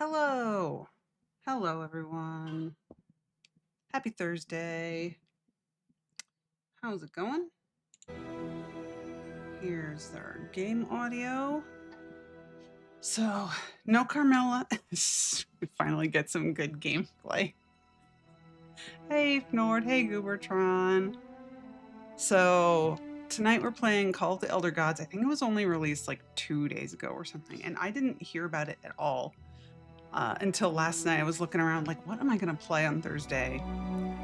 Hello. Hello, everyone. Happy Thursday. How's it going? Here's our game audio. So, no Carmela. We finally get some good gameplay. Hey, Fnord. Hey, Goobertron. So, tonight we're playing Call of the Elder Gods. I think it was only released like 2 days ago or something, and I didn't hear about it at all until last night. I was looking around like, what am I going to play on Thursday?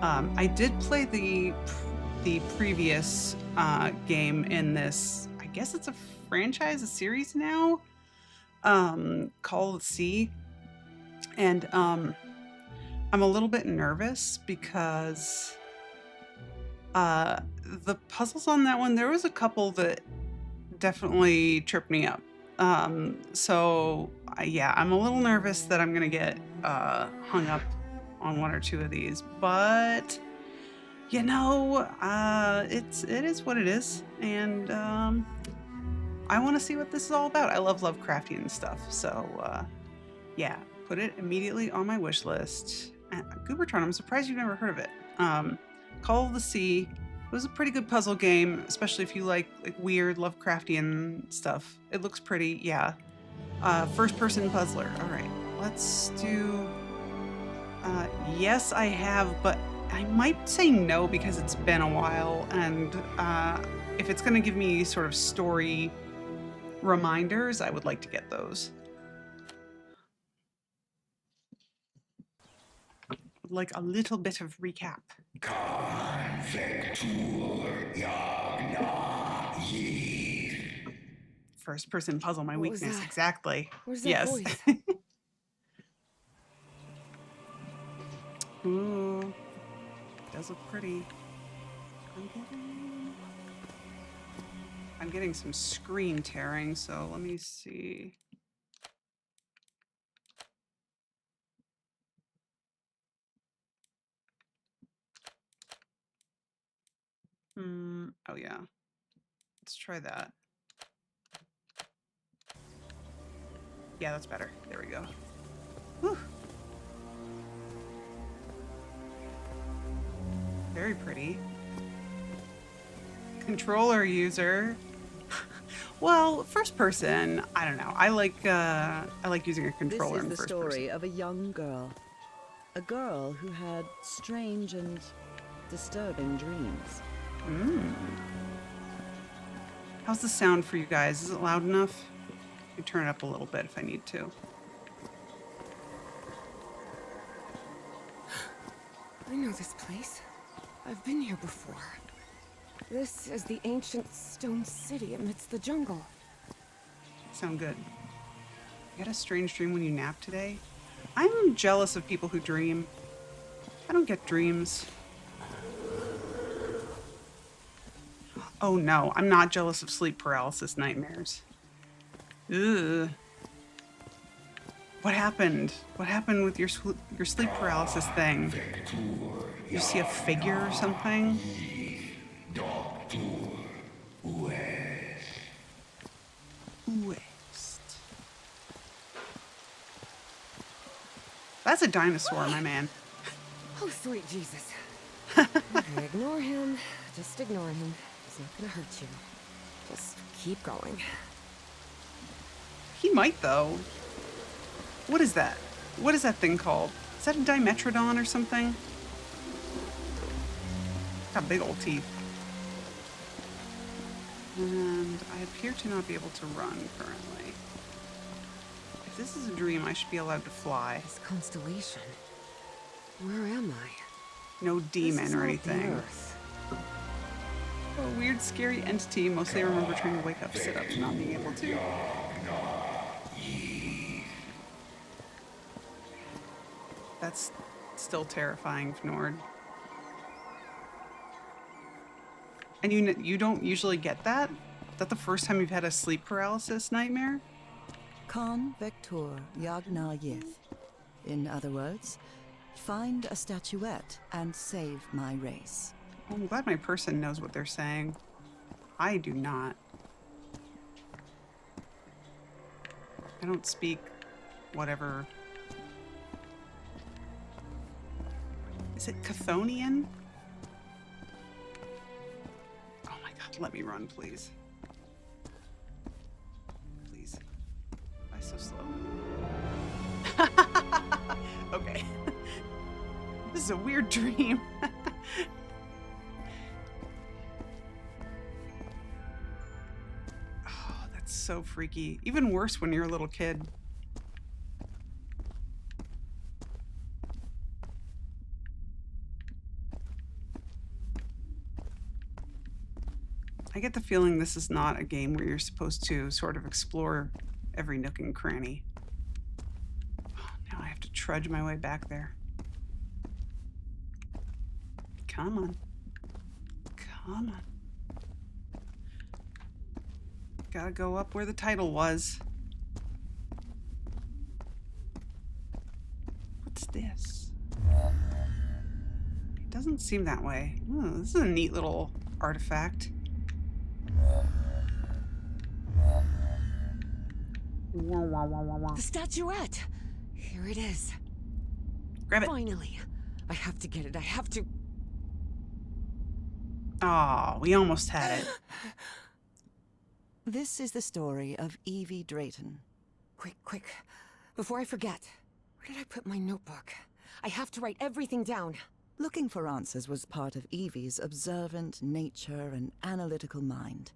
I did play the previous game in this. I guess it's a franchise, a series now. Call of the Sea, and I'm a little bit nervous because the puzzles on that one. There was a couple that definitely tripped me up. Yeah, I'm a little nervous that I'm gonna get hung up on one or two of these, but you know, it is what it is, and I want to see what this is all about. I love Lovecraftian stuff, so yeah, put it immediately on my wish list. Goobertron, I'm surprised you've never heard of it. Call of the Sea. It was a pretty good puzzle game, especially if you like weird Lovecraftian stuff. It looks pretty, yeah. First-person puzzler. All right, let's do. Yes, I have, but I might say no because it's been a while, and if it's going to give me sort of story reminders, I would like to get those. Like a little bit of recap. First person puzzle, my weakness. Exactly. Where's that Yes. voice? Ooh, does look pretty. I'm getting some screen tearing, so let me see. Oh yeah. Let's try that. Yeah, that's better. There we go. Whew. Very pretty. Controller user. Well, first person, I don't know. I like using a controller in This is the first person. story of a young girl. A girl who had strange and disturbing dreams. How's the sound for you guys? Is it loud enough? I can turn it up a little bit if I need to. I know this place. I've been here before. This is the ancient stone city amidst the jungle. Sound good. You had a strange dream when you napped today? I'm jealous of people who dream. I don't get dreams. Oh no, I'm not jealous of sleep paralysis nightmares. Ugh. What happened? What happened with your sleep paralysis thing? You see a figure or something? West. That's a dinosaur, my man. Oh, sweet Jesus. Okay, ignore him. Just ignore him. He's not gonna hurt you. Just keep going. He might, though. What is that? What is that thing called? Is that a Dimetrodon or something? Got big old teeth. And I appear to not be able to run currently. If this is a dream, I should be allowed to fly. This constellation. Where am I? No demon or anything. Earth. A weird, scary entity. Mostly I remember trying to wake up, sit up, and not being able to. That's still terrifying, Fnord. And you don't usually get that? Is that the first time you've had a sleep paralysis nightmare? Con Vector Yagna Yith. In other words, find a statuette and save my race. Well, I'm glad my person knows what they're saying. I do not. I don't speak whatever Is it Chthonian? Oh my god, let me run, please. Please. Why so slow? Okay. This is a weird dream. Oh, that's so freaky. Even worse when you're a little kid. I get the feeling this is not a game where you're supposed to sort of explore every nook and cranny. Oh, now I have to trudge my way back there. Come on. Come on. Gotta go up where the title was. What's this? It doesn't seem that way. Oh, this is a neat little artifact. The statuette! Here it is. Grab it. Finally. I have to get it. I have to... Oh, we almost had it. This is the story of Evie Drayton. Quick, quick. Before I forget. Where did I put my notebook? I have to write everything down. Looking for answers was part of Evie's observant nature and analytical mind.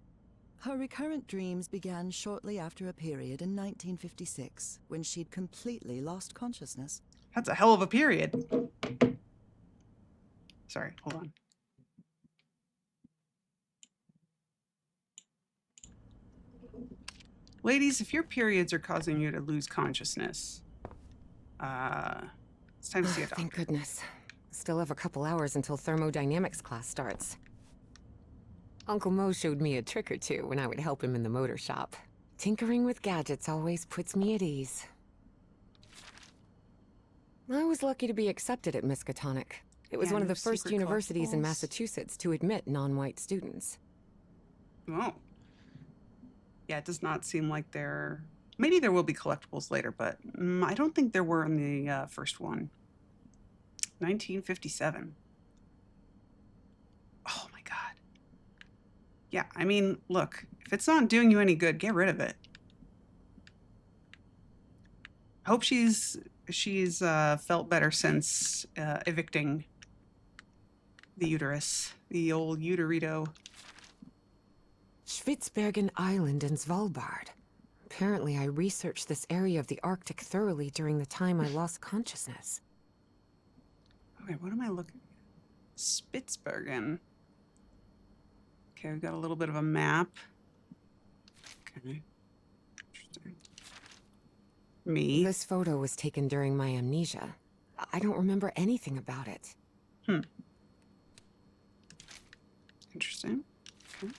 Her recurrent dreams began shortly after a period in 1956, when she'd completely lost consciousness. That's a hell of a period. Sorry, hold on. Ladies, if your periods are causing you to lose consciousness, it's time to see a doctor. Thank goodness. Still have a couple hours until thermodynamics class starts. Uncle Mo showed me a trick or two when I would help him in the motor shop. Tinkering with gadgets always puts me at ease. I was lucky to be accepted at Miskatonic. It was Yeah, one of no the first secret universities in collectibles. Massachusetts to admit non-white students. Oh. Yeah, it does not seem like there... Maybe there will be collectibles later, but I don't think there were in the first one. 1957. Oh my god. Yeah, I mean, look, if it's not doing you any good, get rid of it. I hope she's felt better since evicting the uterus, the old uterito. Spitsbergen Island in Svalbard. Apparently I researched this area of the Arctic thoroughly during the time I lost consciousness. Okay, what am I looking at? Spitsbergen. Okay, we've got a little bit of a map. Okay. Interesting. Me. This photo was taken during my amnesia. I don't remember anything about it. Interesting. Okay.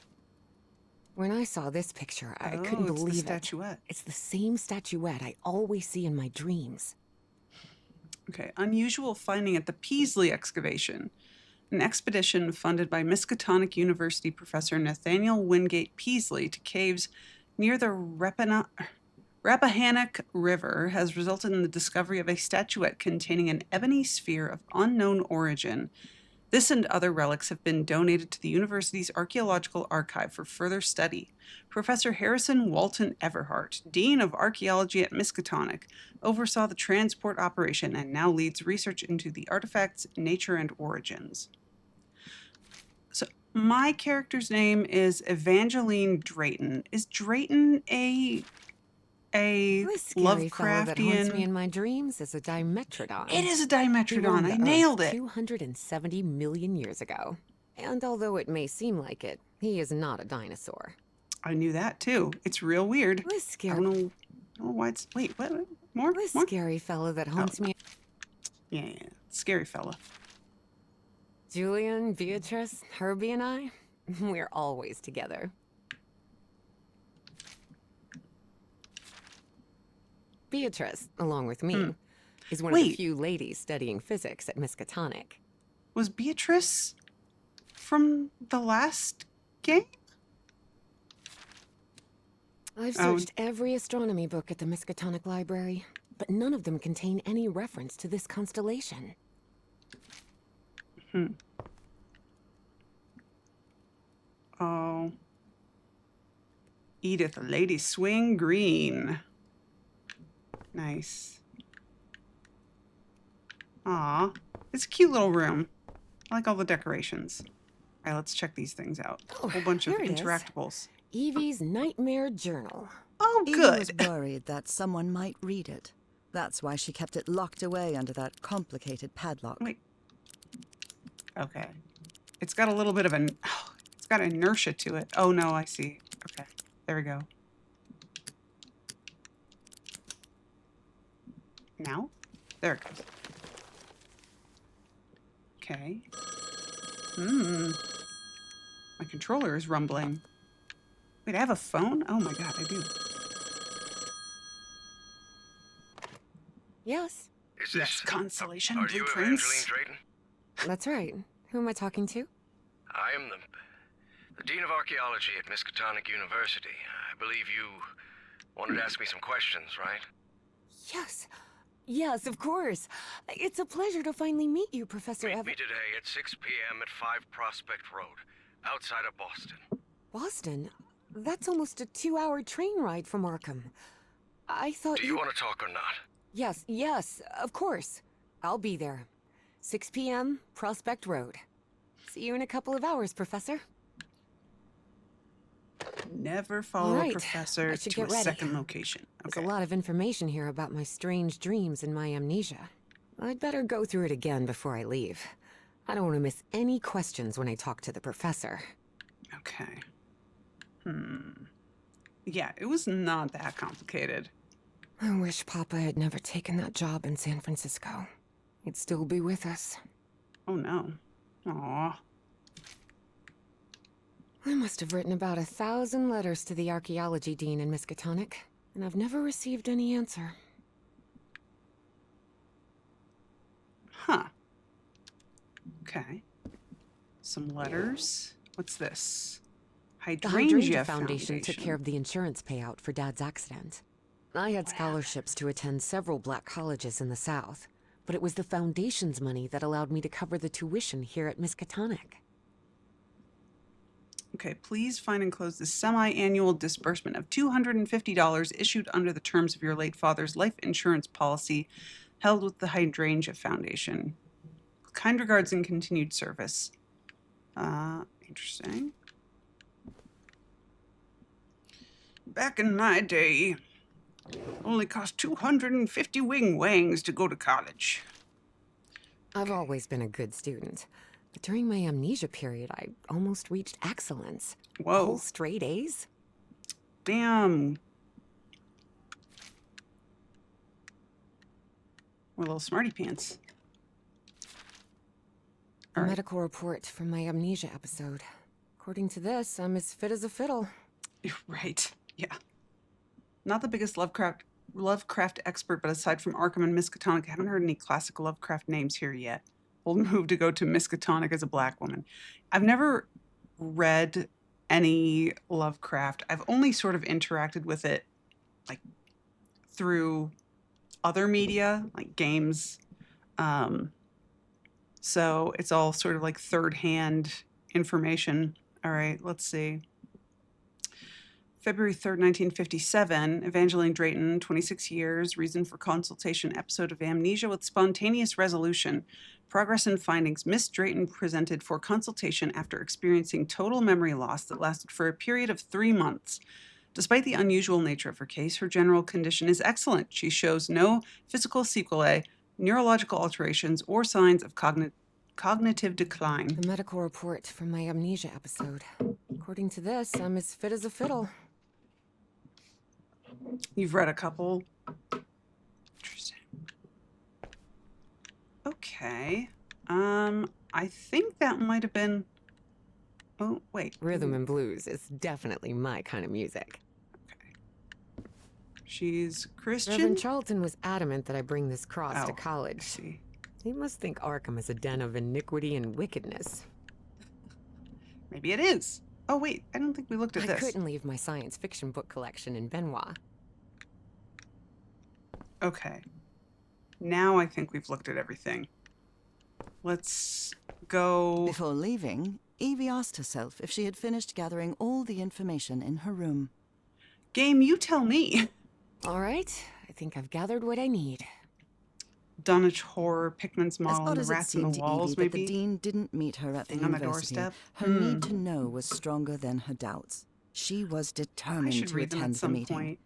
When I saw this picture, I couldn't it's the believe it. statuette. It's the same statuette I always see in my dreams. Okay, unusual finding at the Peaslee excavation. An expedition funded by Miskatonic University professor Nathaniel Wingate Peaslee to caves near the Rappahannock River has resulted in the discovery of a statuette containing an ebony sphere of unknown origin. This and other relics have been donated to the university's archaeological archive for further study. Professor Harrison Walton Everhart, Dean of Archaeology at Miskatonic, oversaw the transport operation and now leads research into the artifact's nature and origins. So my character's name is Evangeline Drayton. Is Drayton a This scary fellow that haunts me Lovecraftian? in my dreams is a dimetrodon. It is a He dimetrodon. roamed I the nailed Earth it. 270 million years ago. And although it may seem like it, he is not a dinosaur. I knew that too. It's real weird. This I scary, don't know why it's... Wait, what? More? this More? scary fellow that haunts me. Yeah. Scary fella. Julian, Beatrice, Herbie, and I, we're always together. Beatrice, along with me, is one of the Wait. few ladies studying physics at Miskatonic. Was Beatrice from the last game? I've Oh. searched every astronomy book at the Miskatonic Library, but none of them contain any reference to this constellation. Hmm. Oh. Edith, Lady Swing Green. Nice. Aw. It's a cute little room. I like all the decorations. All right, let's check these things out. Oh, Whole bunch of here it is. interactables. Evie's Nightmare Journal. Oh, Evie good. was worried that someone might read it. That's why she kept it locked away under that complicated padlock. Wait. Okay. It's got a little bit of an... Oh, it's got inertia to it. Oh, no, I see. Okay. There we go. Now? There it goes. Okay. My controller is rumbling. Wait, I have a phone? Oh my god, I do. Yes, Is Yes, this... consolation Are you blueprints. Evangeline Drayton? that's right. Who am I talking to? I am the Dean of Archaeology at Miskatonic University. I believe you wanted to ask me some questions, right? Yes. Yes, of course. It's a pleasure to finally meet you, Professor Meet Evan. me today at 6 p.m. at 5 Prospect Road, outside of Boston. Boston? That's almost a 2-hour train ride from Arkham. I thought Do you want to talk or not? Yes, yes, of course. I'll be there. 6 p.m., Prospect Road. See you in a couple of hours, Professor. Never follow Right, a professor I should to a get ready. second location. There's Okay. a lot of information here about my strange dreams and my amnesia. I'd better go through it again before I leave. I don't want to miss any questions when I talk to the professor. Okay. Yeah, it was not that complicated. I wish Papa had never taken that job in San Francisco. He'd still be with us. Oh no. Aw. I must have written about 1,000 letters to the archaeology dean in Miskatonic, and I've never received any answer. Huh. Okay. Some letters. What's this? The Hydrangea Foundation took care of the insurance payout for Dad's accident. I had scholarships to attend several black colleges in the South, but it was the Foundation's money that allowed me to cover the tuition here at Miskatonic. Okay, please find and close the semi-annual disbursement of $250 issued under the terms of your late father's life insurance policy held with the Hydrangea Foundation. Kind regards and continued service. Interesting. Back in my day, only cost 250 wing-wangs to go to college. I've always been a good student, but during my amnesia period, I almost reached excellence. Whoa. Whole straight A's? Damn. We're little smarty pants. A All right. medical report from my amnesia episode. According to this, I'm as fit as a fiddle. Right. Yeah. Not the biggest Lovecraft expert, but aside from Arkham and Miskatonic, I haven't heard any classic Lovecraft names here yet. Bold move to go to Miskatonic as a black woman. I've never read any Lovecraft. I've only sort of interacted with it like through other media, like games. So it's all sort of like third-hand information. All right, let's see. February 3rd, 1957, Evangeline Drayton, 26 years, reason for consultation, episode of amnesia with spontaneous resolution. Progress and findings. Miss Drayton presented for consultation after experiencing total memory loss that lasted for a period of 3 months. Despite the unusual nature of her case, her general condition is excellent. She shows no physical sequelae, neurological alterations, or signs of cognitive decline. The medical report from my amnesia episode. According to this, I'm as fit as a fiddle. You've read a couple. Interesting. Okay. I think that might have been... Oh, wait. Rhythm and blues is definitely my kind of music. Okay. She's Christian? Reverend Charlton was adamant that I bring this cross Oh, to I college. see. He must think Arkham is a den of iniquity and wickedness. Maybe it is. Oh, wait. I don't think we looked at I this. couldn't leave my science fiction book collection in Benoit. Okay. Now I think we've looked at everything. let's go. Before leaving, Evie asked herself if she had finished gathering all the information in her room. Game, you tell me. All right, I think I've gathered what I need. Dunwich horror, Pickman's As model, odd and as the it rats in the seemed to walls, Evie that the maybe? dean didn't meet her at the Thing on the university, doorstep? her need to know was stronger than her doubts. She was I determined should to read them attend at the some meeting. point.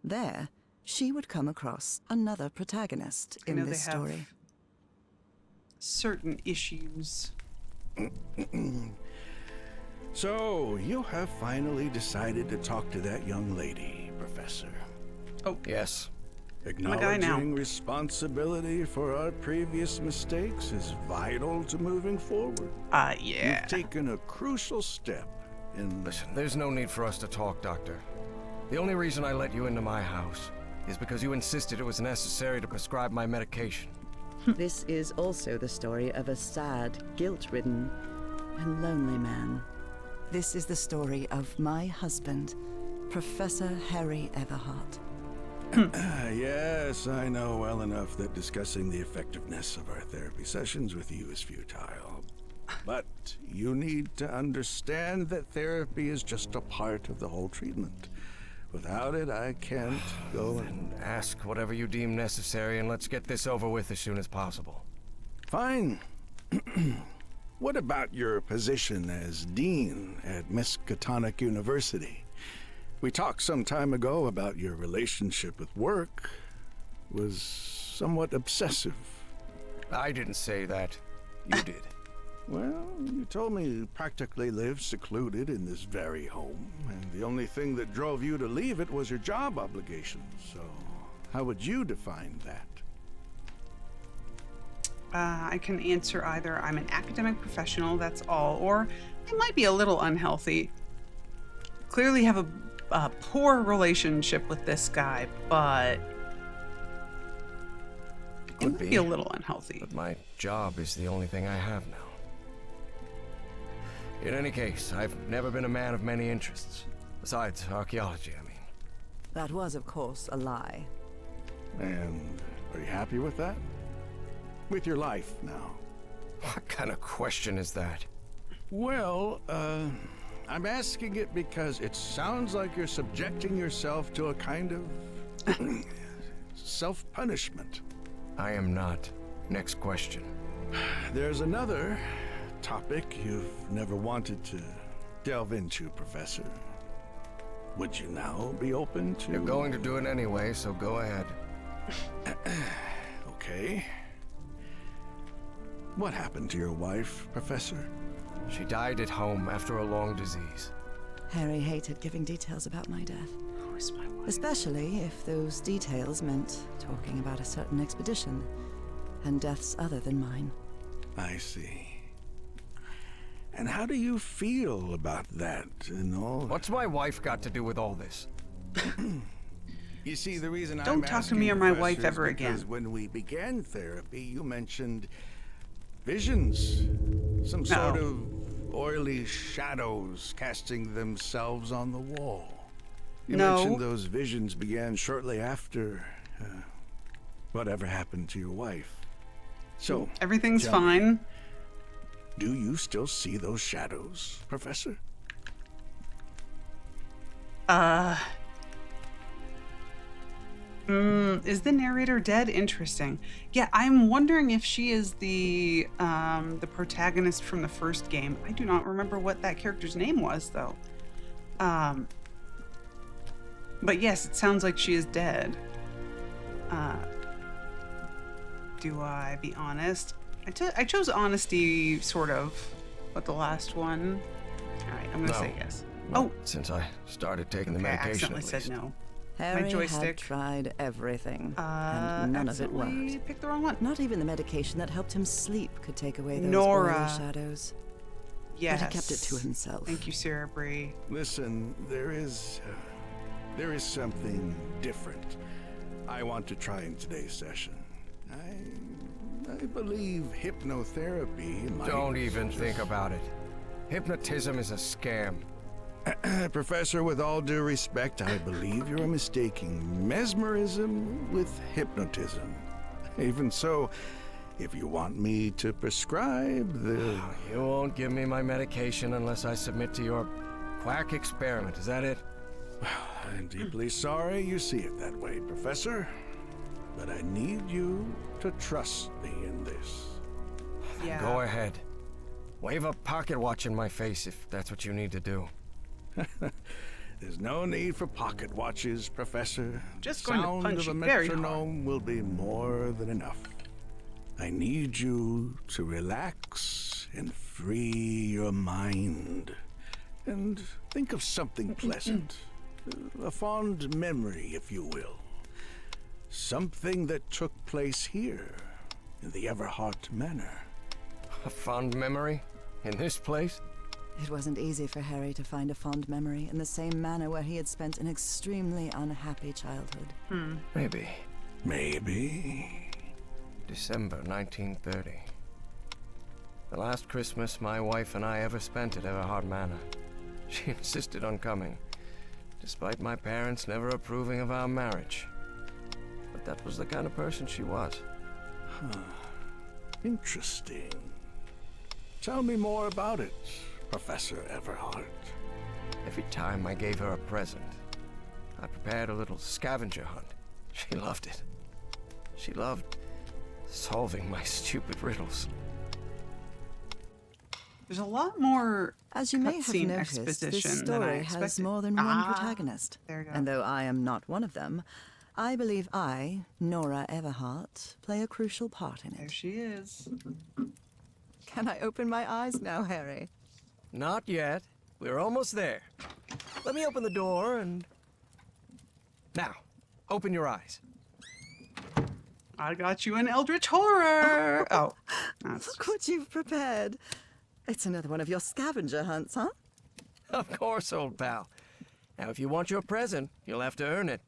There, she would come across another protagonist I in know this they have story. certain issues. So, you have finally decided to talk to that young lady, Professor. Yes. a guy now. Acknowledging responsibility for our previous mistakes is vital to moving forward. Yeah. You've taken a crucial step in... Listen, there's no need for us to talk, Doctor. The only reason I let you into my house is because you insisted it was necessary to prescribe my medication. This is also the story of a sad, guilt-ridden, and lonely man. This is the story of my husband, Professor Harry Everhart. Yes, I know well enough that discussing the effectiveness of our therapy sessions with you is futile. But you need to understand that therapy is just a part of the whole treatment. Without it, I can't go and... Ask whatever you deem necessary and let's get this over with as soon as possible. Fine. What about your position as dean at Miskatonic University? We talked some time ago about your relationship with work was somewhat obsessive. I didn't say that. You did. Well, you told me you practically lived secluded in this very home, and the only thing that drove you to leave it was your job obligations. So, how would you define that? I can answer either I'm an academic professional, that's all, or I might be a little unhealthy. Clearly have a poor relationship with this guy, but it Could might be a little unhealthy. But my job is the only thing I have now. In any case, I've never been a man of many interests. Besides archaeology, I mean. That was, of course, a lie. And are you happy with that? With your life now? What kind of question is that? Well, I'm asking it because it sounds like you're subjecting yourself to a kind of self-punishment. I am not. Next question. There's another topic you've never wanted to delve into, Professor. Would you now be open to... You're going to do it anyway, so go ahead. Okay. What happened to your wife, Professor? She died at home after a long disease. Harry hated giving details about my death, Who is my wife? especially if those details meant talking about a certain expedition and deaths other than mine. I see. And how do you feel about that and all? What's my wife got to do with all this? You see, the reason Don't I'm talk to asking, me or my Professor, wife is ever because again. when we began therapy, you mentioned visions. Some sort No. of oily shadows casting themselves on the wall. You No. mentioned those visions began shortly after whatever happened to your wife. So, Everything's tell me, fine. do you still see those shadows, Professor? Is the narrator dead? Interesting. Yeah, I'm wondering if she is the protagonist from the first game. I do not remember what that character's name was, though. But yes, it sounds like she is dead. Do I be honest? I chose honesty, sort of, with the last one. All right, I'm gonna say yes. Well, since I started taking the Okay, I medication, accidentally at least. said no. Harry joystick. had tried everything, and none of it Accidentally worked. picked the wrong one. Not even the medication that helped him sleep could take away those Nora. oily shadows. Yes. But he kept it to himself. Thank you, Sarah Bree. Listen, there is something different I want to try in today's session. I believe hypnotherapy might... Don't even think about it. Hypnotism is a scam. Professor, with all due respect, I believe you're mistaking mesmerism with hypnotism. Even so, If you want me to prescribe the... You won't give me my medication unless I submit to your quack experiment, is that it? I'm deeply sorry you see it that way, Professor. But I need you to trust me in this. Yeah. Go ahead. Wave a pocket watch in my face if that's what you need to do. There's no need for pocket watches, Professor. Just The going to sound punch of a you very hard. metronome will be more than enough. I need you to relax and free your mind. And think of something pleasant. A fond memory, if you will. Something that took place here, in the Everhart Manor. A fond memory? In this place? It wasn't easy for Harry to find a fond memory in the same manor where he had spent an extremely unhappy childhood. Maybe. Maybe. December 1930. The last Christmas my wife and I ever spent at Everhart Manor. She insisted on coming, despite my parents never approving of our marriage. But that was the kind of person she was. Interesting. Tell me more about it, Professor Everhart. Every time I gave her a present, I prepared a little scavenger hunt. She loved it. She loved solving my stupid riddles. There's a lot more As you may have cutscene noticed, this exposition than I story has expected. more than one protagonist. There you go. And though I am not one of them, I believe I, Nora Everhart, play a crucial part in There it. she is. Can I open my eyes now, Harry? Not yet. We're almost there. Let me open the door and... Now, open your eyes. I got you an Eldritch Horror. Oh, that's Look what you've prepared. It's another one of your scavenger hunts, huh? Of course, old pal. Now, if you want your present, you'll have to earn it.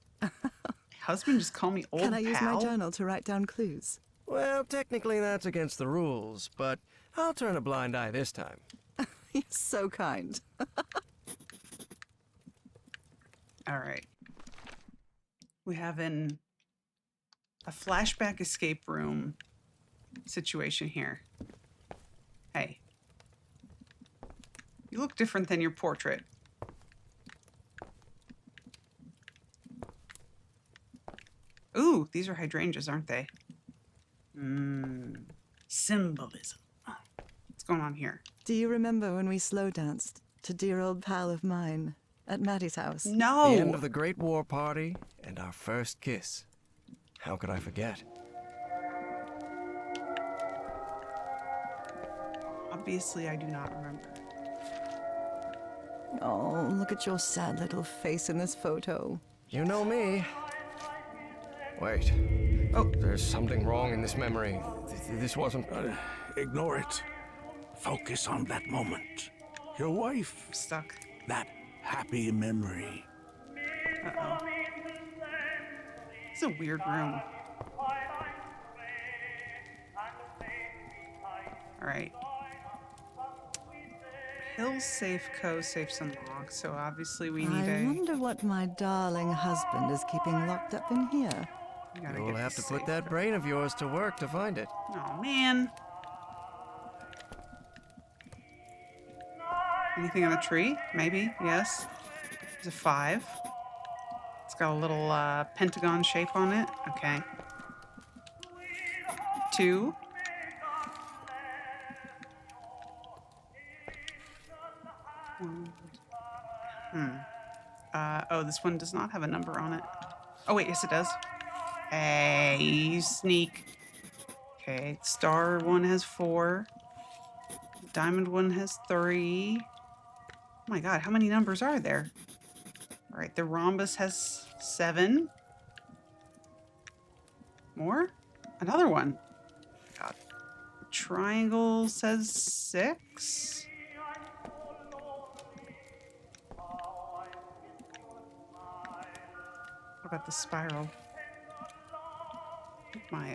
husband just call me old Can I use my pal? journal to write down clues? Well, technically that's against the rules, but I'll turn a blind eye this time. You're so kind. All right. We have a flashback escape room situation here. Hey. You look different than your portrait. Ooh, these are hydrangeas, aren't they? Symbolism. What's going on here? Do you remember when we slow danced to Dear Old Pal of Mine at Maddie's house? No! The end of the Great War Party and our first kiss. How could I forget? Obviously, I do not remember. Oh, look at your sad little face in this photo. You know me. Wait. Oh. There's something wrong in this memory. This wasn't... Ignore it. Focus on that moment. Your wife. I'm stuck. That happy memory. Uh-oh. It's a weird room. All right. Hills Safe Co. Safes unlocked, so obviously we need I wonder what my darling husband is keeping locked up in here. We gotta You'll get have the to put safe that brain of yours to work to find it. Oh, man. Anything on the tree? Maybe, yes. There's a 5. It's got a little pentagon shape on it. Okay. 2. Oh, this one does not have a number on it. Oh, wait, yes, it does. Hey, you sneak. Okay, star one has 4. Diamond one has 3. Oh my god, how many numbers are there? All right, the rhombus has 7. More? Another one. God. Triangle says 6. What about the spiral? I think my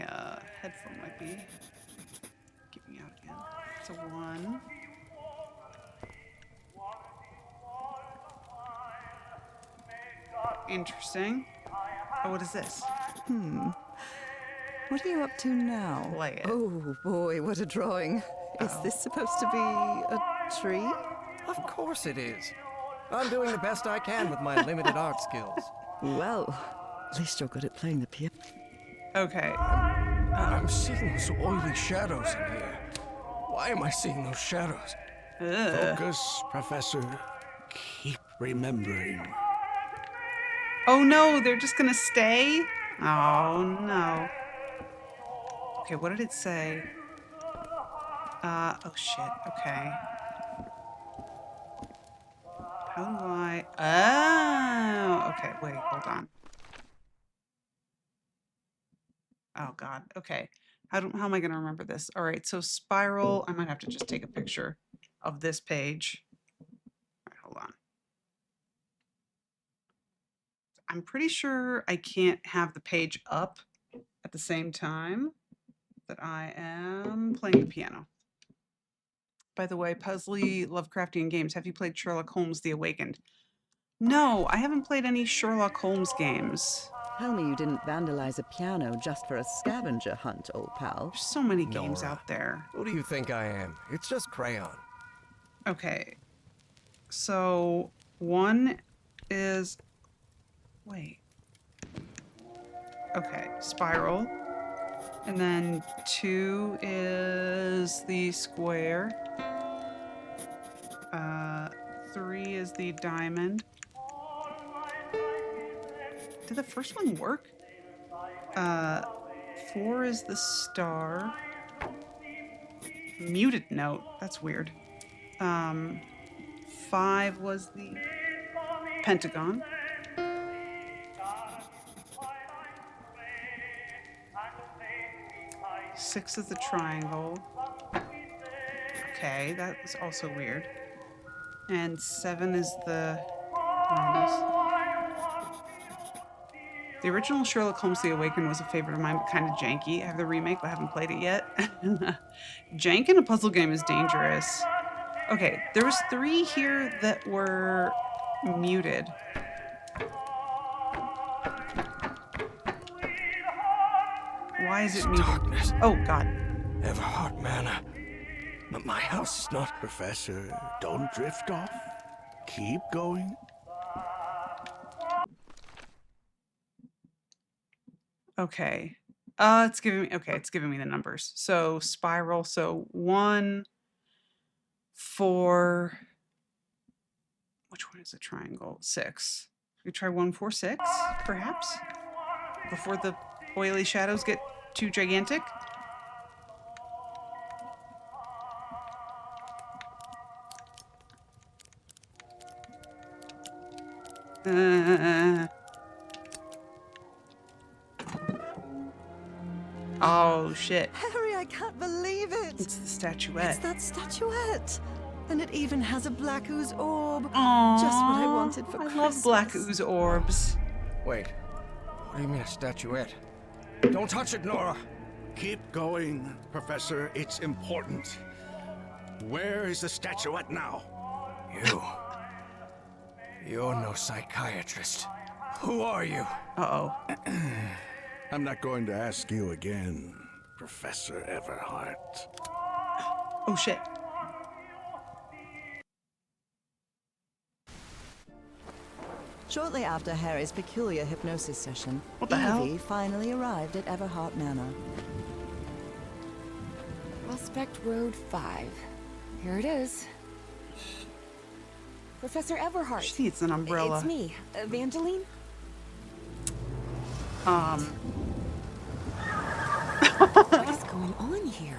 headphone might be giving out again. It's a 1. Interesting. Oh, what is this? What are you up to now? Play it. Oh boy, what a drawing. Is this supposed to be a tree? Of course it is. I'm doing the best I can with my limited art skills. Well, at least you're good at playing the piano. Okay. I'm seeing those oily shadows in here. Why am I seeing those shadows? Ugh. Focus, Professor. Keep remembering. Oh no, they're just gonna stay? Oh no. Okay, what did it say? Oh shit, okay. How do I... Oh, okay, wait, hold on. Oh god, okay. How am I gonna remember this? All right, so spiral, I might have to just take a picture of this page. All right, hold on. I'm pretty sure I can't have the page up at the same time that I am playing the piano. By the way, puzzly Lovecraftian games. Have you played Sherlock Holmes: The Awakened? No, I haven't played any Sherlock Holmes games. Tell me you didn't vandalize a piano just for a scavenger hunt, old pal. There's so many games Nora. out there. Who do you think I am? It's just crayon. Okay. So, one is... Wait. Okay, spiral. And then 2 is the square. 3 is the diamond. Did the first one work? 4 is the star. Muted note. That's weird. 5 was the pentagon. 6 is the triangle. Okay, that was also weird. And 7 is the minus. The original Sherlock Holmes: The Awakened was a favorite of mine, but kind of janky. I have the remake, but I haven't played it yet. Jank in a puzzle game is dangerous. Okay, there was 3 here that were muted. Why is it muted? Darkness. Oh, God. Everhard Manor. But my house is not... Professor, don't drift off. Keep going. Okay. It's giving me the numbers. So spiral, so 1, 4, which one is a triangle? 6. We try 1, 4, 6, perhaps? Before the oily shadows get too gigantic? Oh, shit. Harry, I can't believe it! It's the statuette. It's that statuette! And it even has a black ooze orb. Aww, Just what I wanted for I Christmas. love black ooze orbs. Wait. What do you mean a statuette? Don't touch it, Nora! Keep going, Professor. It's important. Where is the statuette now? You're no psychiatrist. Who are you? Uh-oh. I'm not going to ask you again, Professor Everhart. Oh, shit. Shortly after Harry's peculiar hypnosis session, What the Evie hell? finally arrived at Everhart Manor. Prospect Road 5. Here it is. Professor Everhart. She needs an umbrella. It's me, Evangeline. What is going on here?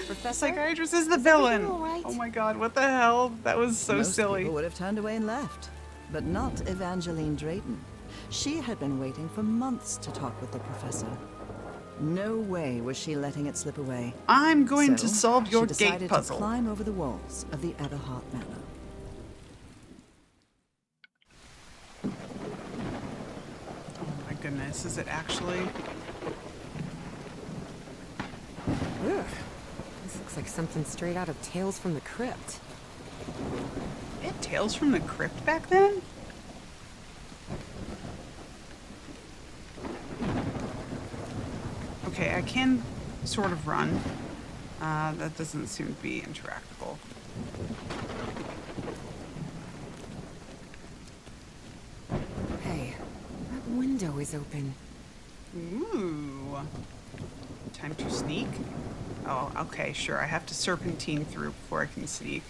Professor? Psychiatrist is the Is villain. everything all right? Oh my god, what the hell? That was so Most silly. people would have turned away and left, but not Evangeline Drayton. She had been waiting for months to talk with the professor. No way was she letting it slip away. I'm going to So, solve your she decided gate to puzzle. climb over the walls of the Everhart Manor. Oh my goodness, is it actually? Ugh. This looks like something straight out of Tales from the Crypt. They had Tales from the Crypt back then? can sort of run. That doesn't seem to be interactable. Hey, that window is open. Ooh. Time to sneak? Oh, okay, sure. I have to serpentine through before I can sneak.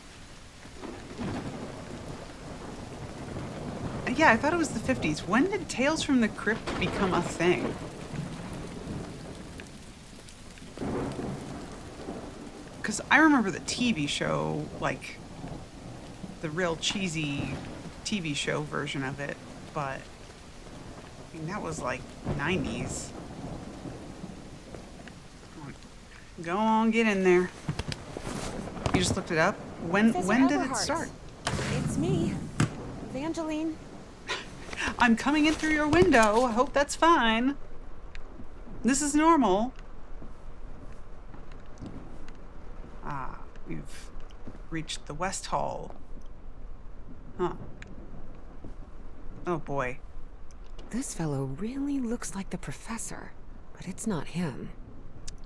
Yeah, I thought it was the 50s. When did Tales from the Crypt become a thing? Because I remember the TV show, like, the real cheesy TV show version of it, but I mean, that was like 90s. Go on, get in there. You just looked it up? When did it start? It's me, Evangeline. I'm coming in through your window. I hope that's fine. This is normal. Ah, we've reached the West Hall. Huh. Oh boy. This fellow really looks like the professor, but it's not him.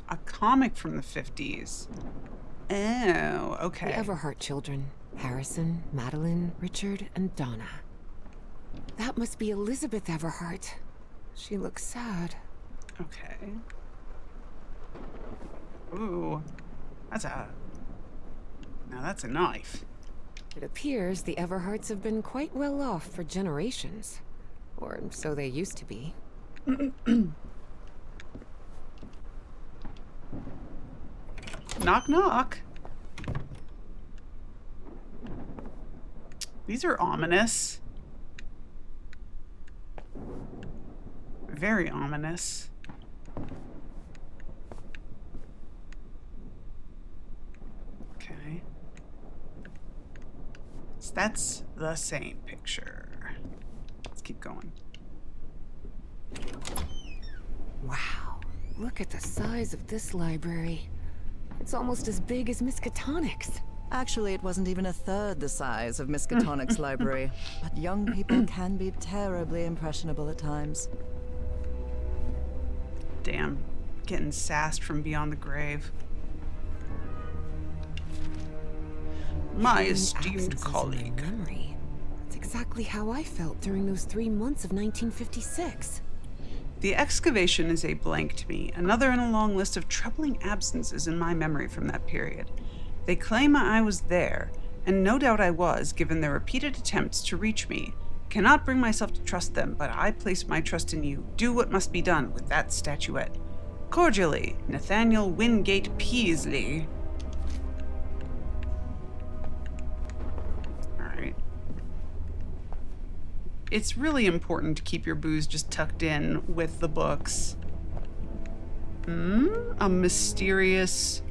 A comic from the 50s. Oh, okay. The Everhart children, Harrison, Madeline, Richard, and Donna. That must be Elizabeth Everhart. She looks sad. Okay. Ooh. Now that's a knife. It appears the Everharts have been quite well off for generations. Or so they used to be. Knock, knock. These are ominous. Very ominous. Okay. So that's the same picture. Let's keep going. Wow. Look at the size of this library. It's almost as big as Miskatonic's. Actually, it wasn't even a third the size of Miskatonic's library, but young people can be terribly impressionable at times. Damn. Getting sassed from beyond the grave. My Hidden esteemed absences in my colleague. memory. That's exactly how I felt during those 3 months of 1956. The excavation is a blank to me, another in a long list of troubling absences in my memory from that period. They claim I was there, and no doubt I was, given their repeated attempts to reach me. Cannot bring myself to trust them, but I place my trust in you. Do what must be done with that statuette. Cordially, Nathaniel Wingate Peasley. Alright. It's really important to keep your booze just tucked in with the books. A mysterious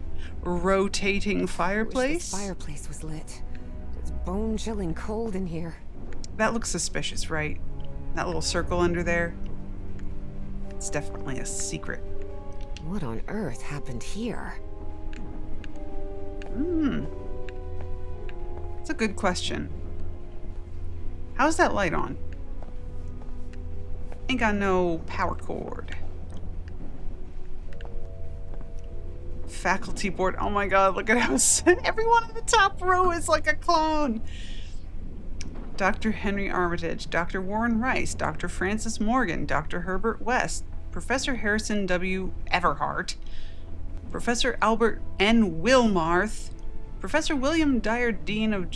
rotating fireplace? I wish this fireplace was lit. It's bone-chilling cold in here. That looks suspicious, right? That little circle under there? It's definitely a secret. What on earth happened here? That's a good question. How's that light on? Ain't got no power cord. Faculty board. Oh my god, look at how everyone in the top row is like a clone. Dr. Henry Armitage, Dr. Warren Rice, Dr. Francis Morgan, Dr. Herbert West, Professor Harrison W. Everhart, Professor Albert N. Wilmarth, Professor William Dyer, Dean of...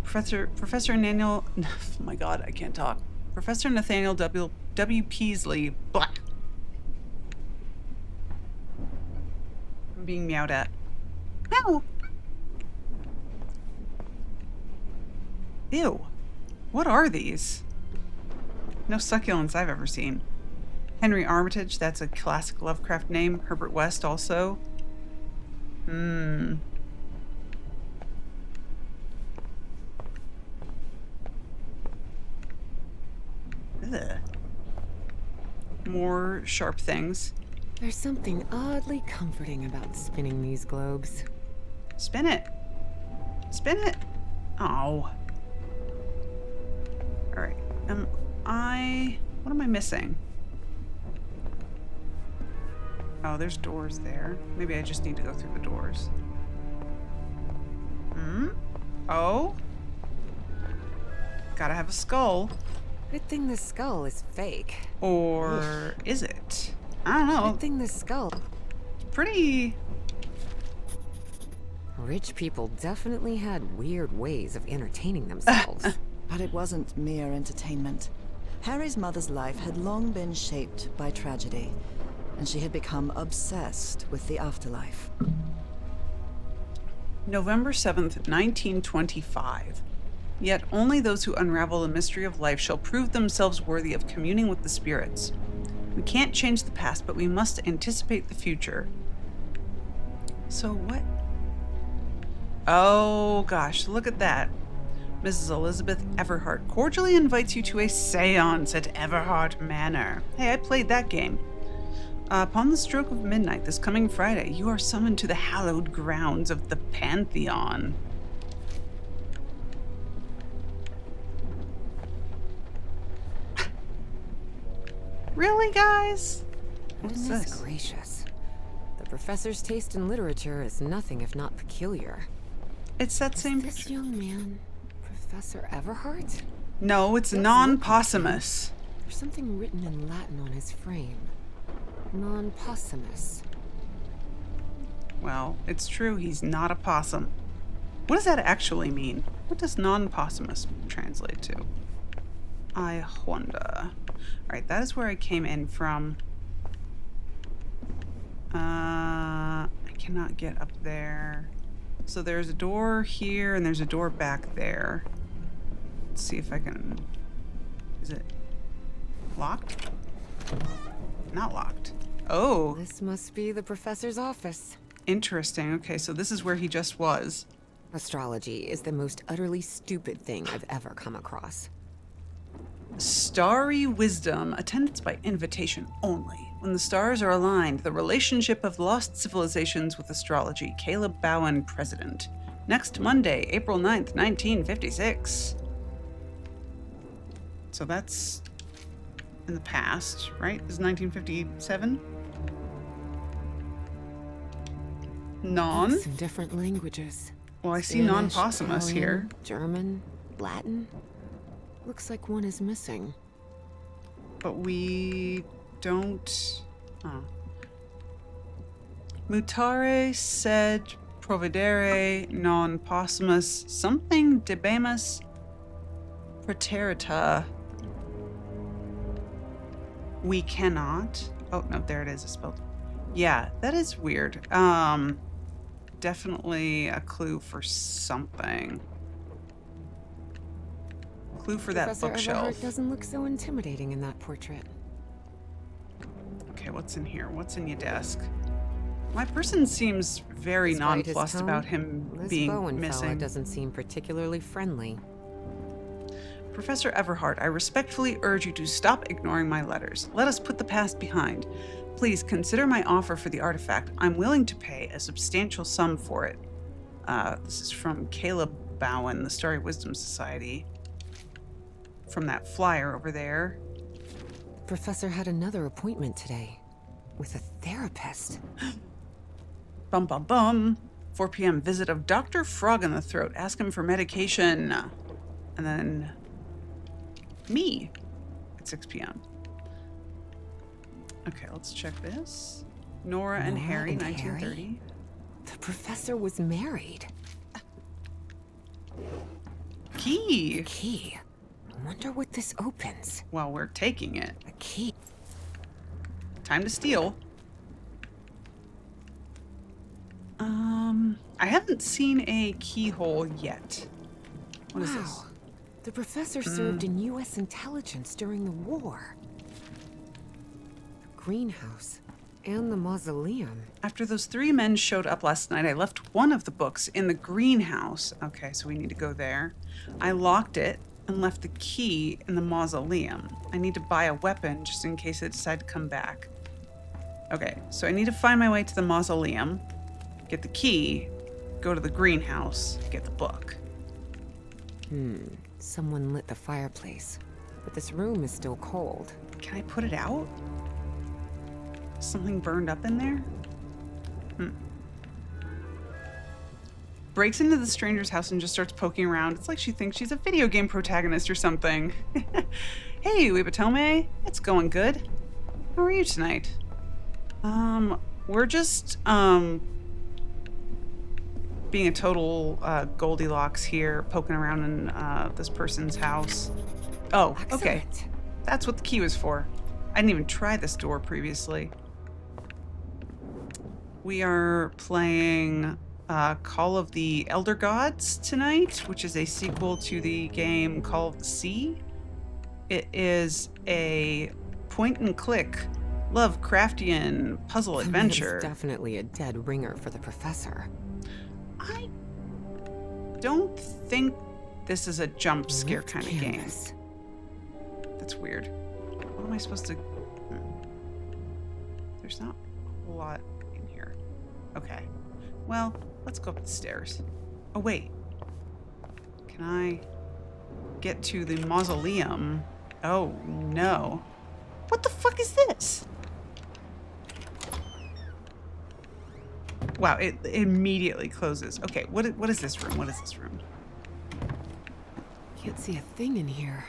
Professor Nathaniel... Oh my god, I can't talk. Professor Nathaniel W. Peasley. Blah. I'm being meowed at. Meow! Ew. What are these? No succulents I've ever seen. Henry Armitage, that's a classic Lovecraft name. Herbert West also. Ugh. More sharp things. There's something oddly comforting about spinning these globes. Spin it. Spin it. Oh. Alright. What am I missing? Oh, there's doors there. Maybe I just need to go through the doors. Hmm? Oh? Gotta have a skull. Good thing the skull is fake. Or is it? I don't know. Good thing the skull. Pretty... Rich people definitely had weird ways of entertaining themselves. But it wasn't mere entertainment. Harry's mother's life had long been shaped by tragedy, and she had become obsessed with the afterlife. November 7th, 1925. Yet only those who unravel the mystery of life shall prove themselves worthy of communing with the spirits. We can't change the past, but we must anticipate the future. So what? Oh gosh, look at that. Mrs. Elizabeth Everhart cordially invites you to a seance at Everhart Manor. Hey, I played that game. Upon the stroke of midnight this coming Friday, you are summoned to the hallowed grounds of the Pantheon. Really, guys? What's Goodness this? gracious. The professor's taste in literature is nothing if not peculiar. It's that same Is this picture. young man Professor Everhart? No, it's Let's non-possumus. There's something written in Latin on his frame. Non-possumus. Well, it's true, he's not a possum. What does that actually mean? What does non-possumus translate to? I wonder. Alright, that is where I came in from. I cannot get up there. So there's a door here and there's a door back there. Let's see if I can... Is it locked? Not locked. Oh, This must be the professor's office. interesting. Okay, so this is where he just was. Astrology is the most utterly stupid thing I've ever come across. Starry wisdom, attendance by invitation only. When the stars are aligned, the relationship of lost civilizations with astrology. Caleb Bowen, President. Next Monday, April 9th, 1956. So that's in the past, right? Is 1957? Non? Some different languages. Well, I see Spanish, non-possumus here. Italian, German, Latin. Looks like one is missing. But we don't... Oh. Mutare sed providere non possumus something debemus praeterita. We cannot. Oh, no, there it is. It's spelled. Yeah, that is weird. Definitely a clue for something. Clue for that Professor bookshelf. Everhart doesn't look so intimidating in that portrait. Okay, what's in here? What's in your desk? My person seems very Despite his nonplussed tone, about him This being Bowen fella missing. doesn't seem particularly friendly. Professor Everhart, I respectfully urge you to stop ignoring my letters. Let us put the past behind. Please consider my offer for the artifact. I'm willing to pay a substantial sum for it. This is from Caleb Bowen, the Starry Wisdom Society. From that flyer over there. Professor had another appointment today with a therapist. Bum bum bum. 4 p.m. visit of Dr. Frog in the Throat. Ask him for medication. And then me at 6 p.m. Okay, let's check this. Nora and Nora Harry, and 1930. Harry? The professor was married. Key. Key. I wonder what this opens. Well, we're taking it. A key. Time to steal. I haven't seen a keyhole yet. What is this? The professor served in U.S. intelligence during the war. The greenhouse and the mausoleum. After those 3 men showed up last night, I left one of the books in the greenhouse. Okay, so we need to go there. I locked it and left the key in the mausoleum. I need to buy a weapon just in case they decide to come back. Okay, so I need to find my way to the mausoleum, get the key, go to the greenhouse, get the book. Someone lit the fireplace, but this room is still cold. Can I put it out? Something burned up in there? Breaks into the stranger's house and just starts poking around. It's like she thinks she's a video game protagonist or something. Hey, Webatome. It's going good. How are you tonight? We're just, being a total, Goldilocks here, poking around in, this person's house. Oh, okay. Excellent. That's what the key was for. I didn't even try this door previously. We are playing Call of the Elder Gods tonight, which is a sequel to the game Call of the Sea. It is a point-and-click Lovecraftian puzzle adventure. It's definitely a dead ringer for the professor. I don't think this is a jump scare Lift kind of game. canvas. That's weird. What am I supposed to... There's not a whole lot in here. Okay. Well, let's go up the stairs. Oh, wait. Can I get to the mausoleum? Oh, no. What the fuck is this? Wow, it immediately closes. Okay, what is this room? What is this room? Can't see a thing in here.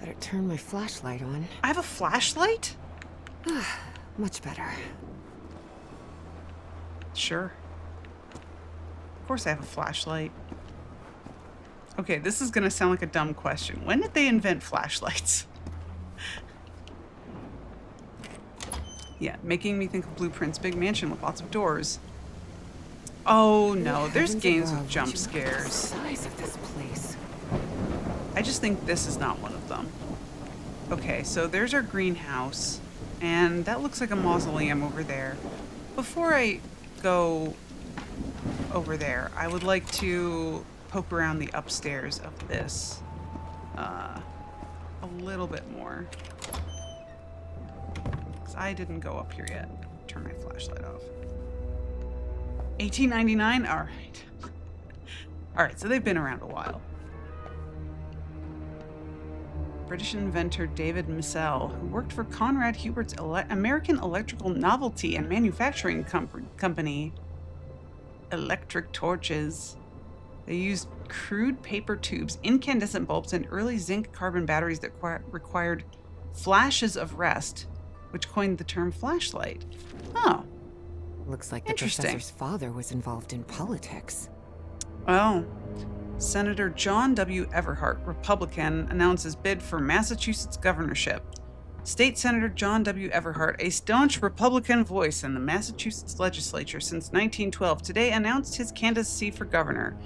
Better turn my flashlight on. I have a flashlight? Much better. Sure. Of course I have a flashlight. Okay, this is gonna sound like a dumb question. When did they invent flashlights? Yeah, making me think of Blueprint's big mansion with lots of doors. Oh no, there's Heavens games above, with jump would you look at the scares. size of this place. I just think this is not one of them. Okay, so there's our greenhouse, and that looks like a mausoleum over there. Before I go over there, I would like to poke around the upstairs of this a little bit more. Because I didn't go up here yet. Turn my flashlight off. 1899? All right. All right, so they've been around a while. British inventor David Missell, who worked for Conrad Hubert's American Electrical Novelty and Manufacturing Company, electric torches. They used crude paper tubes, incandescent bulbs, and early zinc-carbon batteries that required flashes of rest, which coined the term flashlight. Oh, Looks like the Interesting. professor's father was involved in politics. well. Senator John W. Everhart, Republican, announces bid for Massachusetts governorship. State Senator John W. Everhart, a staunch Republican voice in the Massachusetts legislature since 1912, today announced his candidacy for governor.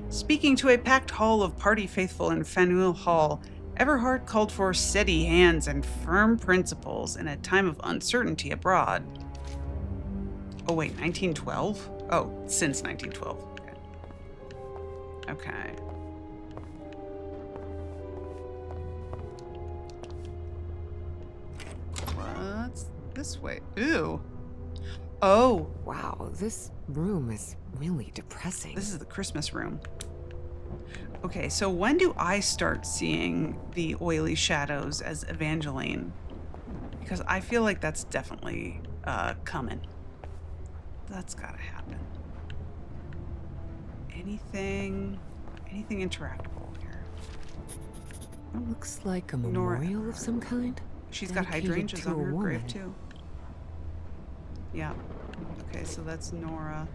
Speaking to a packed hall of party faithful in Faneuil Hall, Everhart called for steady hands and firm principles in a time of uncertainty abroad. Oh wait, 1912? Oh, since 1912. Okay. What's this way? Ooh. Oh, Wow, this room is really depressing. this is the Christmas room. Okay, so when do I start seeing the oily shadows as Evangeline? Because I feel like that's definitely coming. That's gotta happen. Anything interactable here? Looks like a Nora memorial of some kind. She's got Dedicated hydrangeas to on a her grave woman. too. Yeah. Okay, so that's Nora.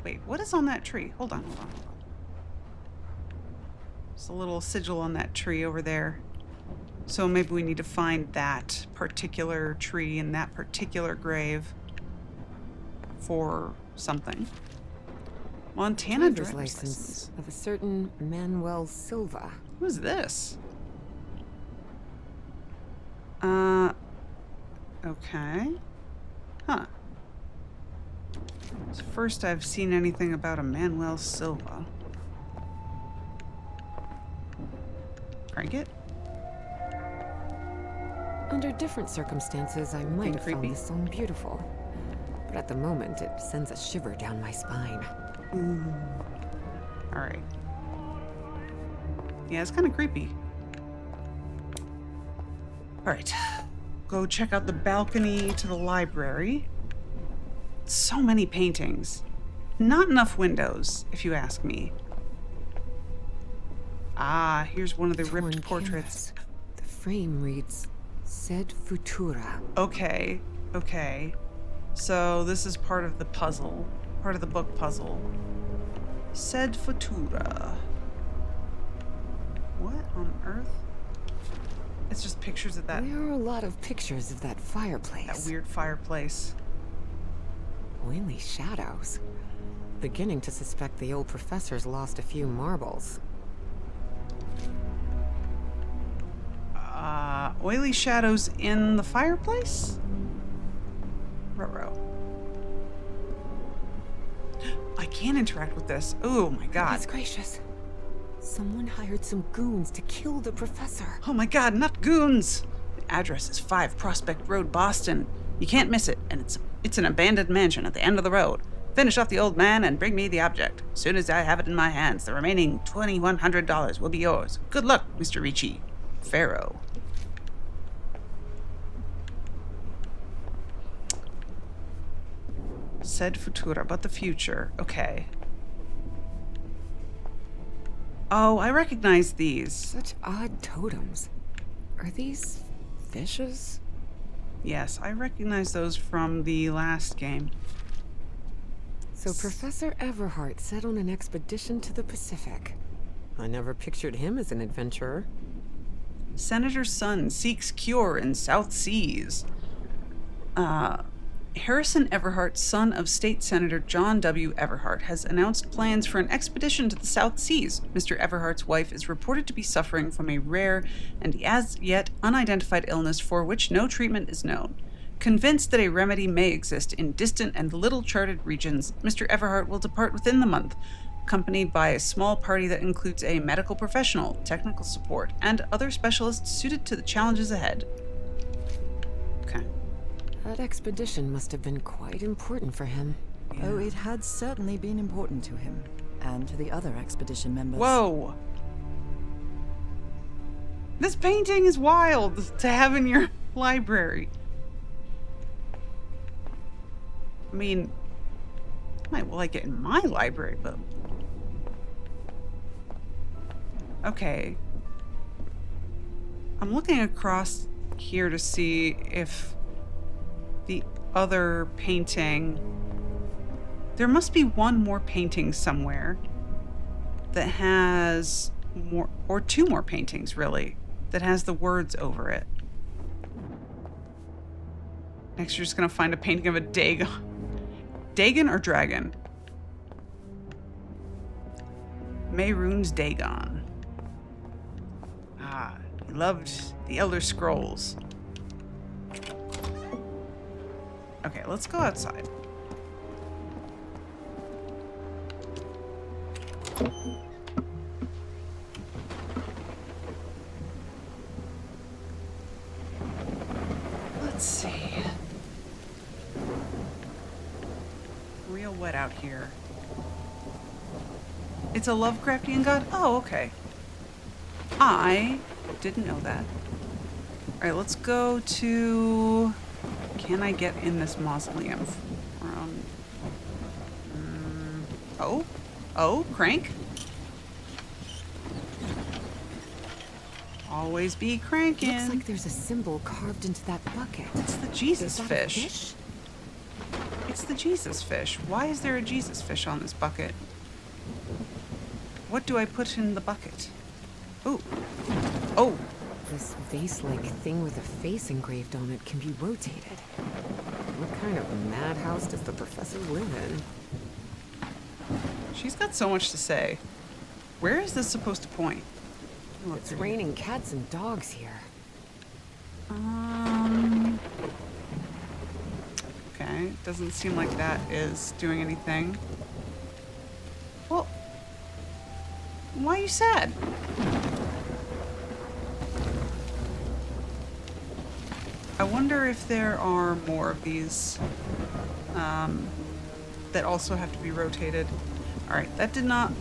Wait, what is on that tree? Hold on. There's a little sigil on that tree over there. So maybe we need to find that particular tree in that particular grave for something. Montana Driver's driver's license of a certain Manuel Silva. Who's this? Okay. Huh. It's the first I've seen anything about a Manuel Silva. Crank it? Under different circumstances, I might have creepy? found this song beautiful. But at the moment, it sends a shiver down my spine. All right. Yeah, it's kind of creepy. All right. go check out the balcony to the library. So many paintings. Not enough windows, if you ask me. Ah, here's one of the Torn ripped portraits. canvas. The frame reads, Sed Futura. Okay, okay. So this is part of the puzzle. Part of the book puzzle. Sed Futura. What on earth? It's just pictures of that, There are a lot of pictures of that fireplace. that weird fireplace. Oily shadows. Beginning to suspect the old professor's lost a few marbles. Oily shadows in the fireplace? Ruh-roh. I can't interact with this. Oh my god. Goodness gracious. Someone hired some goons to kill the professor. Oh my god, not goons! The address is 5 Prospect Road, Boston. You can't miss it, and it's an abandoned mansion at the end of the road. Finish off the old man and bring me the object. As soon as I have it in my hands, the remaining $2,100 will be yours. Good luck, Mr. Ricci. Pharaoh. Said Futura, about the future. Okay. Oh, I recognize these. Such odd totems. Are these fishes? Yes, I recognize those from the last game. So Professor Everhart set on an expedition to the Pacific. I never pictured him as an adventurer. Senator's son seeks cure in South Seas. Harrison Everhart, son of State Senator John W. Everhart, has announced plans for an expedition to the South Seas. Mr. Everhart's wife is reported to be suffering from a rare and as yet unidentified illness for which no treatment is known. Convinced that a remedy may exist in distant and little-charted regions, Mr. Everhart will depart within the month, accompanied by a small party that includes a medical professional, technical support, and other specialists suited to the challenges ahead. Okay. That expedition must have been quite important for him. Oh, it had certainly been important to him, and to the other expedition members. Whoa! This painting is wild to have in your library. I mean, I might like it in my library, but... Okay. I'm looking across here to see if the other painting... There must be one more painting somewhere that has more, or 2 more paintings, really, that has the words over it. Next, you're just gonna find a painting of a Dagon. Dagon or dragon? Mehrunes Dagon. Ah, he loved the Elder Scrolls. Okay, let's go outside. Let's see. Real wet out here. It's a Lovecraftian god? Oh, okay. I didn't know that. Alright, let's go to... Can I get in this mausoleum from... Oh? Oh, crank? Always be cranking. Looks like there's a symbol carved into that bucket. It's the Jesus Is that a fish. fish? It's the Jesus fish. Why is there a Jesus fish on this bucket? What do I put in the bucket? Oh. Oh. This vase-like thing with a face engraved on it can be rotated. What kind of madhouse does the professor live in? She's got so much to say. Where is this supposed to point? Oh, It's raining cats and dogs here. Okay, doesn't seem like that is doing anything. Well, why are you sad? I wonder if there are more of these that also have to be rotated. All right, that did not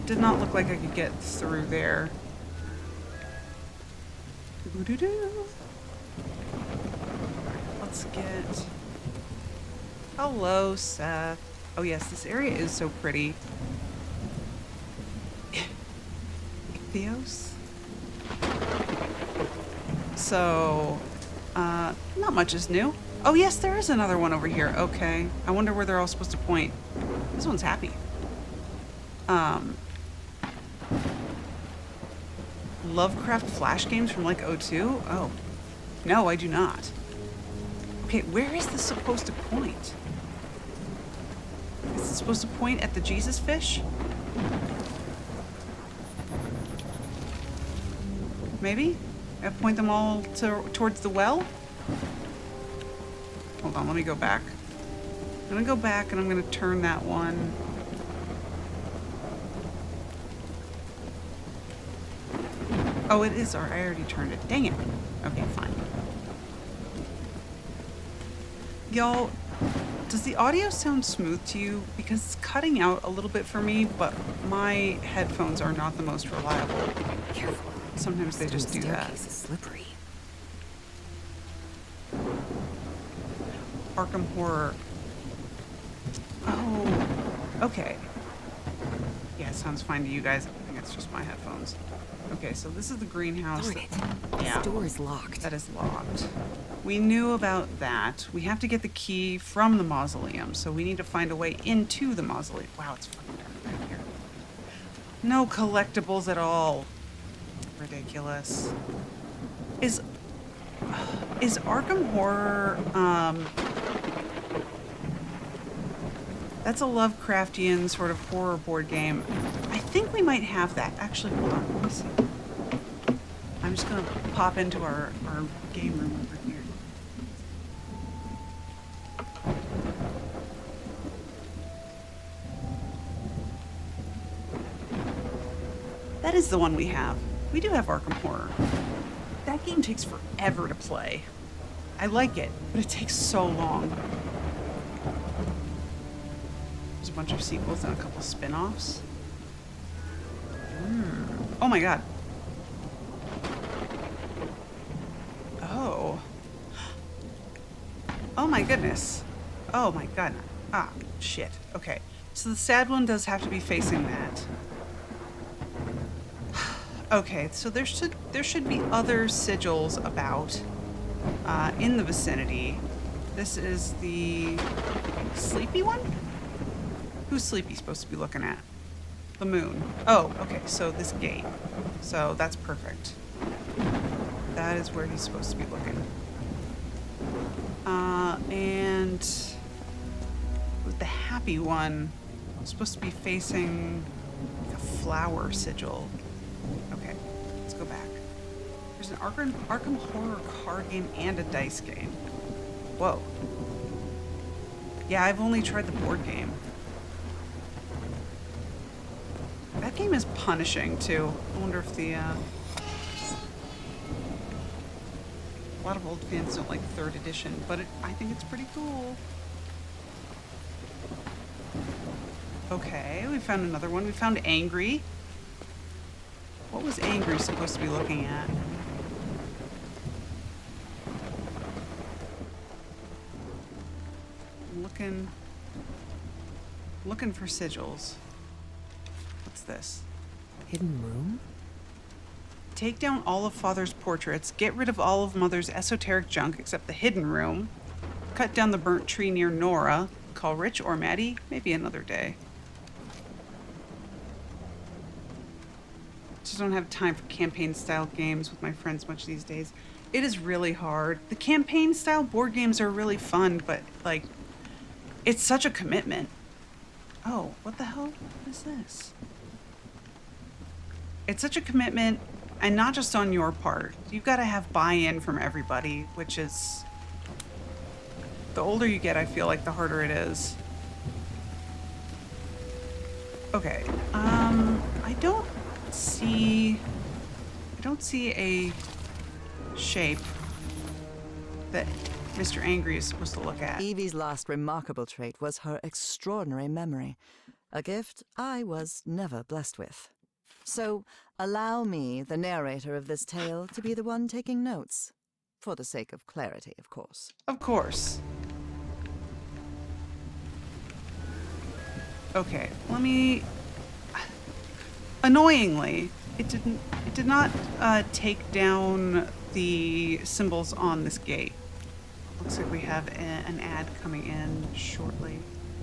look like I could get through there. Doo-doo-doo. let's get... Hello, Seth. Oh yes, this area is so pretty. Ichthyos? So, not much is new. Oh yes, there is another one over here. Okay. I wonder where they're all supposed to point. This one's happy. Lovecraft flash games from like '02? Oh. No, I do not. Okay, where is this supposed to point? Is it supposed to point at the Jesus fish? Maybe? I point them all towards the well? Hold on, let me go back. I'm gonna go back and I'm gonna turn that one. Oh, it is. I already turned it. Dang it. Okay, fine. Y'all, does the audio sound smooth to you? Because it's cutting out a little bit for me, but my headphones are not the most reliable. Careful. Sometimes they just do that. Staircase is slippery. Arkham Horror. Oh, okay. Yeah, it sounds fine to you guys. I think it's just my headphones. Okay, so this is the greenhouse. Darn it. Yeah. This door is locked. That is locked. We knew about that. We have to get the key from the mausoleum, so we need to find a way into the mausoleum. Wow, it's fucking dark right here. No collectibles at all. Ridiculous. Is Arkham Horror, that's a Lovecraftian sort of horror board game. I think we might have that. Actually, hold on, let me see. I'm just gonna pop into our game room over here. That is the one we have. We do have Arkham Horror. That game takes forever to play. I like it, but it takes so long. There's a bunch of sequels and a couple spin-offs. Oh my god. Oh. Oh my goodness. Oh my god. Ah, shit. Okay. So the sad one does have to be facing that. Okay, so there should be other sigils about in the vicinity. This is the sleepy one? Who's sleepy supposed to be looking at? The moon. Oh, okay, so this gate. So that's perfect. That is where he's supposed to be looking. And with the happy one, it's supposed to be facing like a flower sigil. Okay, let's go back. There's an Arkham Horror card game and a dice game. Whoa. Yeah, I've only tried the board game. That game is punishing, too. I wonder if the, a lot of old fans don't like 3rd edition, but I think it's pretty cool. Okay, we found another one. We found Angry. What was Angry supposed to be looking at? I'm looking for sigils. What's this? Hidden room? Take down all of Father's portraits, get rid of all of Mother's esoteric junk except the hidden room, cut down the burnt tree near Nora, call Rich or Maddie, maybe another day. Just don't have time for campaign-style games with my friends much these days. It is really hard. The campaign-style board games are really fun, but, like, it's such a commitment. Oh, what the hell is this? It's such a commitment, and not just on your part. You've got to have buy-in from everybody, which is... The older you get, I feel like the harder it is. Okay, I don't see a shape that Mr. Angry is supposed to look at. Evie's last remarkable trait was her extraordinary memory, a gift I was never blessed with. So, allow me, the narrator of this tale, to be the one taking notes. For the sake of clarity, of course. Of course. Okay, let me... Annoyingly, it did not take down the symbols on this gate. Looks like we have an ad coming in shortly.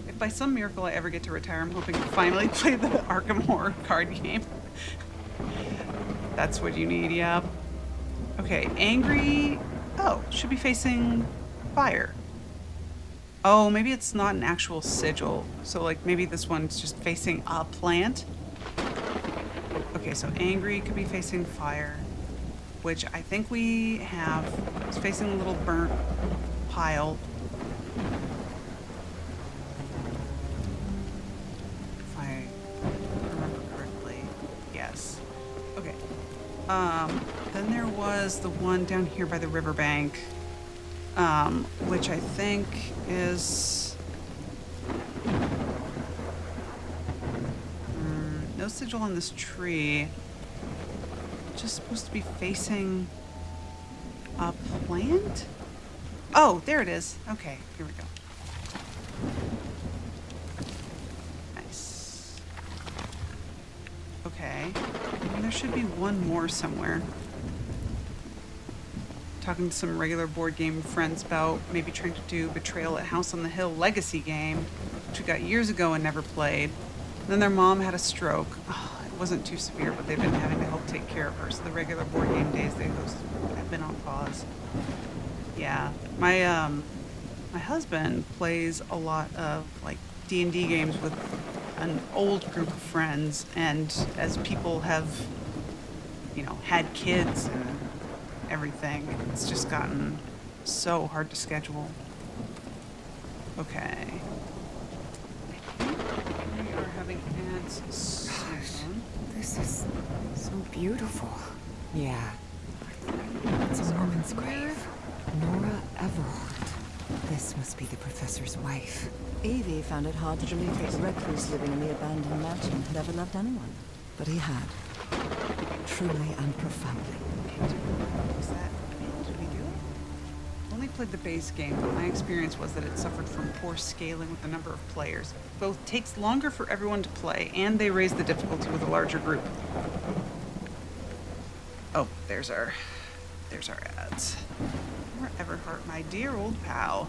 If by some miracle I ever get to retire, I'm hoping to finally play the Arkham Horror card game. That's what you need, yeah. Okay, angry... Oh, should be facing fire. Oh, maybe it's not an actual sigil. So, like, maybe this one's just facing a plant. Okay, so angry could be facing fire, which I think we have. It's facing a little burnt pile. If I remember correctly. Yes. Okay. Then there was the one down here by the riverbank, which I think is... no sigil on this tree. Just supposed to be facing a plant? Oh, there it is. Okay, here we go. Nice. Okay. And there should be one more somewhere. Talking to some regular board game friends about maybe trying to do Betrayal at House on the Hill legacy game, which we got years ago and never played. And then their mom had a stroke. Oh, it wasn't too severe, but they've been having to help take care of her, so the regular board game days they host have been on pause. Yeah, my husband plays a lot of like D&D games with an old group of friends, and as people have, you know, had kids and everything, it's just gotten so hard to schedule. Okay. I think we are having ads soon. This is so beautiful. Yeah. It's a woman's grave. Nora Everhart. This must be the professor's wife. Evie found it hard to believe that the recluse living in the abandoned mansion had ever loved anyone. But he had. Truly and profoundly. Was that... Did we do it? Only played the base game, but my experience was that it suffered from poor scaling with the number of players. Both takes longer for everyone to play, and they raise the difficulty with a larger group. Oh, there's our ads. Nora Everhart, my dear old pal.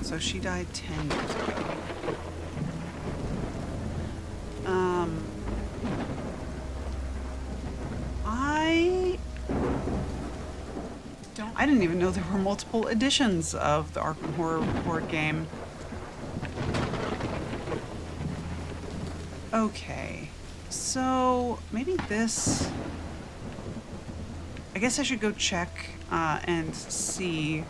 So she died 10 years ago. I didn't even know there were multiple editions of the Arkham Horror board game. Okay, so maybe this... I guess I should go check and see.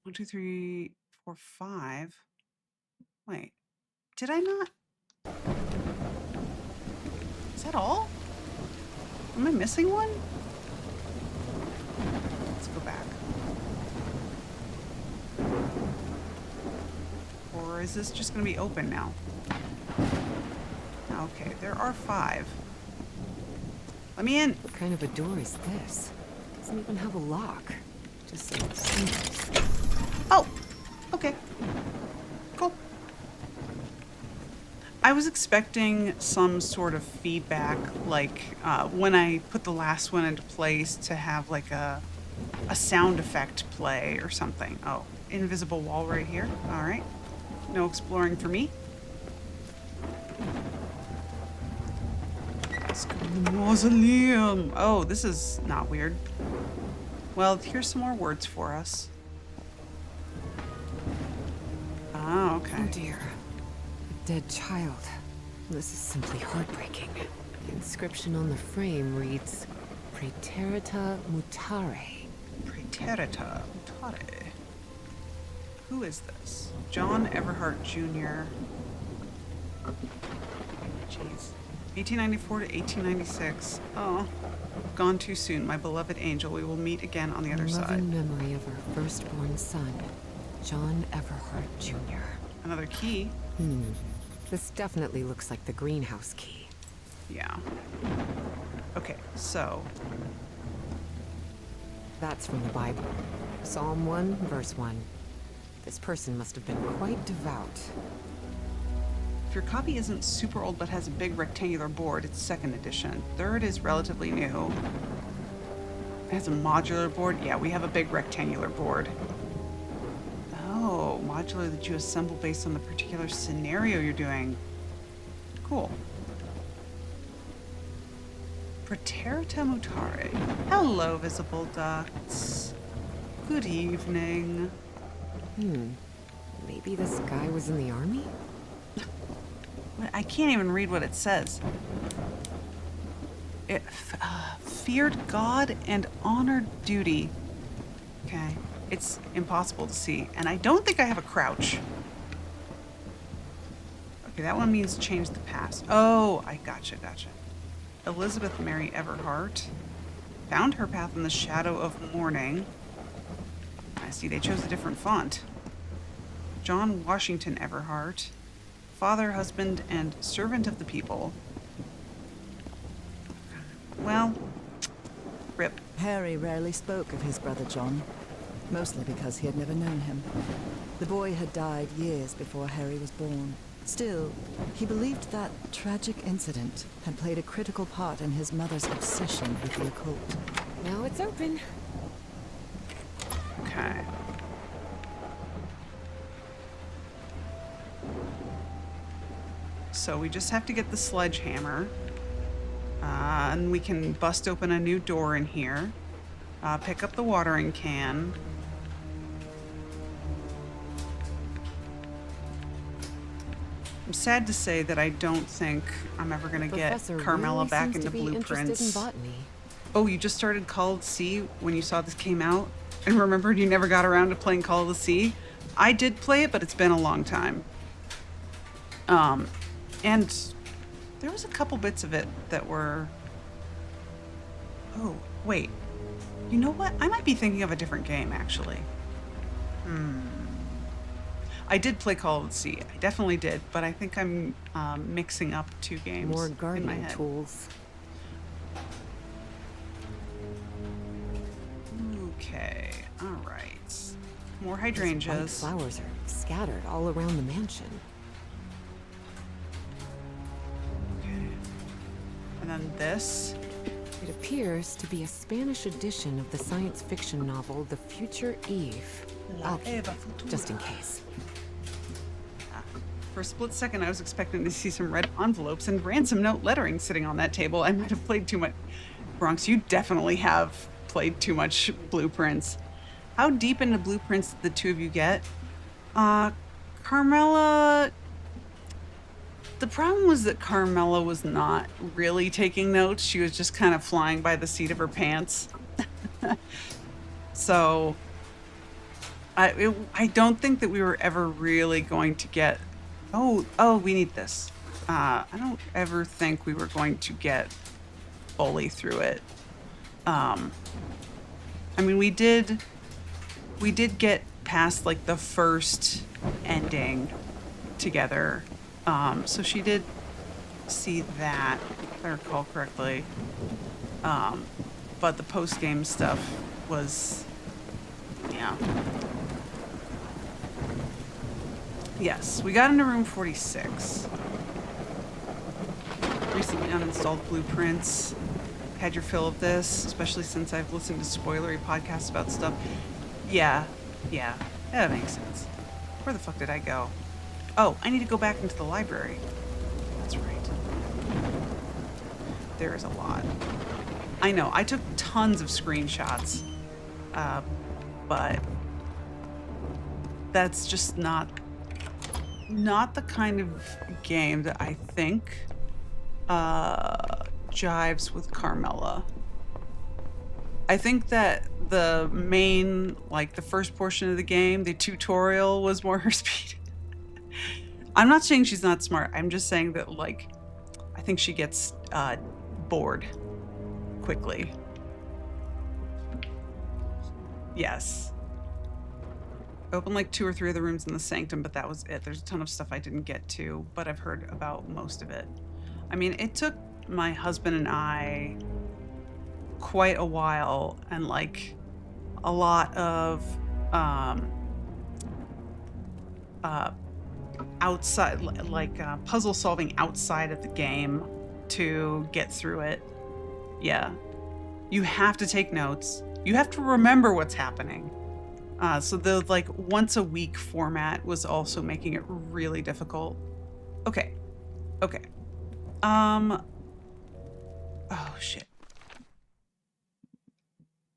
1, 2, 3, 4, 5. Wait, did I not? Is that all? Am I missing one? Let's go back. Or is this just going to be open now? Okay, there are 5. Let me in. What kind of a door is this? Doesn't even have a lock. Just some symbols. Oh, okay. Cool. I was expecting some sort of feedback, like when I put the last one into place, to have like a sound effect play or something. Oh, invisible wall right here. All right. No exploring for me. Let's go to the mausoleum. Oh, this is not weird. Well, here's some more words for us. Oh, okay. Oh dear. A dead child. This is simply heartbreaking. The inscription on the frame reads, Praeterita Mutare. Praeterita Mutare. Who is this? John Everhart Jr. Jeez. 1894 to 1896. Oh, gone too soon, my beloved angel. We will meet again on the other In side. loving memory of our firstborn son, John Everhart Jr. Another key. This definitely looks like the greenhouse key. Yeah. Okay, so That's from the Bible. Psalm 1, verse 1. This person must have been quite devout. If your copy isn't super old but has a big rectangular board, it's 2nd edition. 3rd is relatively new. It has a modular board. Yeah, we have a big rectangular board. Oh, modular that you assemble based on the particular scenario you're doing. Cool. Praeterita mutare. Hello, visible ducts. Good evening. Maybe this guy was in the army? I can't even read what it says. It feared God and honored duty. Okay, it's impossible to see, and I don't think I have a crouch. Okay, that one means change the past. Oh, I gotcha. Elizabeth Mary Everhart found her path in the shadow of morning. I see they chose a different font. John Washington Everhart, father, husband, and servant of the people. Well, rip. Harry rarely spoke of his brother John, mostly because he had never known him. The boy had died years before Harry was born. Still, he believed that tragic incident had played a critical part in his mother's obsession with the occult. Now it's open. Okay. So we just have to get the sledgehammer. And we can bust open a new door in here. Pick up the watering can. I'm sad to say that I don't think I'm ever going to get Professor Carmela really back seems into to be interested in Blueprints. botany. Oh, you just started Call of the Sea when you saw this came out? And remembered you never got around to playing Call of the Sea? I did play it, but it's been a long time. And there was a couple bits of it that were... Oh, wait. You know what? I might be thinking of a different game, actually. I did play Call of the Sea. I definitely did, but I think I'm mixing up two games More in my gardening head. tools. Okay, all right. More These white hydrangeas. flowers are scattered all around the mansion. Okay. And then this. It appears to be a Spanish edition of the science fiction novel The Future Eve. I'll keep Eva it, Futura. just in case. For a split second, I was expecting to see some red envelopes and ransom note lettering sitting on that table. I might have played too much. Bronx, you definitely have played too much Blueprints. How deep into Blueprints did the two of you get? Carmela... The problem was that Carmela was not really taking notes. She was just kind of flying by the seat of her pants. So... I don't think that we were ever really going to get... Oh, we need this. I don't ever think we were going to get fully through it. I mean, we did get past like the first ending together. So she did see that, if I recall correctly. But the post-game stuff was, yeah. Yes, we got into room 46. Recently uninstalled Blueprints. Had your fill of this, especially since I've listened to spoilery podcasts about stuff. Yeah, that makes sense. Where the fuck did I go? Oh, I need to go back into the library. That's right. There is a lot. I know, I took tons of screenshots, but that's just not the kind of game that I think jives with Carmela. I think that the main, like the first portion of the game, the tutorial was more her speed. I'm not saying she's not smart. I'm just saying that, like, I think she gets bored quickly. Yes. Opened like 2 or 3 of the rooms in the sanctum, but that was it. There's a ton of stuff I didn't get to, but I've heard about most of it. I mean, it took my husband and I quite a while, and like a lot of outside, like puzzle solving outside of the game to get through it. Yeah. You have to take notes. You have to remember what's happening. So the like once a week format was also making it really difficult. Okay. Okay. Oh shit.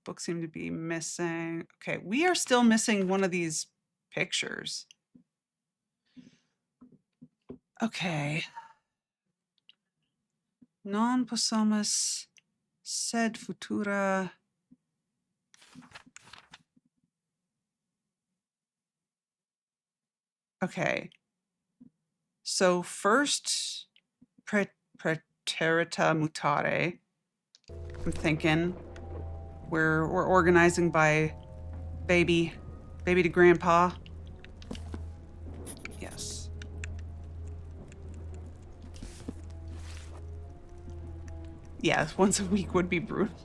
Books seem to be missing. Okay, we are still missing one of these pictures. Okay. Non possumus sed futura. Okay. So first praeterita mutare. I'm thinking we're organizing by baby to grandpa. Yes. Yeah, once a week would be brutal.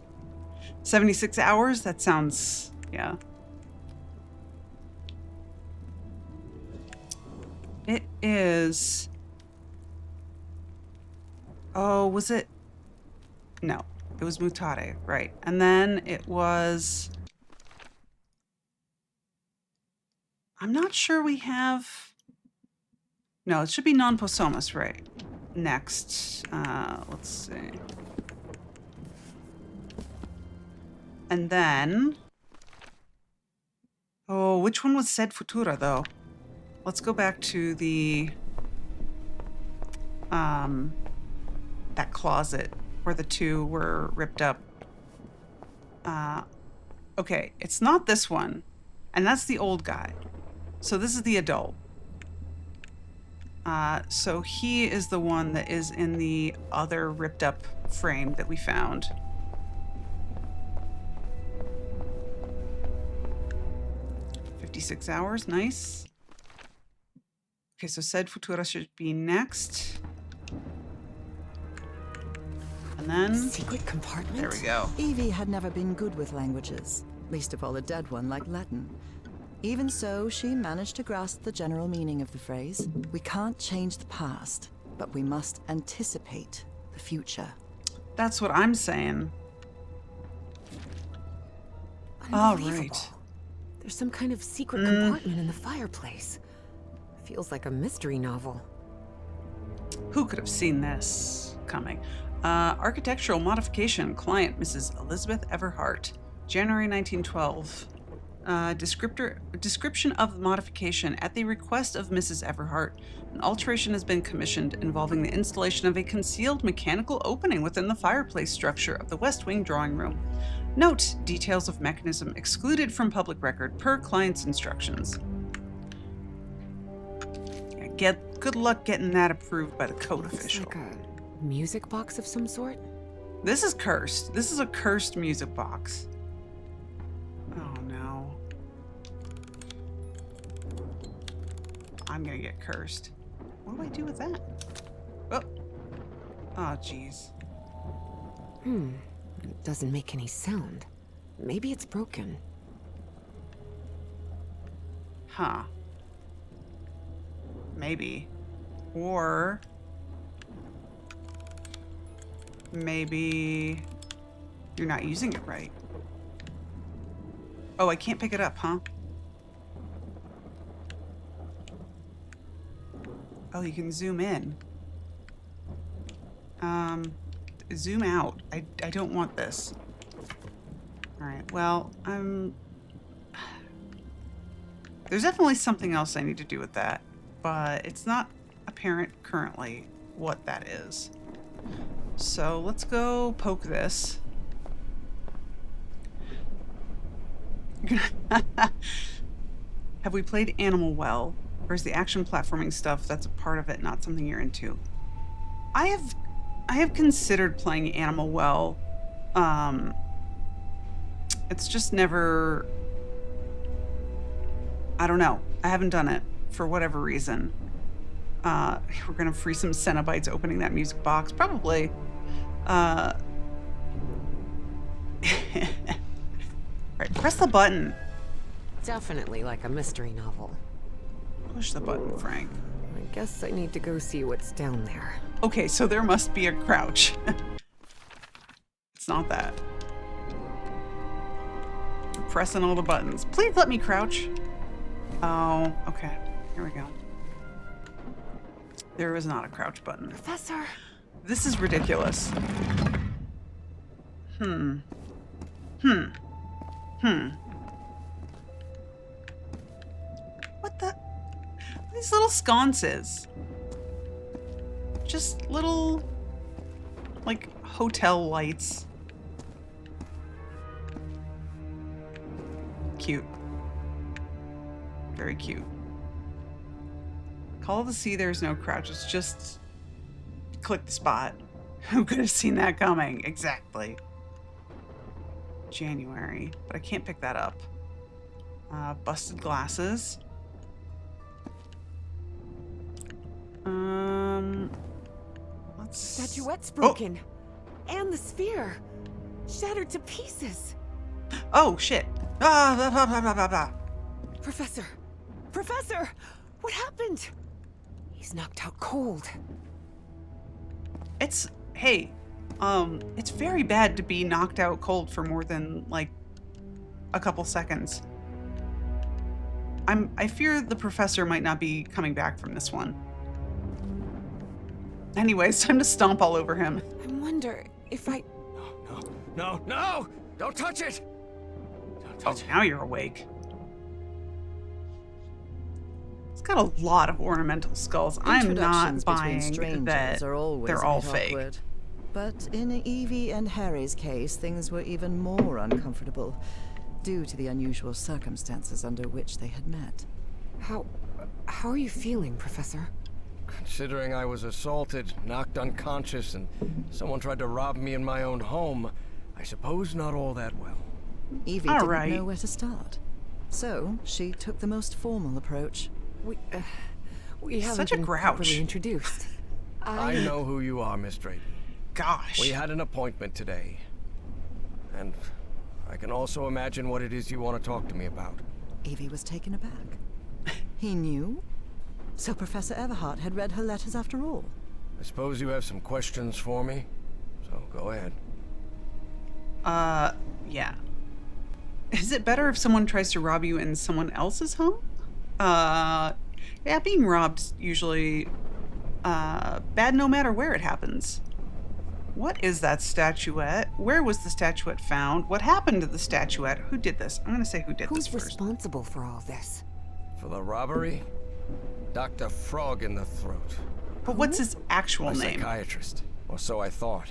76 hours? That sounds, yeah. It is. Oh, was it? No, it was mutare, right. And then it was. I'm not sure we have. No, it should be non possumus, right? Next. Let's see. And then. Oh, which one was sed futura, though? Let's go back to the. That closet where the two were ripped up. Okay, it's not this one. And that's the old guy. So this is the adult. So he is the one that is in the other ripped up frame that we found. "56 hours, nice. Okay, so sed futura should be next. And then... Secret compartment? There we go. Evie had never been good with languages, least of all a dead one like Latin. Even so, she managed to grasp the general meaning of the phrase. We can't change the past, but we must anticipate the future. That's what I'm saying. All Unbelievable. right. There's some kind of secret compartment in the fireplace. Feels like a mystery novel. Who could have seen this coming? Architectural modification, client Mrs. Elizabeth Everhart, January 1912. Description of the modification. At the request of Mrs. Everhart, an alteration has been commissioned involving the installation of a concealed mechanical opening within the fireplace structure of the West Wing drawing room. Note, details of mechanism excluded from public record per client's instructions. Yeah, good luck getting that approved by the code official. Like a music box of some sort? This is cursed. This is a cursed music box. Oh no. I'm gonna get cursed. What do I do with that? Oh. Oh, jeez. It doesn't make any sound. Maybe it's broken. Huh. Maybe. Or maybe you're not using it right. Oh, I can't pick it up, huh? Oh, you can zoom in. Zoom out. I don't want this. All right, well, there's definitely something else I need to do with that, but it's not apparent currently what that is. So let's go poke this. Have we played Animal Well? Or is the action platforming stuff that's a part of it not something you're into? I have considered playing Animal Well. It's just never, I don't know. I haven't done it for whatever reason. We're gonna free some Cenobites opening that music box, probably. Right, press the button. Definitely like a mystery novel. Push the button, Frank. I guess I need to go see what's down there. Okay, so there must be a crouch. It's not that. I'm pressing all the buttons. Please let me crouch. Oh, okay. Here we go. There was not a crouch button. Professor! This is ridiculous. What the? These little sconces. Just little, like, hotel lights. Cute. Very cute. Call to see there's no crouch. It's just click the spot. Who could have seen that coming? Exactly. January, but I can't pick that up. Busted glasses. Let's... Statuette's broken. And the sphere. Shattered to pieces. Oh, shit. Ah. Professor! Professor! What happened? He's knocked out cold. Hey, it's very bad to be knocked out cold for more than, like, a couple seconds. I fear the professor might not be coming back from this one. Anyways, time to stomp all over him. I wonder if I... No! Don't touch it! Don't Oh, touch it. now you're awake. It's got a lot of ornamental skulls. I'm not Introductions between buying strangers that are always they're a all bit fake. awkward. But in Evie and Harry's case, things were even more uncomfortable due to the unusual circumstances under which they had met. How are you feeling, Professor? Considering I was assaulted, knocked unconscious, and someone tried to rob me in my own home, I suppose not all that well. Evie All didn't right. know where to start. So she took the most formal approach. We haven't Such a been grouch. properly introduced. I know who you are, Miss Drayton. Gosh. We had an appointment today. And I can also imagine what it is you want to talk to me about. Evie was taken aback. He knew? So Professor Everhart had read her letters after all. I suppose you have some questions for me, so go ahead. Yeah. Is it better if someone tries to rob you in someone else's home? Yeah, being robbed's usually, bad no matter where it happens. What is that statuette? Where was the statuette found? What happened to the statuette? Who did this? I'm gonna say who did Who's this first. responsible for all this? For the robbery, Dr. Frog in the Throat. But what's his actual A name? psychiatrist, or so I thought.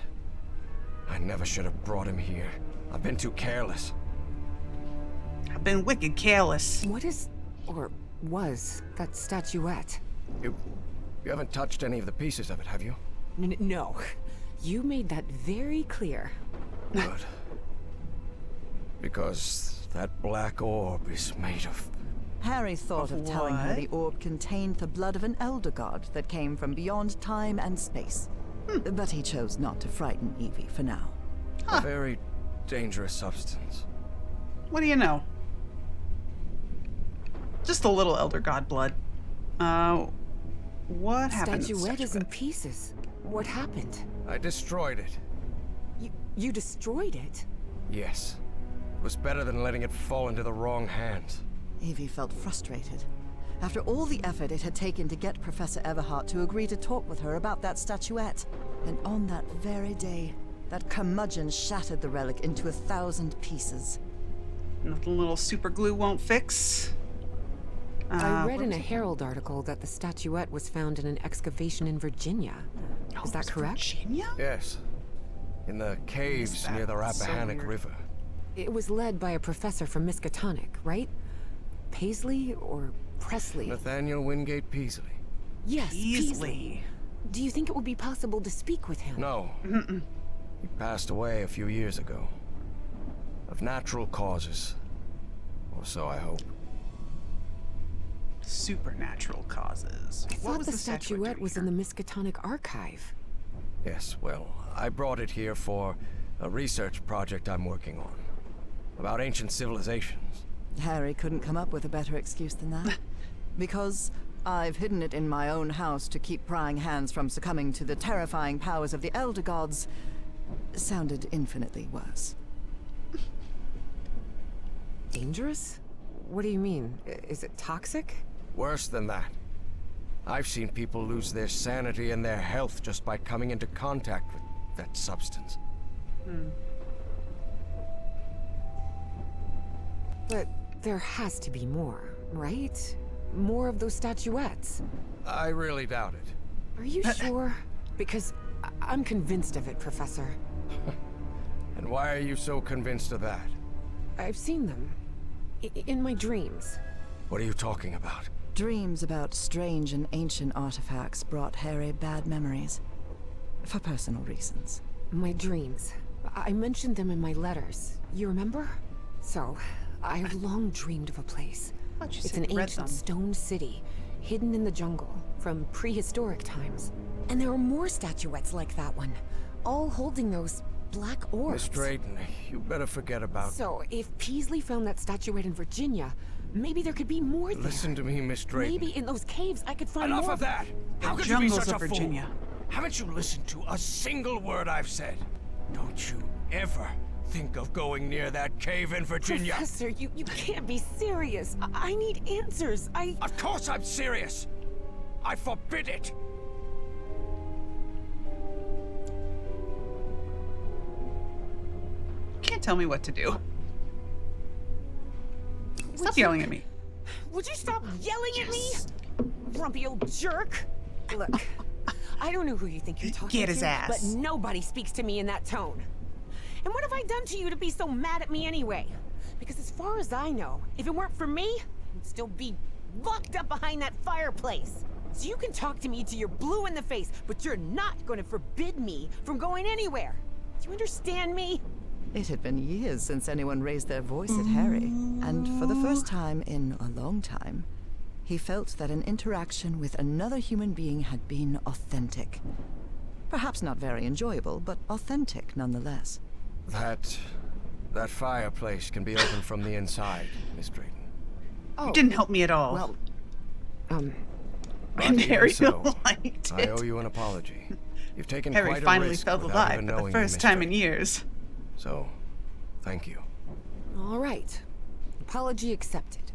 I never should have brought him here. I've been too careless. I've been wicked careless. What is, or was, that statuette? You haven't touched any of the pieces of it, have you? No. You made that very clear. Good. Because that black orb is made of... Harry thought of telling her what? the orb contained the blood of an elder god that came from beyond time and space. But he chose not to frighten Evie for now. a very dangerous substance. What do you know? Just a little elder god blood. What happened to the Statuette is in statuette? pieces. What happened? I destroyed it. You destroyed it? Yes. It was better than letting it fall into the wrong hands. Evie felt frustrated. After all the effort it had taken to get Professor Everhart to agree to talk with her about that statuette. And on that very day, that curmudgeon shattered the relic into 1,000 pieces. Nothing little super glue won't fix. I read where in was a it? Herald article that the statuette was found in an excavation in Virginia. Oh, Is that it's correct? Virginia? Yes. In the caves that? near the That's so Rappahannock weird. River. It was led by a professor from Miskatonic, right? Paisley or Presley? Nathaniel Wingate Peasley. Yes, Paisley. Easily. Do you think it would be possible to speak with him? No. He passed away a few years ago. Of natural causes. Or so I hope. Supernatural causes. I What thought was the statuette statuette doing was here? in the Miskatonic archive. Yes, well, I brought it here for a research project I'm working on. about ancient civilizations. Harry couldn't come up with a better excuse than that. Because I've hidden it in my own house to keep prying hands from succumbing to the terrifying powers of the Elder Gods sounded infinitely worse. Dangerous? What do you mean? Is it toxic? Worse than that. I've seen people lose their sanity and their health just by coming into contact with that substance. But there has to be more, right? More of those statuettes. I really doubt it. Are you sure? Because I'm convinced of it, Professor. And why are you so convinced of that? I've seen them. In my dreams. What are you talking about? Dreams about strange and ancient artifacts brought Harry bad memories. For personal reasons. My dreams. I mentioned them in my letters. You remember? So, I have long dreamed of a place. Thought you It's said an you read ancient them. stone city, hidden in the jungle, from prehistoric times. And there are more statuettes like that one, all holding those black orbs. Miss Drayton, you better forget about... So, if Peasley found that statuette in Virginia, maybe there could be more there. Listen to me, Miss Drayton. Maybe in those caves I could find Enough more. of that! How The could you be jungles such of a Virginia. fool? Haven't you listened to a single word I've said? Don't you ever think of going near that cave in Virginia. Professor, you can't be serious. I need answers. Of course I'm serious. I forbid it. Can't tell me what to do. Stop yelling at me. Would you stop yelling at me? Grumpy old jerk. Look, I don't know who you think you're talking Get his to, ass. but nobody speaks to me in that tone. And what have I done to you to be so mad at me anyway? Because as far as I know, if it weren't for me, I'd still be locked up behind that fireplace. So you can talk to me till you're blue in the face, but you're not going to forbid me from going anywhere. Do you understand me? It had been years since anyone raised their voice at Harry, and for the first time in a long time, he felt that an interaction with another human being had been authentic. Perhaps not very enjoyable, but authentic nonetheless. That fireplace can be opened from the inside, Miss Drayton. You didn't help me at all. Well, and But Harry even so, liked I it. owe you an apology. You've taken Harry quite a finally risk felt without alive even for the knowing me, first Miss time in Drayton. years. So, thank you. All right. Apology accepted.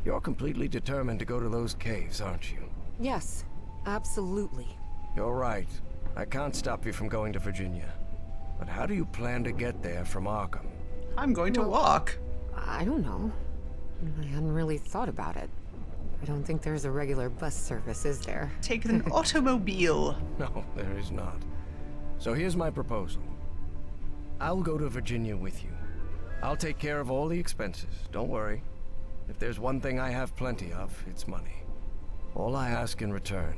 You're completely determined to go to those caves, aren't you? Yes, absolutely. You're right. I can't stop you from going to Virginia. But how do you plan to get there from Arkham? I'm going to walk. I don't know. I hadn't really thought about it. I don't think there's a regular bus service, is there? Take an automobile. No, there is not. So here's my proposal. I'll go to Virginia with you. I'll take care of all the expenses, don't worry. If there's one thing I have plenty of, it's money. All I ask in return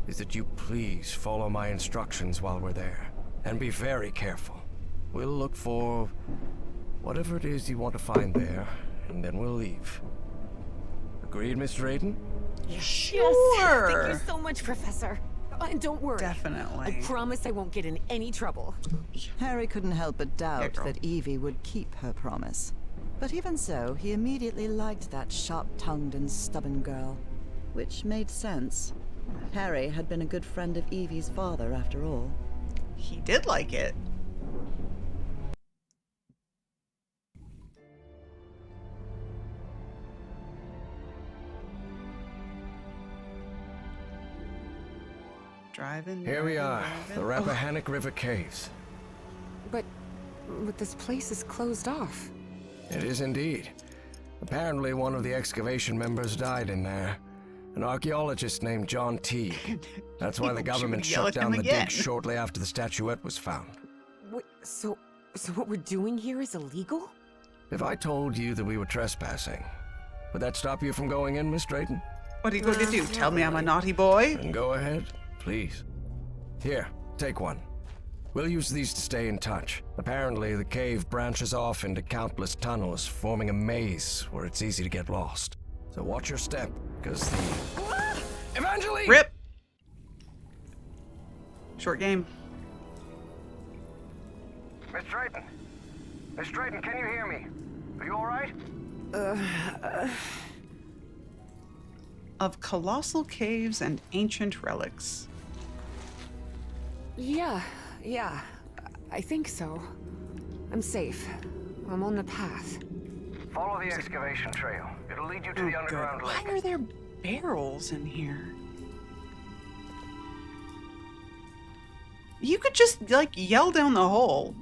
is that you please follow my instructions while we're there. And be very careful. We'll look for whatever it is you want to find there, and then we'll leave. Agreed, Miss Drayton? Sure. Thank you so much, Professor. And don't worry. Definitely. I promise I won't get in any trouble. Harry couldn't help but doubt girl. that Evie would keep her promise. But even so, he immediately liked that sharp-tongued and stubborn girl. Which made sense. Harry had been a good friend of Evie's father, after all. He did like it. Driving. Here we are, driving. the Rappahannock River Caves. But this place is closed off. It is indeed. Apparently one of the excavation members died in there. An archaeologist named John Teague. That's why the Should government we yell shut at down him the again? dig shortly after the statuette was found. Wait, so what we're doing here is illegal? If I told you that we were trespassing, would that stop you from going in, Miss Drayton? What are you going to do? Tell me I'm a naughty boy? Then go ahead, please. Here, take one. We'll use these to stay in touch. Apparently, the cave branches off into countless tunnels, forming a maze where it's easy to get lost. So watch your step, because the... Evangeline! Rip. Short game. Miss Drayton. Miss Drayton, can you hear me? Are you alright? Of colossal caves and ancient relics. Yeah. I think so. I'm safe. I'm on the path. Follow the excavation trail. It'll lead you to the underground Why lake. are there barrels in here? You could just, like, yell down the hole.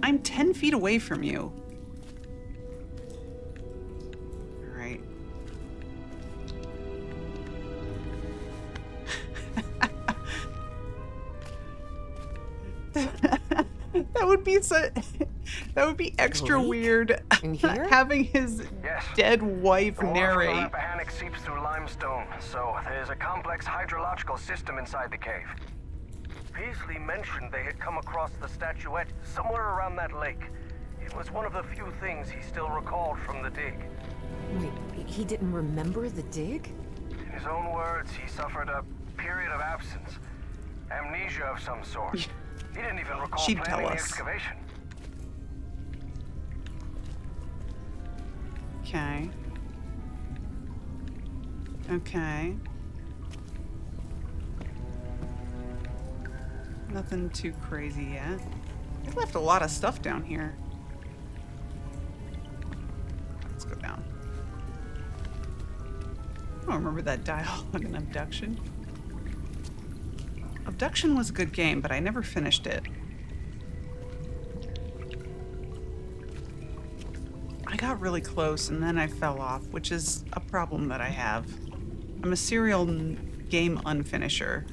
I'm 10 feet away from you. Alright. That would be so... That would be extra Lake? weird. In here? Having his Yes. dead wife The water from the narrate. Rappahannock seeps through limestone, so there's a complex hydrological system inside the cave. Beasley mentioned they had come across the statuette somewhere around that lake. It was one of the few things he still recalled from the dig. Wait, he didn't remember the dig? In his own words, he suffered a period of absence. Amnesia of some sort. He didn't even recall She'd planning tell the us. excavation. Okay. Okay. Nothing too crazy yet. They left a lot of stuff down here. Let's go down. I don't remember that dialogue in Abduction. Abduction was a good game, but I never finished it. I got really close and then I fell off, which is a problem that I have. I'm a serial game unfinisher.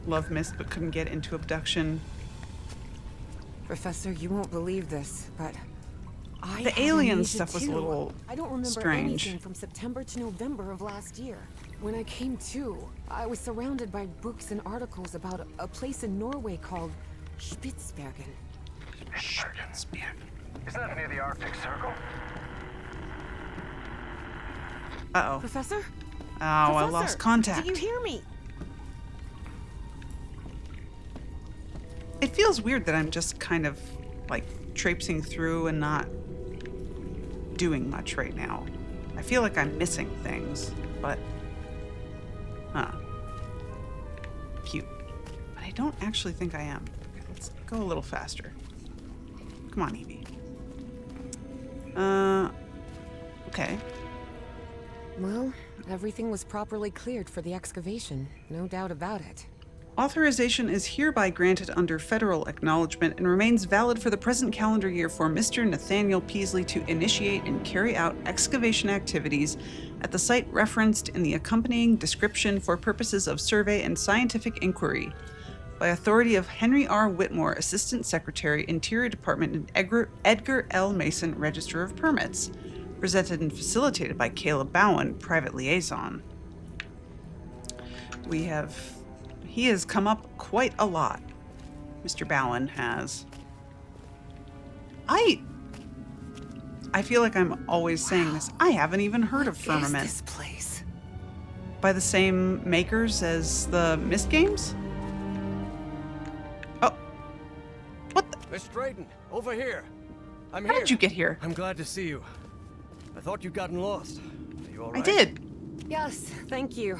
Love Mist, but couldn't get into Abduction. Professor, you won't believe this, but I The had alien amnesia stuff was a too. little I don't remember strange. anything from September to November of last year. When I came to, I was surrounded by books and articles about a place in Norway called Spitsbergen. Isn't that near the Arctic Circle? Uh-oh. Professor? Oh, I lost Professor, contact. Do you hear me? It feels weird that I'm just kind of, like, traipsing through and not doing much right now. I feel like I'm missing things, but... Huh. Cute. But I don't actually think I am. Okay, let's go a little faster. Come on, Evie. Okay. Well, everything was properly cleared for the excavation. No doubt about it. Authorization is hereby granted under federal acknowledgement and remains valid for the present calendar year for Mr. Nathaniel Peasley to initiate and carry out excavation activities at the site referenced in the accompanying description for purposes of survey and scientific inquiry. By authority of Henry R. Whitmore, Assistant Secretary, Interior Department, and Edgar L. Mason, Register of Permits. Presented and facilitated by Caleb Bowen, Private Liaison. He has come up quite a lot. Mr. Bowen has. I feel like I'm always saying this. I haven't even heard of What is Firmament. this place? By the same makers as the Myst games? Oh. What the? Miss Drayton, over here. I'm How here. did you get here? I'm glad to see you. I thought you'd gotten lost. Are you all right? I did. Yes, thank you.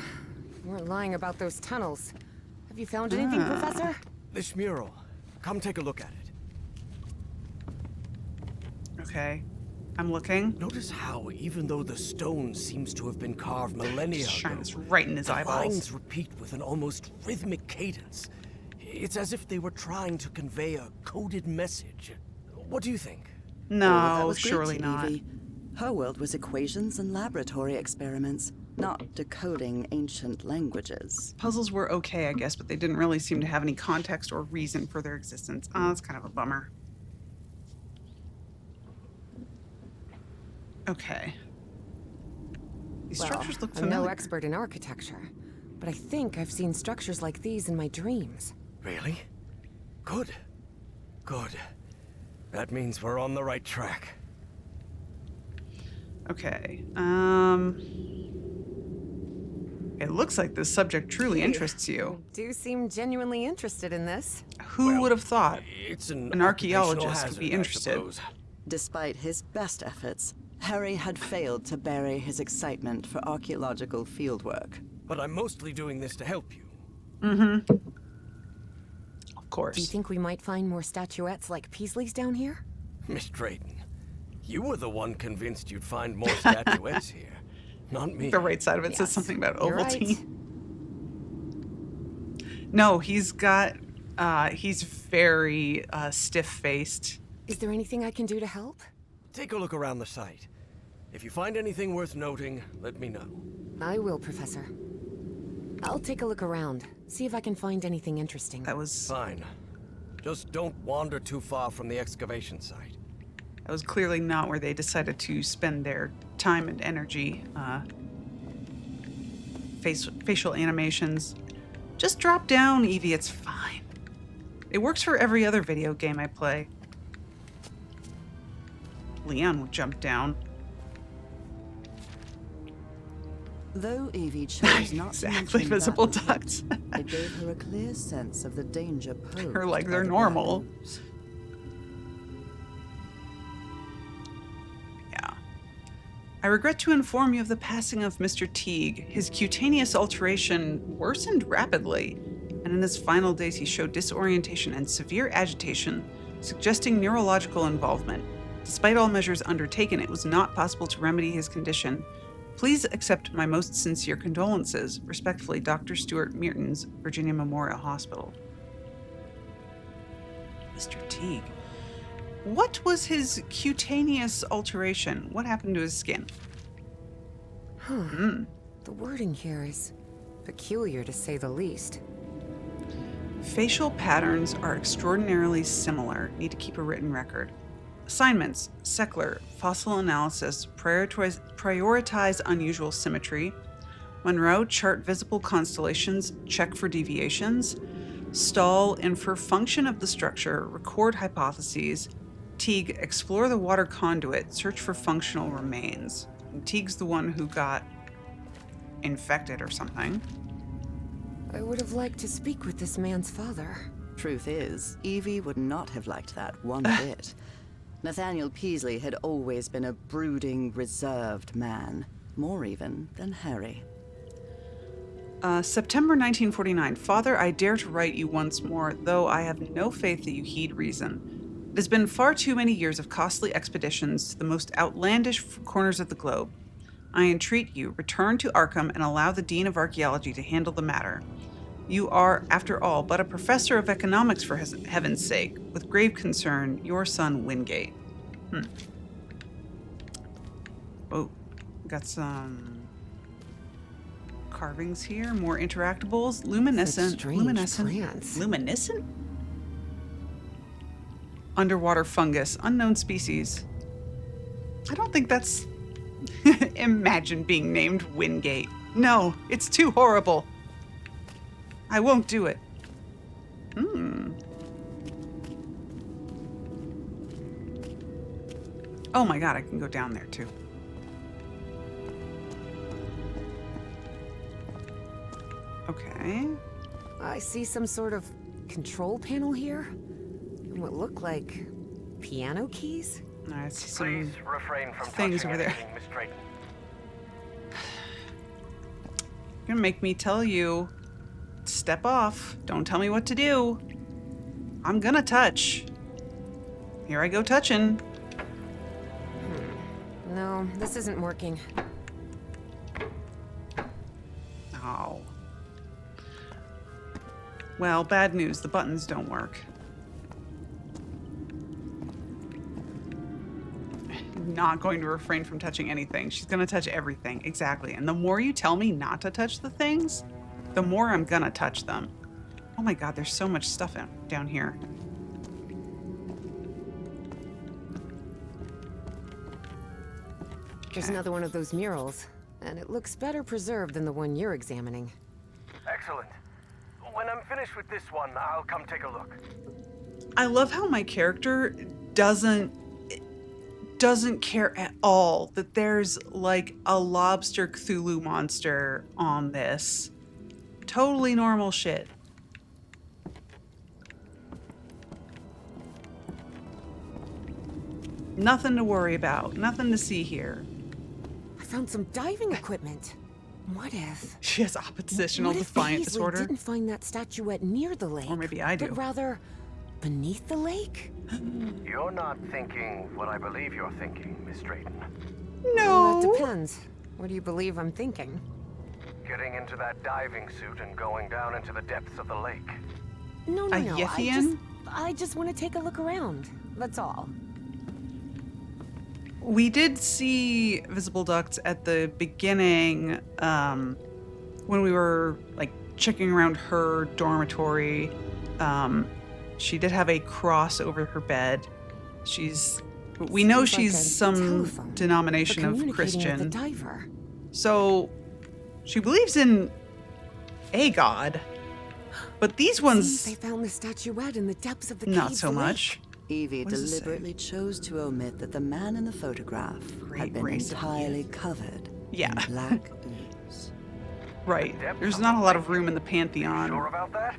You weren't lying about those tunnels. Have you found anything, Professor? This mural. Come take a look at it. Okay. I'm looking. Notice how, even though the stone seems to have been carved millennia ago, Shines right in his the eyeballs. lines repeat with an almost rhythmic cadence. It's as if they were trying to convey a coded message. What do you think? No, that was great, surely not. Evie. Her world was equations and laboratory experiments, not decoding ancient languages. Puzzles were okay, I guess, but they didn't really seem to have any context or reason for their existence. Oh, that's kind of a bummer. Okay. These structures look I'm familiar. no expert in architecture, but I think I've seen structures like these in my dreams. Really? Good. Good. That means we're on the right track. Okay. It looks like this subject truly Hey, interests you. You do seem genuinely interested in this. Who would have thought It's an archaeologist could be interested? I suppose. Despite his best efforts, Harry had failed to bury his excitement for archaeological fieldwork. But I'm mostly doing this to help you. Mm-hmm. Of course. Do you think we might find more statuettes like Peasley's down here? Miss Drayton, you were the one convinced you'd find more statuettes here, not me. The right side of it says Yes, something about you're Ovaltine. right. No, he's got, he's very stiff-faced. Is there anything I can do to help? Take a look around the site. If you find anything worth noting, let me know. I will, Professor. I'll take a look around, see if I can find anything interesting. That was Fine. Just don't wander too far from the excavation site. clearly not where they decided to spend their time and energy. Facial animations. Just drop down, Evie, it's fine. It works for every other video game I play. Leon would jump down. Though Evie chose not to Exactly, mention visible that ducts. it gave her a clear sense of the danger posed. Her legs by are the normal. black ooze. Yeah. I regret to inform you of the passing of Mr. Teague. His cutaneous alteration worsened rapidly, and in his final days he showed disorientation and severe agitation, suggesting neurological involvement. Despite all measures undertaken, it was not possible to remedy his condition. Please accept my most sincere condolences. Respectfully, Dr. Stuart Mertens, Virginia Memorial Hospital. Mr. Teague. What was his cutaneous alteration? What happened to his skin? The wording here is peculiar, to say the least. Facial patterns are extraordinarily similar. Need to keep a written record. Assignments: Seckler, fossil analysis, prioritize unusual symmetry. Monroe, chart visible constellations, check for deviations. Stahl, infer function of the structure, record hypotheses. Teague, explore the water conduit, search for functional remains. And Teague's the one who got infected or something. I would have liked to speak with this man's father. Truth is, Evie would not have liked that one bit. Nathaniel Peasley had always been a brooding, reserved man, more even than Harry. September 1949. Father, I dare to write you once more, though I have no faith that you heed reason. It has been far too many years of costly expeditions to the most outlandish corners of the globe. I entreat you, return to Arkham and allow the Dean of Archaeology to handle the matter. You are, after all, but a professor of economics, for heaven's sake. With grave concern, your son, Wingate. Oh, got some carvings here. More interactables. Luminescent. Such strange Luminescent. plants. Luminescent? Underwater fungus. Unknown species. I don't think that's... Imagine being named Wingate. No, it's too horrible. I won't do it. Oh my god, I can go down there too. Okay. I see some sort of control panel here. And what look like piano keys? I see some Please refrain from things touching over there. anything, Miss Drayton. You're gonna make me tell you, step off. Don't tell me what to do. I'm gonna touch. Here I go touching. No, this isn't working. Oh. Well, bad news. The buttons don't work. Not going to refrain from touching anything. She's gonna touch everything. Exactly. And the more you tell me not to touch the things, the more I'm gonna touch them. Oh my god, there's so much stuff down here. There's another one of those murals, and it looks better preserved than the one you're examining. Excellent. When I'm finished with this one, I'll come take a look. I love how my character doesn't doesn't care at all that there's like a lobster Cthulhu monster on this. Totally normal shit. Nothing to worry about. Nothing to see here. I found some diving equipment. What if... She has oppositional what if defiant Paisley disorder. didn't find that statuette near the lake? Or maybe I do. But rather, beneath the lake? You're not thinking what I believe you're thinking, Miss Drayton. Well, that No. depends. What do you believe I'm thinking? Getting into that diving suit and going down into the depths of the lake. No, A no. Yithian? I just want to take a look around. That's all. We did see visible ducts at the beginning when we were like checking around her dormitory. She did have a cross over her bed. We know Seems like she's a some telephone denomination for of communicating with the Christian. diver. So she believes in a god. But these ones, Seems they found the statuette in the depths of the not cave's so lake. much. Evie What does it say? deliberately chose to omit that the man in the photograph Great had been race of entirely covered Yeah. in black ooze. Right. Depths There's of not a the lot of lake. room in the Pantheon. Sure about that?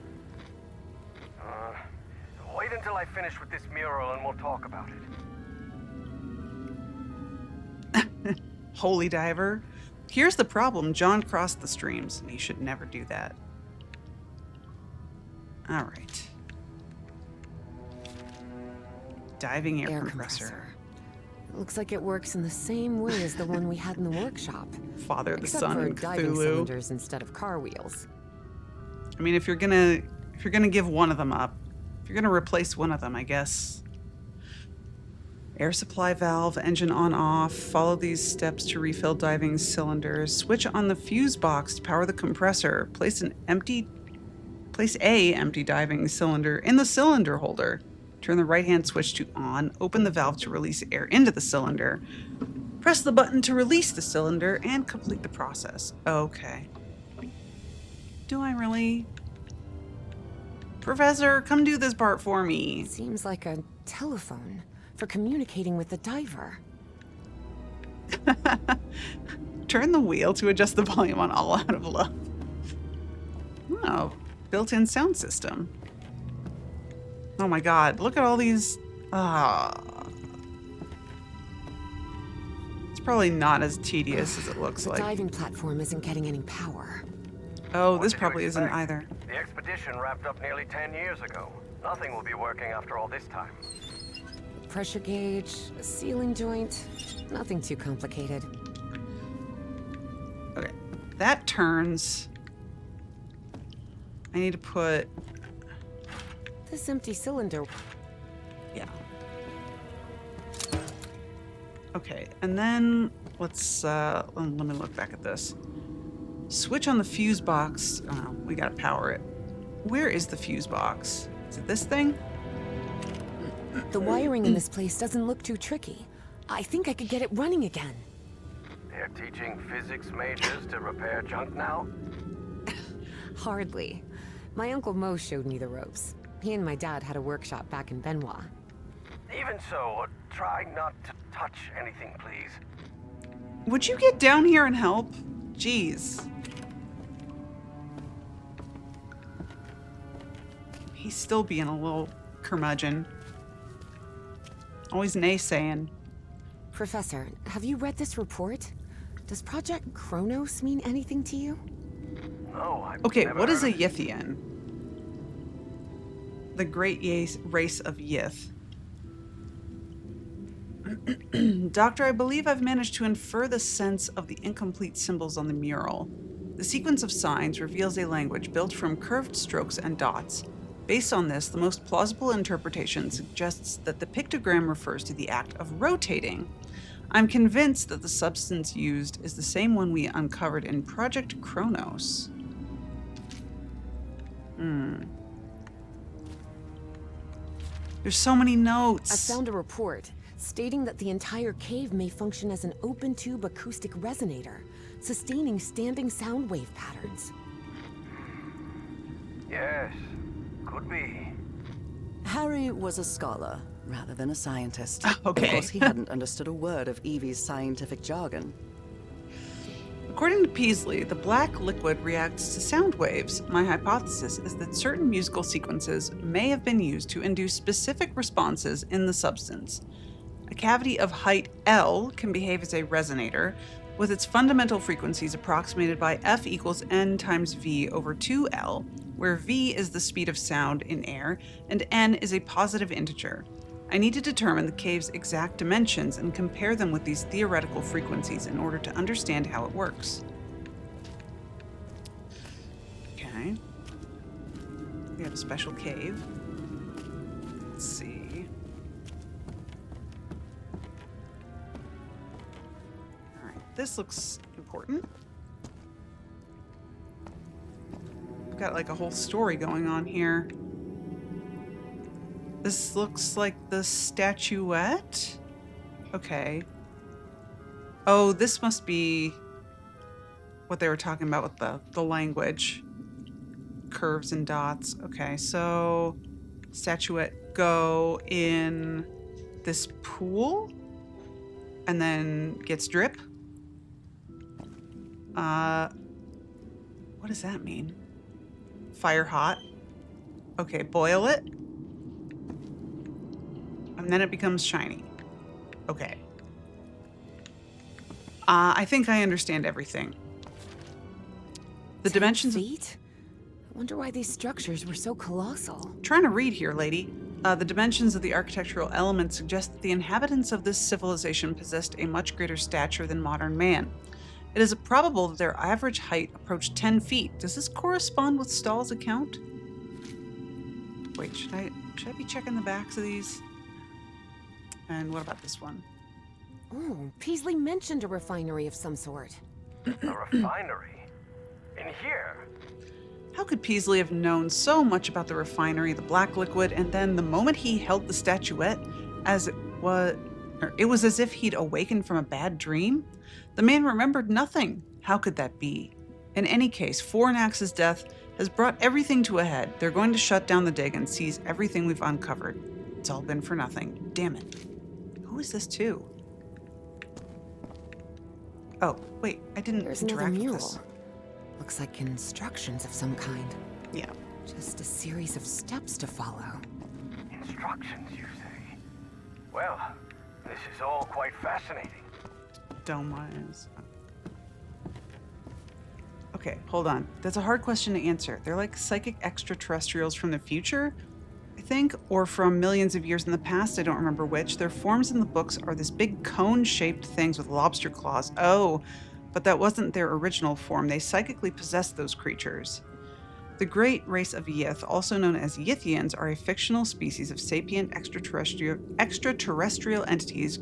Wait until I finish with this mural and we'll talk about it. Holy diver. Here's the problem. John crossed the streams, and he should never do that. All right. Diving air compressor. Looks like it works in the same way as the one we had in the workshop. Father, the Except Son, for and diving Cthulhu. cylinders instead of car wheels. I mean, if you're gonna give one of them up, if you're gonna replace one of them, I guess. Air supply valve, engine on off. Follow these steps to refill diving cylinders. Switch on the fuse box to power the compressor. Place a empty diving cylinder in the cylinder holder. Turn the right-hand switch to on. Open the valve to release air into the cylinder. Press the button to release the cylinder and complete the process. Okay. Do I really? Professor, come do this part for me. Seems like a telephone for communicating with the diver. Turn the wheel to adjust the volume on All Out of Love. Oh, built-in sound system. Oh my god, look at all these. It's probably not as tedious as it looks The like. diving platform isn't getting any power. Oh, What this did you probably isn't expect? either. The expedition wrapped up nearly 10 years ago. Nothing will be working after all this time. Pressure gauge, a sealing joint, nothing too complicated. Okay, that turns. I need to put. This empty cylinder. Yeah. Okay, and then let's let me look back at this. Switch on the fuse box. Oh, we gotta power it. Where is the fuse box? Is it this thing? The wiring in this place doesn't look too tricky. I think I could get it running again. They're teaching physics majors to repair junk now? Hardly. My Uncle Mo showed me the ropes. He and my dad had a workshop back in Benoit. Even so, try not to touch anything, please. Would you get down here and help? Jeez. He's still being a little curmudgeon. Always naysaying. Professor, have you read this report? Does Project Kronos mean anything to you? No, I've Okay, never what is a heard of- Yithian? The great race of Yith. Doctor, I believe I've managed to infer the sense of the incomplete symbols on the mural. The sequence of signs reveals a language built from curved strokes and dots. Based on this, the most plausible interpretation suggests that the pictogram refers to the act of rotating. I'm convinced that the substance used is the same one we uncovered in Project Kronos. There's so many notes. I found a report stating that the entire cave may function as an open tube acoustic resonator, sustaining standing sound wave patterns. Yes, could be. Harry was a scholar rather than a scientist. Okay. Of course, he hadn't understood a word of Evie's scientific jargon. According to Peasley, the black liquid reacts to sound waves. My hypothesis is that certain musical sequences may have been used to induce specific responses in the substance. A cavity of height L can behave as a resonator, with its fundamental frequencies approximated by F equals N times V over 2L, where V is the speed of sound in air and N is a positive integer. I need to determine the cave's exact dimensions and compare them with these theoretical frequencies in order to understand how it works. Okay. We have a special cave. Let's see. All right, this looks important. We've got like a whole story going on here. This looks like the statuette? Okay. Oh, this must be what they were talking about with the language. Curves and dots. Okay, so statuette go in this pool and then gets drip. What does that mean? Fire hot. Okay, boil it. And then it becomes shiny. Okay. I think I understand everything. The 10 dimensions... feet? I wonder why these structures were so colossal. Trying to read here, lady. The dimensions of the architectural elements suggest that the inhabitants of this civilization possessed a much greater stature than modern man. It is probable that their average height approached 10 feet. Does this correspond with Stahl's account? Wait, should I be checking the backs of these? And what about this one? Oh, Peasley mentioned a refinery of some sort. A refinery? In here? How could Peasley have known so much about the refinery, the black liquid, and then the moment he held the statuette, it was as if he'd awakened from a bad dream? The man remembered nothing. How could that be? In any case, Fornax's death has brought everything to a head. They're going to shut down the dig and seize everything we've uncovered. It's all been for nothing. Damn it. Who is this to? Oh, wait, I didn't There's another interact with mural. this. Looks like instructions of some kind. Yeah. Just a series of steps to follow. Instructions, you say? Well, this is all quite fascinating. Dome-wise. Okay, hold on. That's a hard question to answer. They're like psychic extraterrestrials from the future, I think, or from millions of years in the past. I don't remember which. Their forms in the books are this big cone-shaped things with lobster claws. Oh, but that wasn't their original form. They psychically possessed those creatures. The great race of Yith, also known as Yithians, are a fictional species of sapient extraterrestrial entities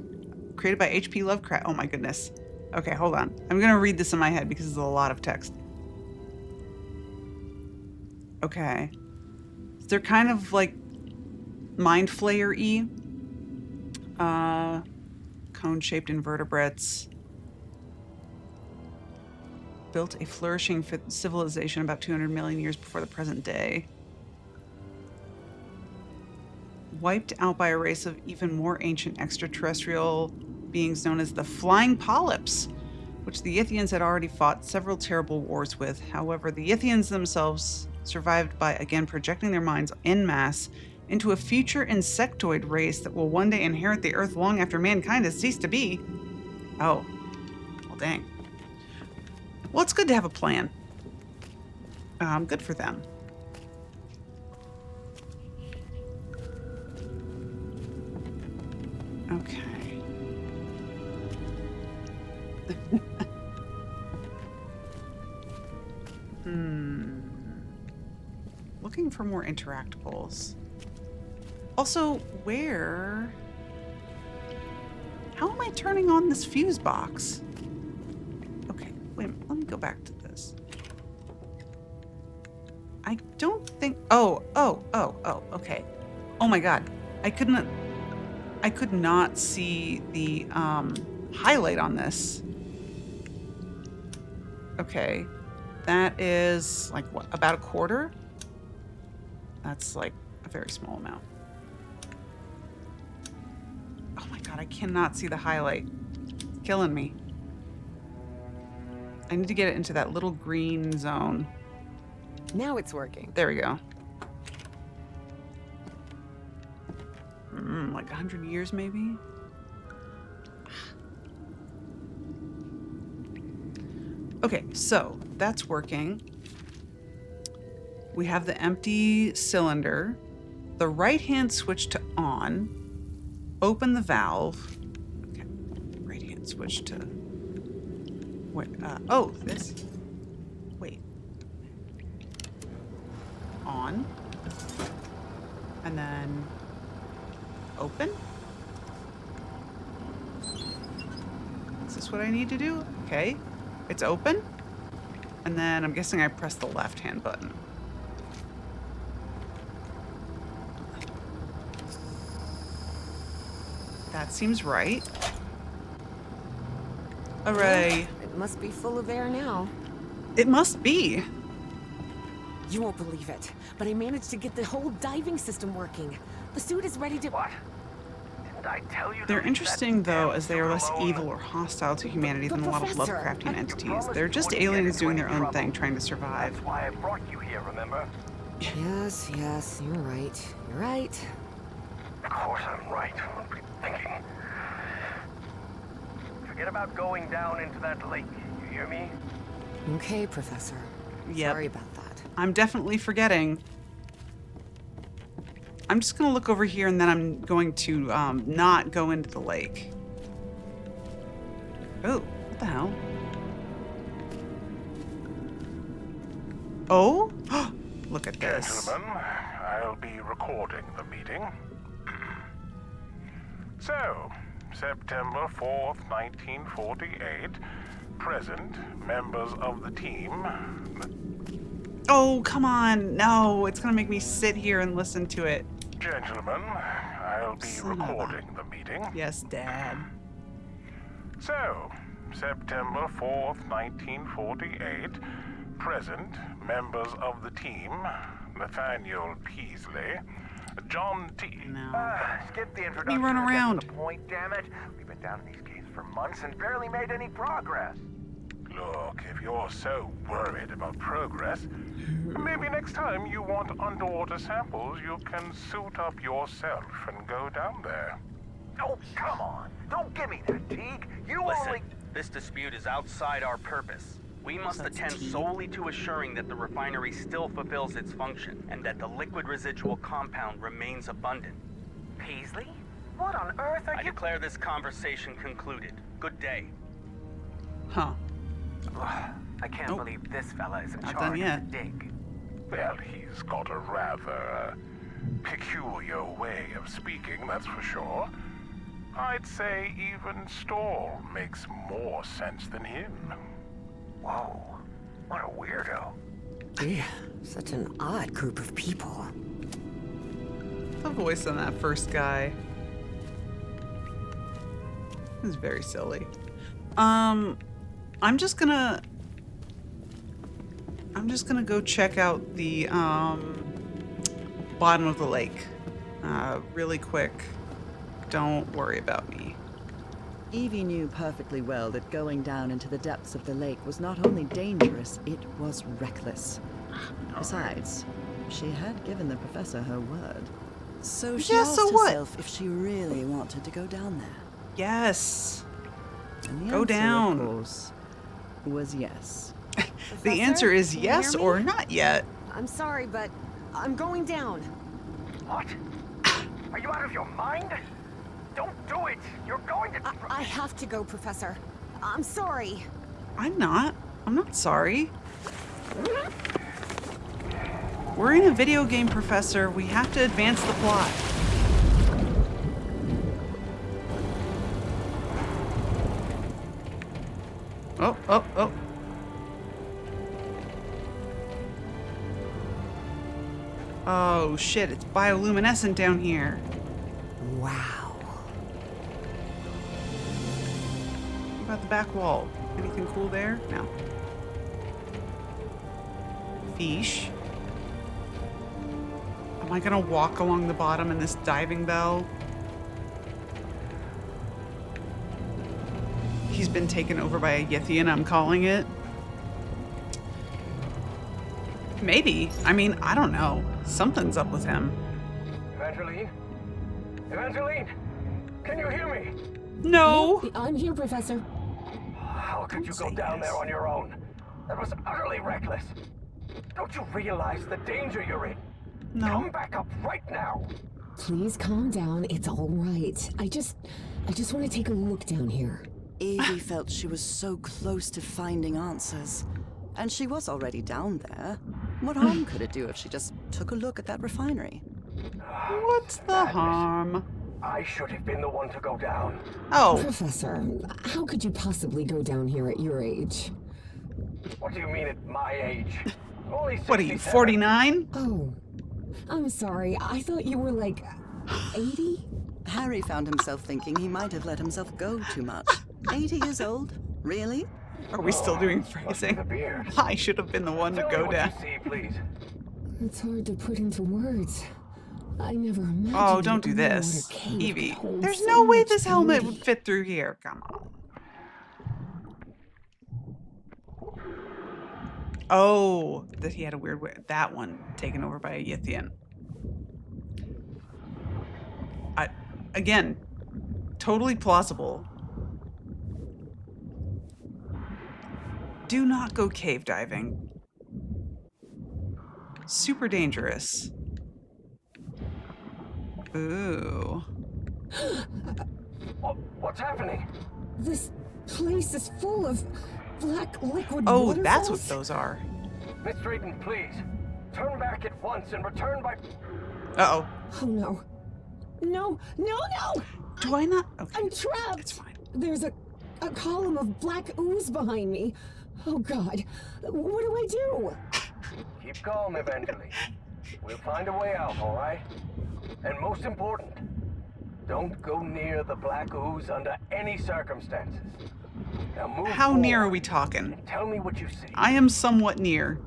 created by H.P. Lovecraft. Oh my goodness. Okay, hold on. I'm going to read this in my head because it's a lot of text. Okay. They're kind of like mind flayer-y. Cone-shaped invertebrates. Built a flourishing civilization about 200 million years before the present day. Wiped out by a race of even more ancient extraterrestrial beings known as the Flying Polyps, which the Yithians had already fought several terrible wars with. However, the Yithians themselves survived by, again, projecting their minds en masse into a future insectoid race that will one day inherit the Earth long after mankind has ceased to be. Oh. Well, dang. Well, it's good to have a plan. Good for them. Okay. Looking for more interactables. Also, where... How am I turning on this fuse box? Okay, wait a minute. Let me go back to this. I don't think... Oh, okay. Oh my god. I could not see the highlight on this. Okay. That is like what, about a quarter? That's like a very small amount. Oh my god, I cannot see the highlight. It's killing me. I need to get it into that little green zone. Now it's working. There we go. Like 100 years, maybe? Okay, so that's working. We have the empty cylinder. The right-hand switch to on. Open the valve. Okay, right-hand switch to... Wait, oh, this? Wait. On. And then... Open? Is this what I need to do? Okay. It's open. And then I'm guessing I press the left-hand button. That seems right. Hooray. It must be full of air now. It must be. You won't believe it, but I managed to get the whole diving system working. The suit is ready to... What? Didn't I tell you to They're leave interesting, that though, damn as they are less suit alone? evil or hostile to humanity than a lot of Professor, Lovecraftian I- entities. They're just aliens doing their own thing, trying to survive. That's why I brought you here, remember? Yes, you're right. You're right. Of course I'm right. What were you thinking? Forget about going down into that lake. You hear me? Okay, Professor. Yep. Sorry about that. I'm definitely forgetting. I'm just going to look over here, and then I'm going to not go into the lake. Oh, what the hell? Oh? Look at this. Gentlemen, I'll be recording the meeting. So, September 4th, 1948. Present, members of the team. Oh, come on. No, it's going to make me sit here and listen to it. Gentlemen, I'll be Son of a- recording the meeting. Yes, Dad. So, September 4th, 1948. Present, members of the team. Nathaniel Peasley. John T. No. Skip the introduction. run and get to around. the point, damn it. We've been down in these caves for months and barely made any progress. Look, if you're so worried about progress, maybe next time you want underwater samples, you can suit up yourself and go down there. Oh, come on. Don't give me that, Teague. You Listen, only... this dispute is outside our purpose. We must That's attend tea. solely to assuring that the refinery still fulfills its function and that the liquid residual compound remains abundant. Peasley? What on earth are I you... declare this conversation concluded. Good day. Huh. I can't Nope. believe this fella is in Not charge done of yet. the dig. Well, he's got a rather peculiar way of speaking, that's for sure. I'd say even Storl makes more sense than him. Whoa. What a weirdo. Yeah, such an odd group of people. The voice on that first guy is very silly. I'm just gonna go check out the bottom of the lake really quick. Don't worry about me. Evie knew perfectly well that going down into the depths of the lake was not only dangerous, it was reckless. Besides, she had given the professor her word. So she Yeah, asked so what? herself if she really wanted to go down there. Yes. And the Go answer, down. of course, was yes. The Professor, answer is can you yes hear me? or not yet. I'm sorry, but I'm going down. What? Are you out of your mind? Don't do it. You're going to... I have to go, Professor. I'm sorry. I'm not sorry. We're in a video game, Professor. We have to advance the plot. Oh, oh, oh. Oh, shit. It's bioluminescent down here. Wow. What about the back wall? Anything cool there? No. Fish. Am I gonna walk along the bottom in this diving bell? been taken over by a Yithian, I'm calling it. Maybe. I mean, I don't know. Something's up with him. Evangeline? Evangeline? Can you hear me? No. Yep, I'm here, Professor. How could you go say down yes. there on your own? That was utterly reckless. Don't you realize the danger you're in? No. Come back up right now. Please calm down. It's all right. I just want to take a look down here. Evie felt she was so close to finding answers. And she was already down there. What harm could it do if she just took a look at that refinery? What's the harm? I should have been the one to go down. Oh, Professor, how could you possibly go down here at your age? What do you mean at my age? Only what are you, 67. 49? Oh, I'm sorry. I thought you were like 80? Harry found himself thinking he might have let himself go too much. 80 years old? Really? Are we still doing Must be phrasing? the beard. I should have been the one to Tell me go what down. you see, please. It's hard to put into words. I never imagined. Oh, don't do an this. underwater cave Evie, could hold there's so no way much this helmet beauty. would fit through here. Come on. Oh, that he had a weird way. That one taken over by a Yithian. Again, totally plausible. Do not go cave diving. Super dangerous. Ooh. What's happening? This place is full of black liquid Oh, waterfalls. that's what those are. Miss Drayton, please. Turn back at once and return by... Uh-oh. Oh no. No, no, no! Do I not? Okay. I'm trapped! It's fine. There's a column of black ooze behind me. Oh god. What do I do? Keep calm, Evangeline. We'll find a way out, all right? And most important, don't go near the black ooze under any circumstances. Now move How near are forward we talking? and tell me what you see. I am somewhat near.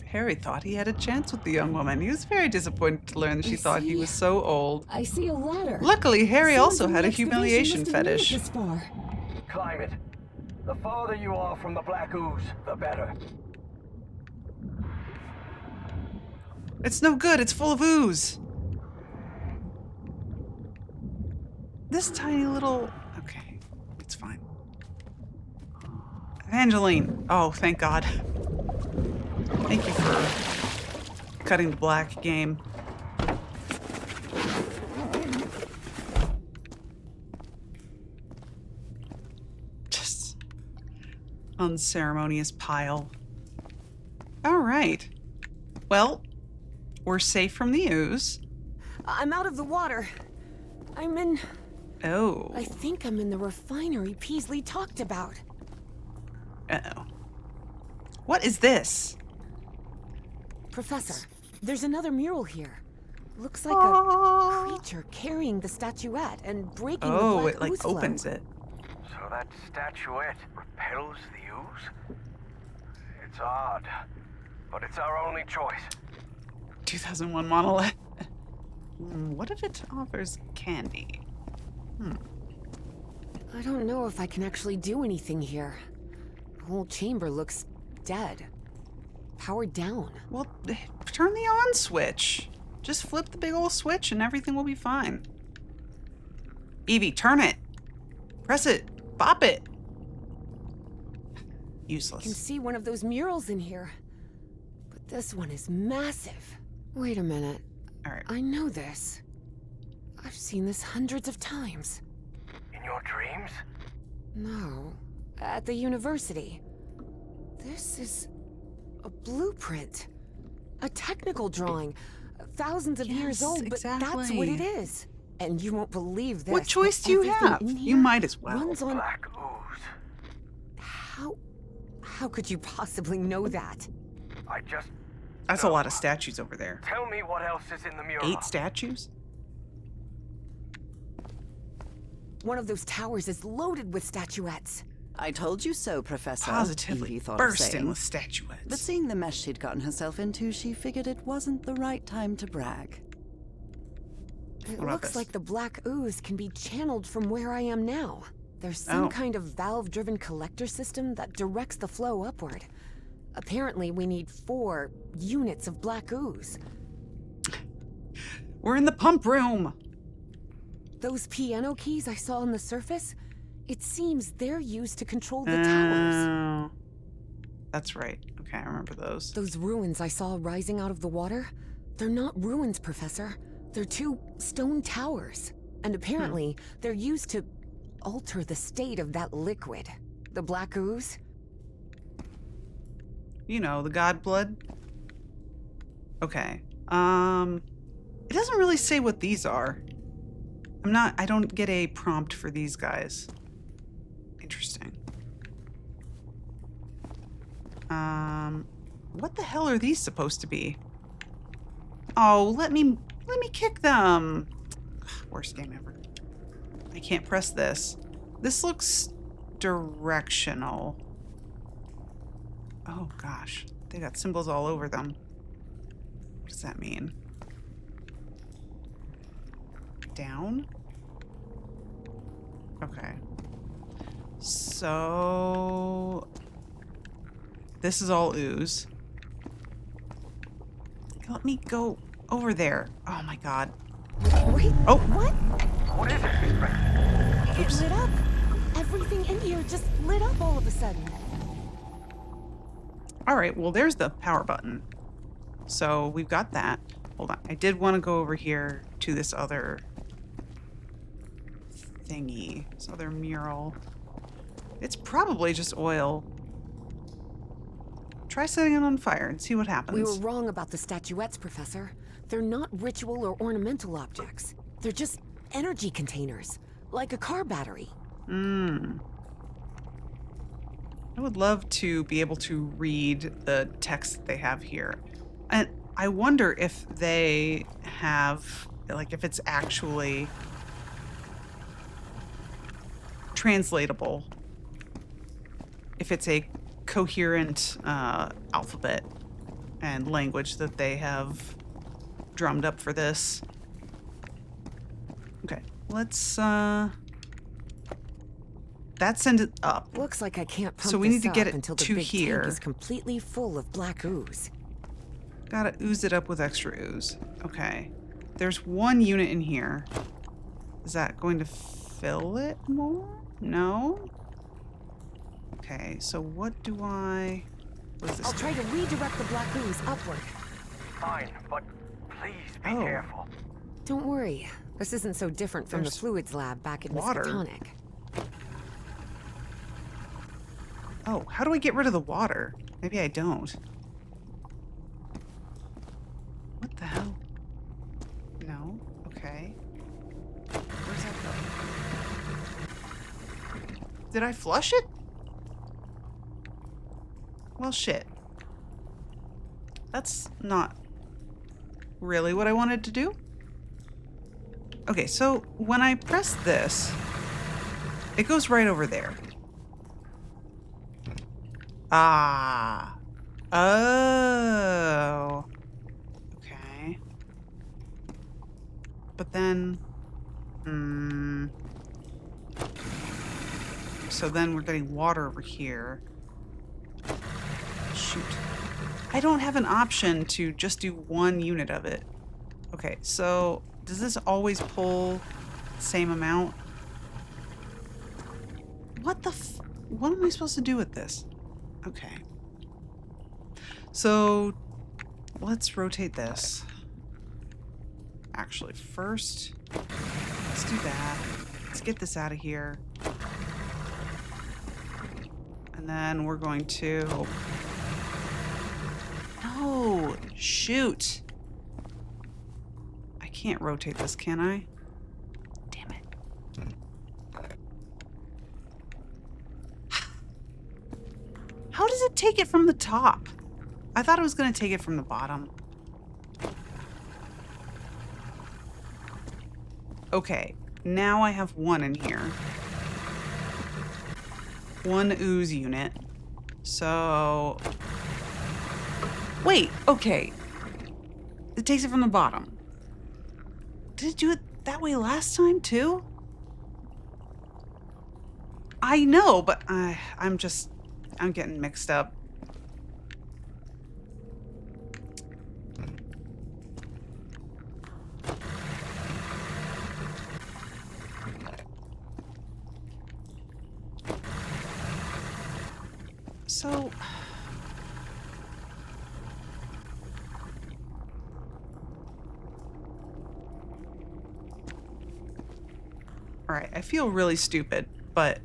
Harry thought he had a chance with the young woman. He was very disappointed to learn that she You thought he see? was so old. I see a ladder. Luckily, Harry Someone also from had the a excavation humiliation must have made it fetish. this far. Climb it. The farther you are from the black ooze, the better. It's no good. It's full of ooze. This tiny little... Okay, it's fine. Evangeline. Oh, thank God. Thank you for cutting the black game. Just unceremonious pile. All right. Well, we're safe from the ooze. I'm out of the water. I'm in... Oh. I think I'm in the refinery Peasley talked about. Uh-oh. What is this? Professor, there's another mural here. Looks like Oh. a creature carrying the statuette and breaking the Oh, black it like ooze flow. opens it. So that statuette repels the ooze? It's odd, but it's our only choice. 2001 monolith. What if it offers candy? I don't know if I can actually do anything here. The whole chamber looks dead. Powered down. Well, turn the on switch. Just flip the big old switch and everything will be fine. Evie, turn it. Press it. Bop it. I can Useless. see one of those murals in here. But this one is massive. Wait a minute. All right. I know this. I've seen this hundreds of times. In your dreams? No. At the university. This is a blueprint. A technical drawing. Thousands of years Yes, old, but that's what exactly. it is. And you won't believe this. What choice but do you everything have? in You here might as well. runs on... Black ooze. How could you possibly know that? I just... That's a lot of statues over there. Tell me what else is in the mural. 8 statues? One of those towers is loaded with statuettes. I told you so, Professor. Positively Evie thought of bursting saying. with statuettes. But seeing the mess she'd gotten herself into, she figured it wasn't the right time to brag. It What about looks this? like the black ooze can be channeled from where I am now. There's some Oh. kind of valve-driven collector system that directs the flow upward. Apparently, we need 4 units of black ooze. We're in the pump room. Those piano keys I saw on the surface, it seems they're used to control the towers. Oh. That's right. Okay, I remember those. Those ruins I saw rising out of the water, they're not ruins, Professor. They're 2 stone towers. And apparently, they're used to alter the state of that liquid. The black ooze? You know, the god blood. Okay. It doesn't really say what these are. I don't get a prompt for these guys. Interesting. What the hell are these supposed to be? Oh, let me kick them. Ugh, worst game ever. I can't press this. This looks directional. Oh gosh, they got symbols all over them. What does that mean? Down? Okay. So this is all ooze. Let me go over there. Oh my god. Wait, Oh. what? What is it, Miss It lit up. Everything in here just lit up all of a sudden. All right, well, there's the power button. So we've got that. Hold on. I did want to go over here to this other thingy, this other mural. It's probably just oil. Try setting it on fire and see what happens. We were wrong about the statuettes, Professor. They're not ritual or ornamental objects. They're just energy containers, like a car battery. I would love to be able to read the text that they have here. And I wonder if they have, like, if it's actually translatable. If it's a coherent alphabet and language that they have drummed up for this. Okay, let's that send it up. Looks like I can't pump So we need this to get up it until the to big here. tank is completely full of black ooze. Gotta ooze it up with extra ooze. Okay. There's 1 unit in here. Is that going to fill it more? No? Okay, so what do I... What does this I'll do? try to redirect the black ooze upward. Fine, but please be Oh. careful. Don't worry. This isn't so different from There's the fluids lab back at water. Miskatonic. Oh, how do I get rid of the water? Maybe I don't. What the hell? No? Okay. Where's that go? Did I flush it? Well, shit. That's not really what I wanted to do. Okay, so when I press this, it goes right over there. Ah. Oh. Okay. But then... So then we're getting water over here. Shoot. I don't have an option to just do 1 unit of it. Okay, so does this always pull the same amount? What the what am I supposed to do with this? Okay. So let's rotate this. Actually, first, let's do that. Let's get this out of here. And then we're going to... No! Shoot! I can't rotate this, can I? Damn it. How does it take it from the top? I thought it was going to take it from the bottom. Okay, now I have 1 in here. 1 ooze unit. So... Wait, okay. It takes it from the bottom. Did it do it that way last time, too? I know, but I'm getting mixed up. So, all right, I feel really stupid, but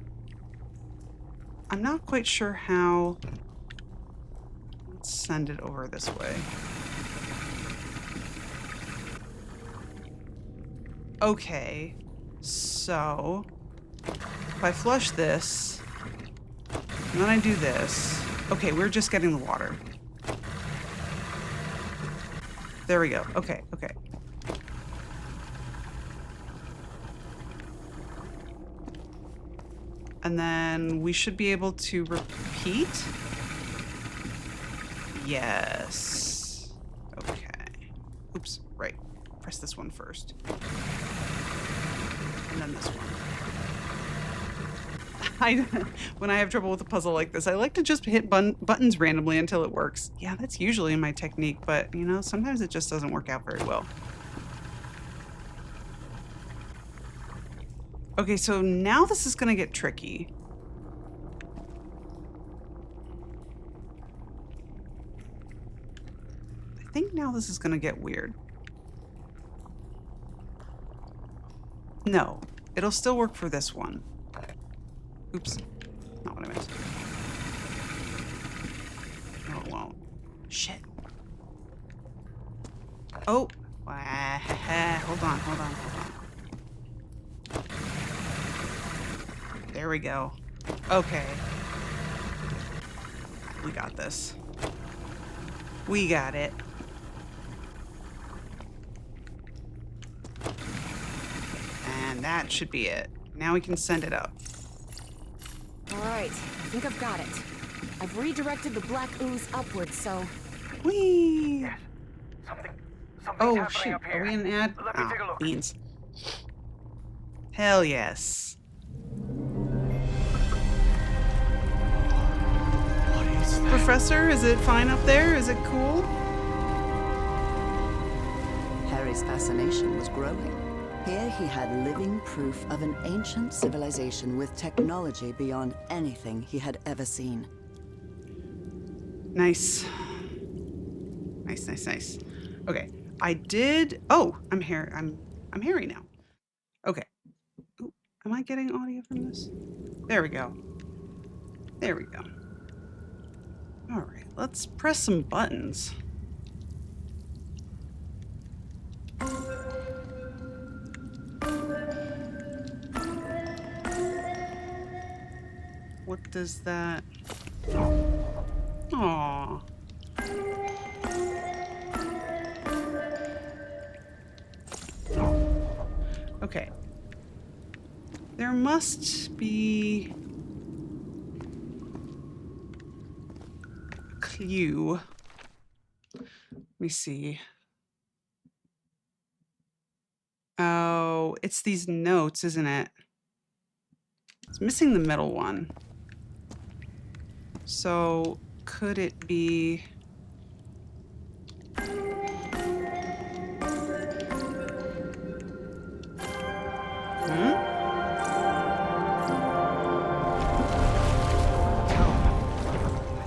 I'm not quite sure how. Let's send it over this way. Okay, so if I flush this, and then I do this. Okay, we're just getting the water. There we go. Okay, okay. And then we should be able to repeat. Yes. Okay. Oops, right. Press this one first. And then this one. When I have trouble with a puzzle like this, I like to just hit buttons randomly until it works. Yeah, that's usually my technique, but you know, sometimes it just doesn't work out very well. Okay, so now this is gonna get tricky. I think now this is gonna get weird. No, it'll still work for this one. Oops, not what I meant. No, it won't. Shit. Oh, hold on. There we go. Okay. We got this. We got it. And that should be it. Now we can send it up. All right, I think I've got it. I've redirected the black ooze upwards, so... Whee! Yes. Something's Oh, happening shoot. up here. Are we in an ad? Let me take a look. Beans. Hell yes. What is that? Professor, is it fine up there? Is it cool? Harry's fascination was growing. Here he had living proof of an ancient civilization with technology beyond anything he had ever seen. Nice. Nice. Okay. I did. Oh, I'm Harry now. Okay. Ooh, am I getting audio from this? There we go. All right. Let's press some buttons. What does that? Aww. Okay. There must be a clue. Let me see. Oh, it's these notes, isn't it? It's missing the middle one. So, could it be... I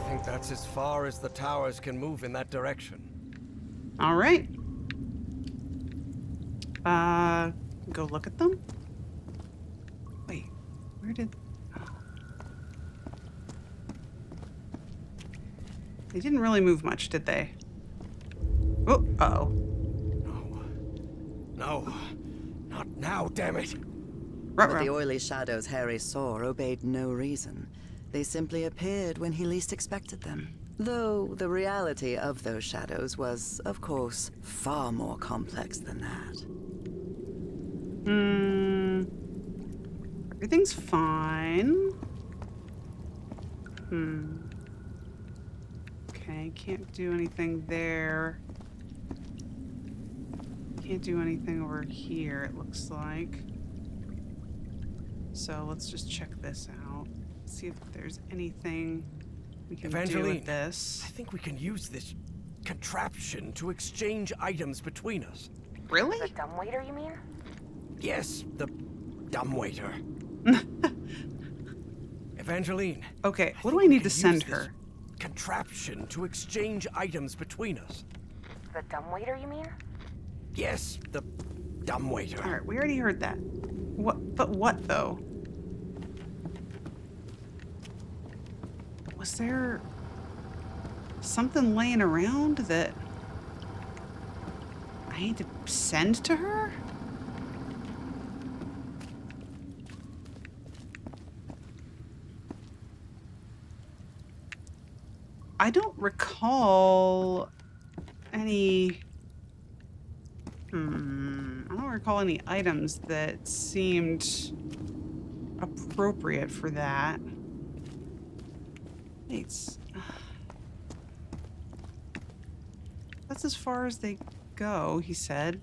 think that's as far as the towers can move in that direction. All right. Go look at them? Wait, where did... They didn't really move much, did they? Oh, uh-oh. No, not now, damn it. But the oily shadows Harry saw obeyed no reason. They simply appeared when he least expected them. Though the reality of those shadows was, of course, far more complex than that. Everything's fine. Okay, can't do anything there. Can't do anything over here, it looks like. So let's just check this out. see if there's anything we can do Evangeline, with this. I think we can use this contraption to exchange items between us. Really? The dumbwaiter, you mean? Yes, the dumbwaiter. Evangeline. Okay, what do think I we need to can send use this her? contraption to exchange items between us. The dumbwaiter, you mean? Yes, the dumbwaiter. All right, we already heard that. What? But what though? Was there something laying around that I need to send to her? I don't recall any... I don't recall any items that seemed appropriate for that. It's... That's as far as they go, he said.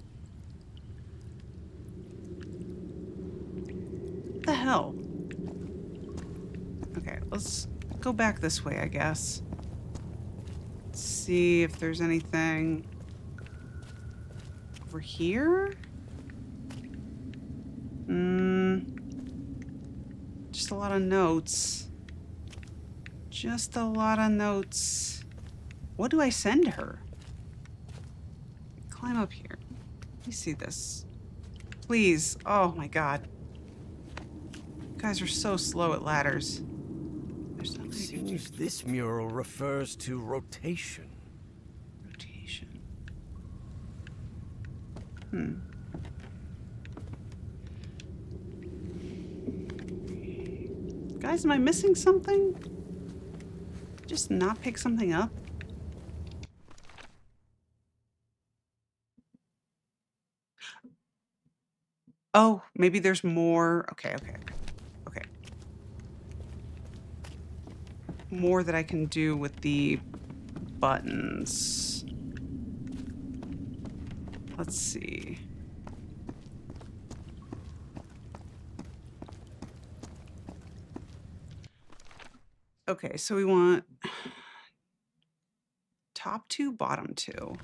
What the hell? Okay, let's go back this way, I guess. See if there's anything over here. Just a lot of notes. Just a lot of notes. What do I send her? Climb up here. Let me see this. Please. Oh my god. You guys are so slow at ladders. There's nothing. Seems this mural refers to rotation. Rotation. Guys, am I missing something? Just not pick something up? Oh, maybe there's more. Okay. More that I can do with the buttons. Let's see. Okay, so we want top two, bottom two.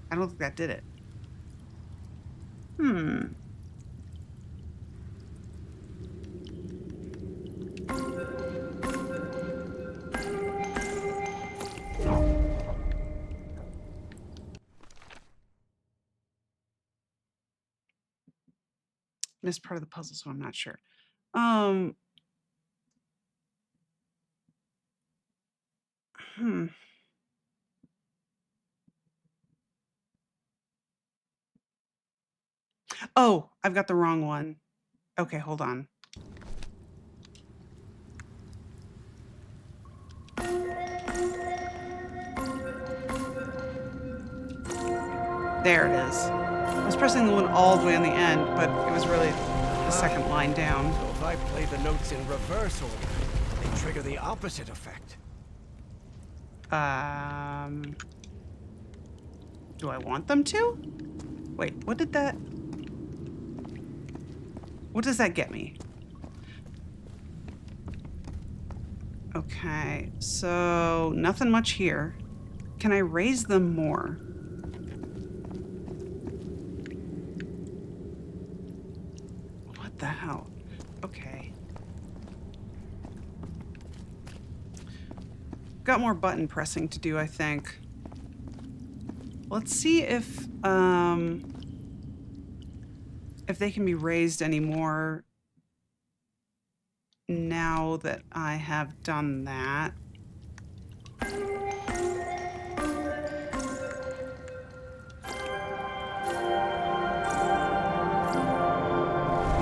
I don't think that did it. Missed part of the puzzle, so I'm not sure. Oh, I've got the wrong one. Okay, hold on. There it is. I was pressing the one all the way on the end, but it was really the second line down. So if I play the notes in reverse order, they trigger the opposite effect. Do I want them to? Wait, what did that... What does that get me? Okay, so nothing much here. Can I raise them more? What the hell? Okay. Got more button pressing to do, I think. Let's see if they can be raised anymore now that I have done that.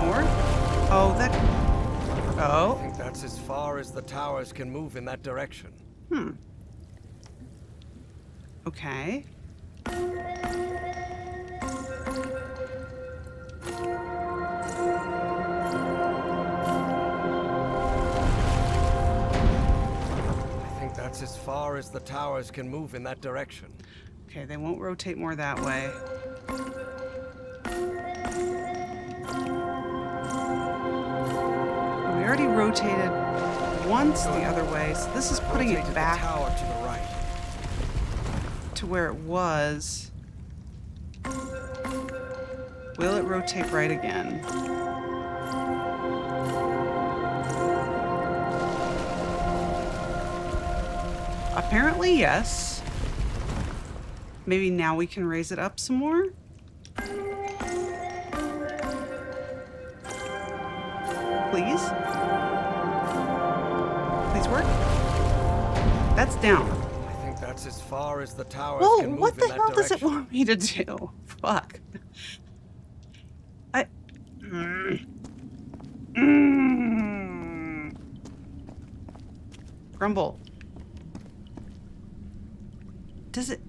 More? Oh, that... I Oh. think that's as far as the towers can move in that direction. Okay. far as the towers can move in that direction. Okay, they won't rotate more that way. We already rotated once the other way, so this is putting Rotated it back the tower to the right. to where it was. Will it rotate right again? Apparently, yes. Maybe now we can raise it up some more? Please? Please work? That's down. I think that's as far as the towers Whoa, can move what in the that hell does it direction. want me to do? Fuck. Grumble. Does it...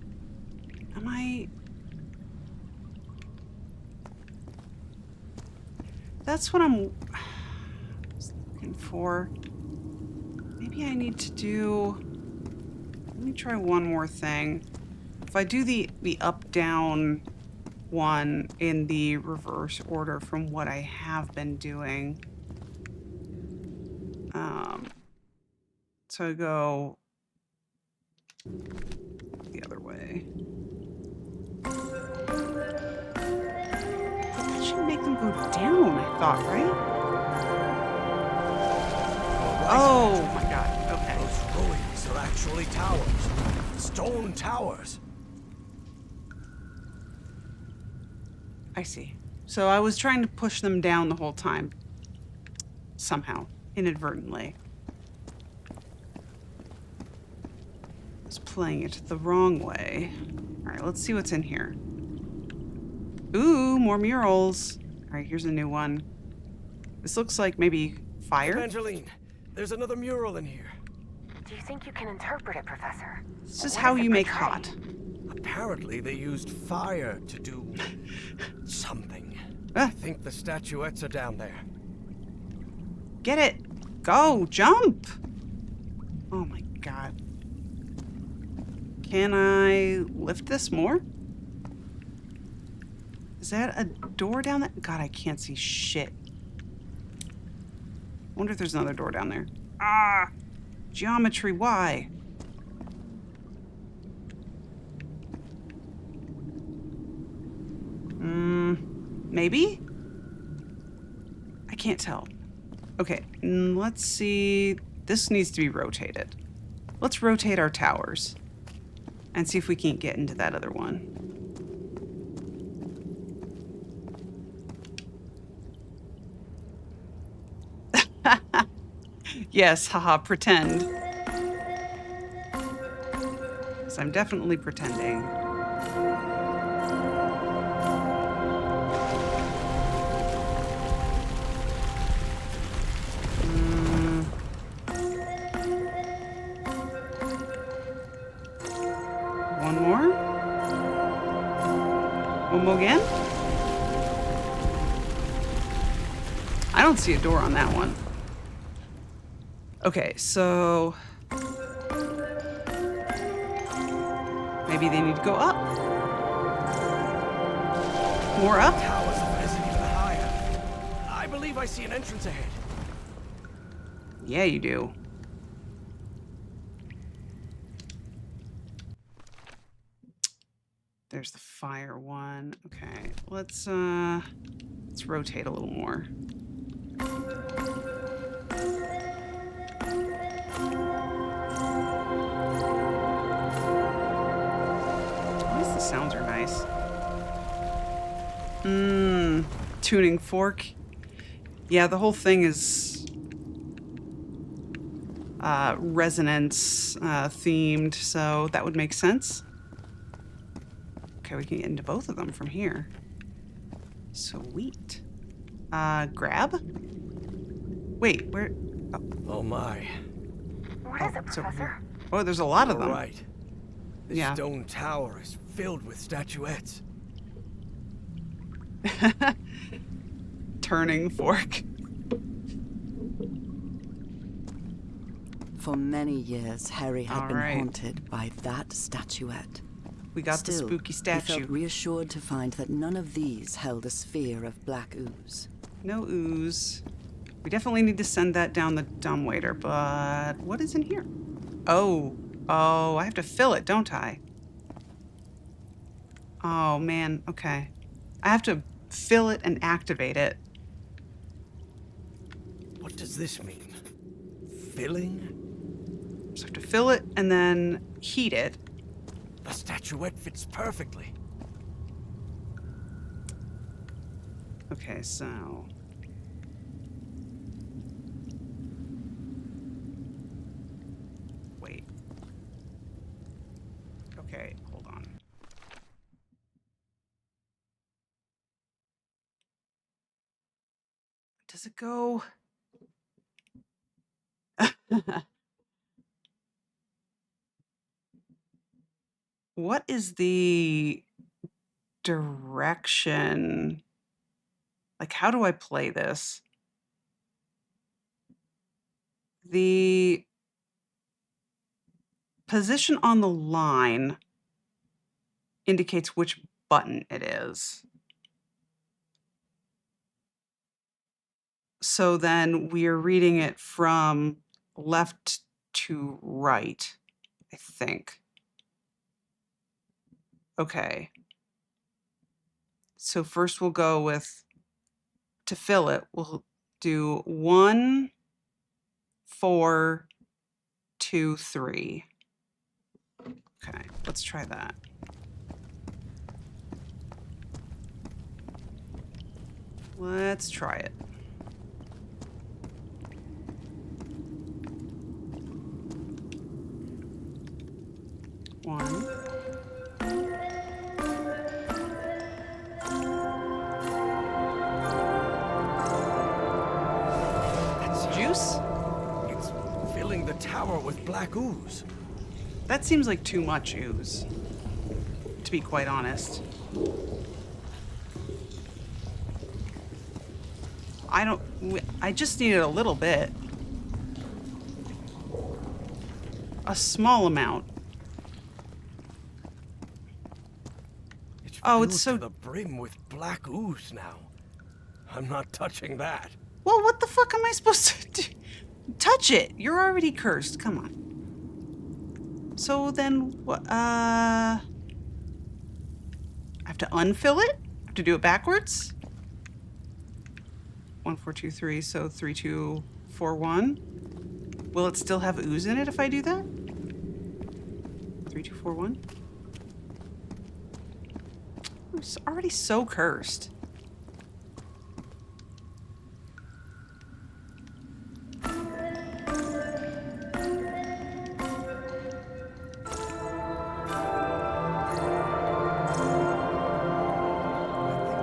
Am I... That's what I'm looking for. Maybe I need to do... Let me try one more thing. If I do the up-down one in the reverse order from what I have been doing. So I go the other way. That should make them go down, I thought, right? Oh my god, okay. Those ruins are actually towers. Stone towers. I see. So I was trying to push them down the whole time. Somehow. Inadvertently. I was playing it the wrong way. Alright, let's see what's in here. Ooh, more murals. Alright, here's a new one. This looks like maybe fire? Evangeline, there's another mural in here. Do you think you can interpret it, Professor? This is how you make hot. Apparently they used fire to do something. Ah. I think the statuettes are down there. Get it! Go! Jump! Oh my god. Can I lift this more? Is that a door down there? God, I can't see shit. Wonder if there's another door down there. Ah! Geometry, why? Maybe? I can't tell. Okay, let's see. This needs to be rotated. Let's rotate our towers and see if we can't get into that other one. Yes, haha, pretend. Yes, I'm definitely pretending. One more? One more again? I don't see a door on that one. Okay, so maybe they need to go up. More up? Towers have risen even higher. I believe I see an entrance ahead. Yeah, you do. There's the fire one. Okay, let's rotate a little more. At least the sounds are nice. Tuning fork. Yeah, the whole thing is resonance themed, so that would make sense. Okay, we can get into both of them from here. Sweet. Grab? Wait, where? Oh my. What is it, it's over Professor? here. Oh, there's a lot of All them. right. This Yeah. stone tower is filled with statuettes. Turning fork. For many years, Harry had All been right. haunted by that statuette. We got Still, the spooky he statue. felt reassured to find that none of these held a sphere of black ooze. No ooze. We definitely need to send that down the dumbwaiter, but what is in here? Oh. Oh, I have to fill it, don't I? Oh, man. Okay. I have to fill it and activate it. What does this mean? Filling? So I have to fill it and then heat it. The statuette fits perfectly. Okay, so... Wait. Okay, hold on. Does it go? What is the direction? Like, how do I play this? The position on the line indicates which button it is. So then we are reading it from left to right, I think. Okay. So first we'll go with, to fill it, we'll do 1, 4, 2, 3. Okay, let's try that. Let's try it. One. That's Juice? It's filling the tower with black ooze. That seems like too much ooze, to be quite honest. I just needed a little bit. A small amount. It's Oh, filled it's so... to the brim with black ooze now. I'm not touching that. Well, what the fuck am I supposed to do? Touch it. You're already cursed. Come on. So then, what? I have to unfill it? I have to do it backwards? 1, 4, 2, 3. So 3, 2, 4, 1. Will it still have ooze in it if I do that? 3, 2, 4, 1. I'm already so cursed.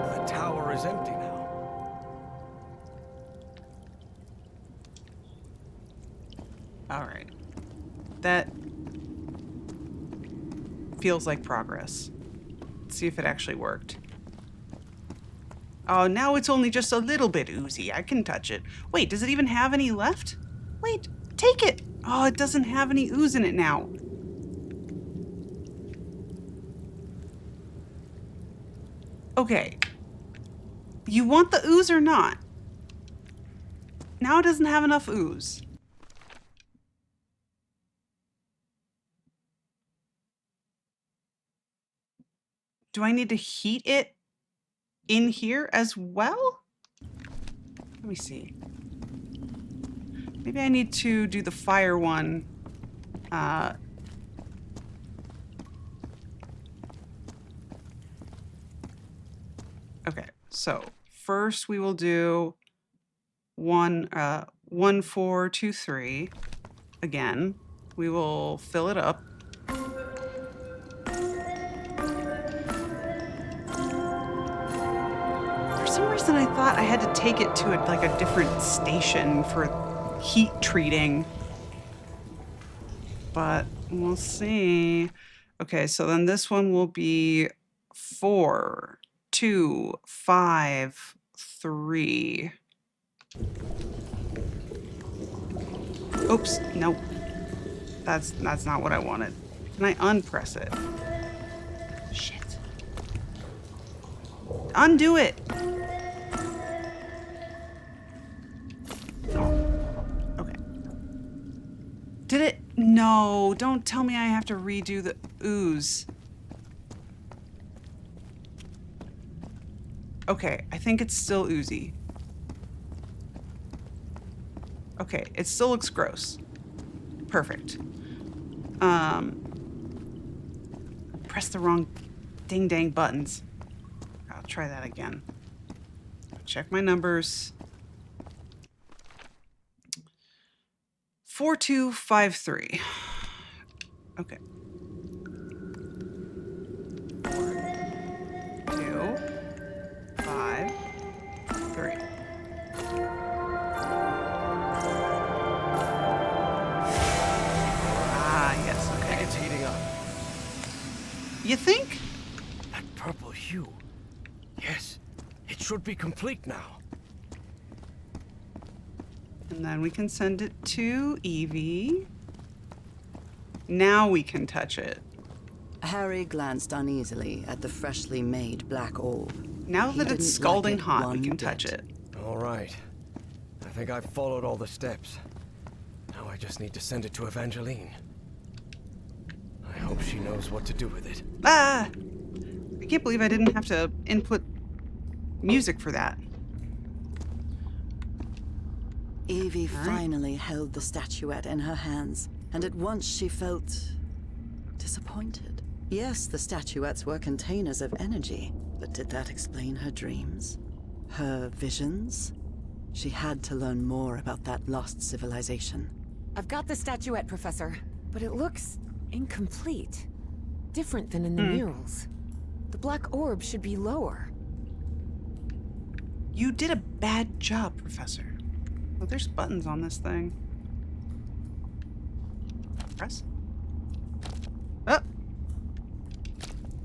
The tower is empty now. All right. That feels like progress. Let's see if it actually worked. Oh, now it's only just a little bit oozy. I can touch it. Wait, does it even have any left? Wait, take it. Oh, it doesn't have any ooze in it now. Okay. You want the ooze or not? Now it doesn't have enough ooze. Do I need to heat it in here as well? Let me see. Maybe I need to do the fire one. Okay, so first we will do 1, 4, 2, 3. Again, we will fill it up. For some reason, I thought I had to take it to like a different station for heat treating, but we'll see. Okay, so then this one will be 4, 2, 5, 3. Oops, nope. That's not what I wanted. Can I unpress it? Shit. Undo it! Oh, okay. Did it? No, don't tell me I have to redo the ooze. Okay, I think it's still oozy. Okay, it still looks gross. Perfect. Press the wrong ding-dang buttons. I'll try that again. Check my numbers. 4253. Okay. 4, 2, 5, 3. Yes, okay. It's heating up. You think? That purple hue. Yes, it should be complete now. And then we can send it to Evie. Now we can touch it. Harry glanced uneasily at the freshly made black orb. Now He that didn't it's like scalding it hot, we one can touch bit. it. All right. I think I've followed all the steps. Now I just need to send it to Evangeline. I hope she knows what to do with it. Ah! I can't believe I didn't have to input music for that. Evie All right. finally held the statuette in her hands, and at once she felt disappointed. Yes, the statuettes were containers of energy, but did that explain her dreams? Her visions? She had to learn more about that lost civilization. I've got the statuette, Professor, but it looks incomplete. Different than in the murals. The black orb should be lower. You did a bad job, Professor. Oh, there's buttons on this thing. Press. Oh!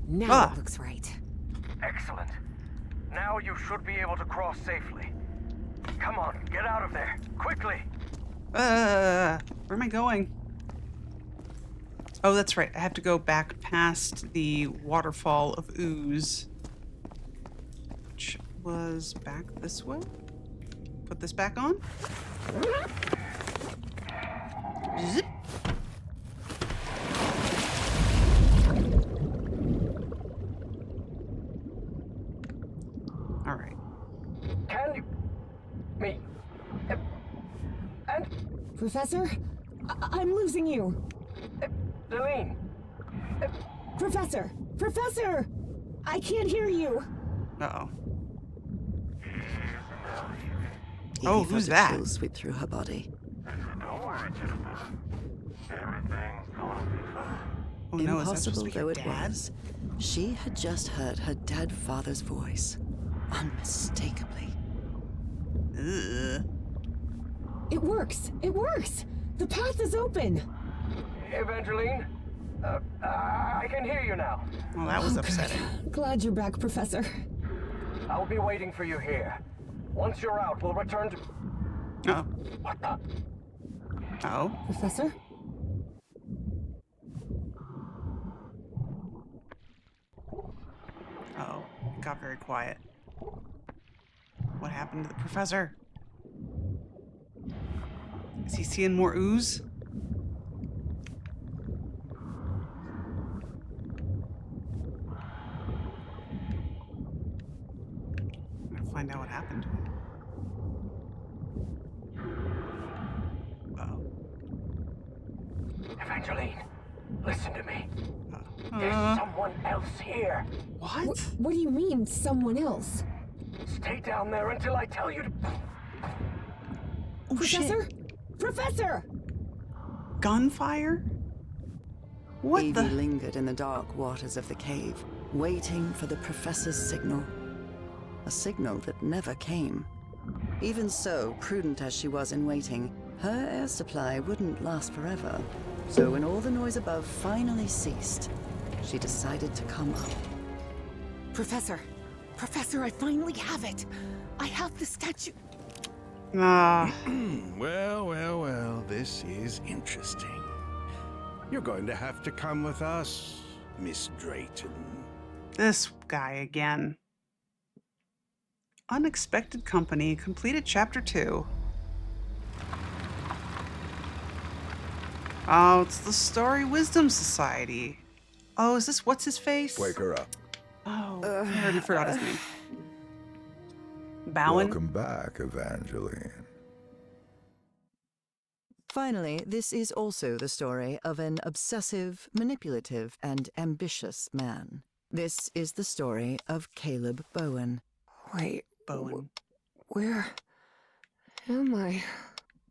Now Ah. it looks right. Excellent. Now you should be able to cross safely. Come on, get out of there, quickly. Where am I going? Oh, that's right. I have to go back past the waterfall of ooze. Which was back this way. Put this back on. Zip. All right. Can you... me... and... Professor? I'm losing you. Celine. Professor! Professor! I can't hear you. Uh-oh. Evie Oh, felt who's a that? chill sweep through her body. Oh no, is that supposed to Impossible be though your it dad? was, she had just heard her dead father's voice, unmistakably. Ugh. It works! It works! The path is open! Evangeline? I can hear you now. Well, that was Oh, good. upsetting. Glad you're back, Professor. I'll be waiting for you here. Once you're out, we'll return to... Oh. What the... Oh. Professor? Oh. It got very quiet. What happened to the professor? Is he seeing more ooze? I'm gonna find out what happened to him. Uh-oh. Evangeline, listen to me. There's Uh, someone else here. what? What do you mean, someone else? Stay down there until I tell you to... Oh, Professor? shit. Professor! Gunfire? What Evie the? lingered in the dark waters of the cave, waiting for the professor's signal. A signal that never came. Even so, prudent as she was in waiting, her air supply wouldn't last forever. So when all the noise above finally ceased, she decided to come up. Professor! Professor, I finally have it! I have the statue. Ah. Well, this is interesting. You're going to have to come with us, Miss Drayton. This guy again. Unexpected Company completed Chapter 2. Oh, it's the Story Wisdom Society. Oh, is this what's his face? Wake her up. Oh, I already forgot his name. Bowen? Welcome back, Evangeline. Finally, this is also the story of an obsessive, manipulative, and ambitious man. This is the story of Caleb Bowen. Wait, Bowen. where am I?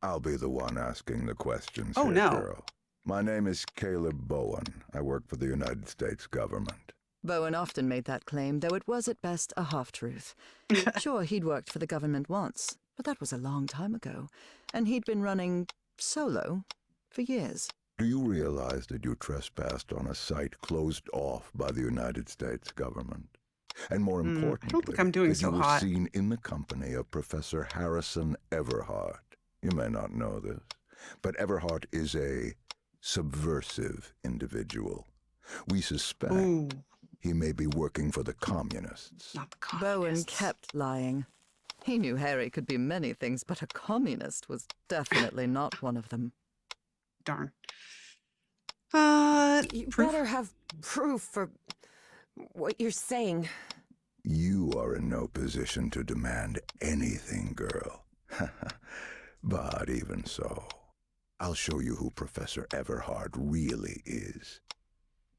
I'll be the one asking the questions Oh, here, no. girl. My name is Caleb Bowen. I work for the United States government. Bowen often made that claim, though it was at best a half-truth. Sure, he'd worked for the government once, but that was a long time ago, and he'd been running solo for years. Do you realize that you trespassed on a site closed off by the United States government? And more importantly, I don't think I'm doing that so you were hot. seen in the company of Professor Harrison Everhart. You may not know this, but Everhart is a subversive individual. We suspect Ooh, he may be working for the communists. not the Bowen communists. kept lying. He knew Harry could be many things, but a communist was definitely not one of them. Darn. You Proof? better have proof for what you're saying. You are in no position to demand anything, girl. But even so, I'll show you who Professor Everhart really is.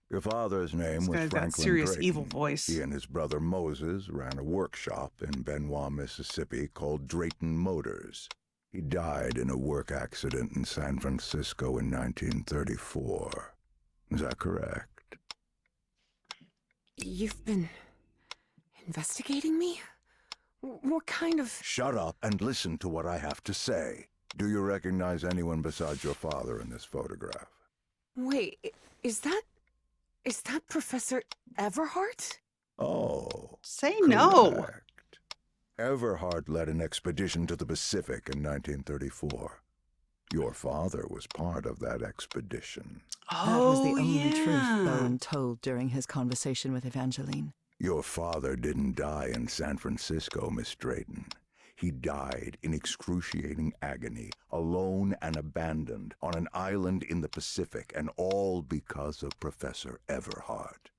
Your father's name This was guy's got Franklin serious Drayton. evil voice. He and his brother Moses ran a workshop in Benoit, Mississippi called Drayton Motors. He died in a work accident in San Francisco in 1934. Is that correct? You've been investigating me? What kind of... Shut up and listen to what I have to say. Do you recognize anyone besides your father in this photograph? Wait, is that Professor Everhart? Oh. Say no. Correct. Everhart led an expedition to the Pacific in 1934. Your father was part of that expedition. That was the Oh, only yeah. truth Bowen told during his conversation with Evangeline. Your father didn't die in San Francisco, Miss Drayton. He died in excruciating agony, alone and abandoned, on an island in the Pacific, and all because of Professor Everhart.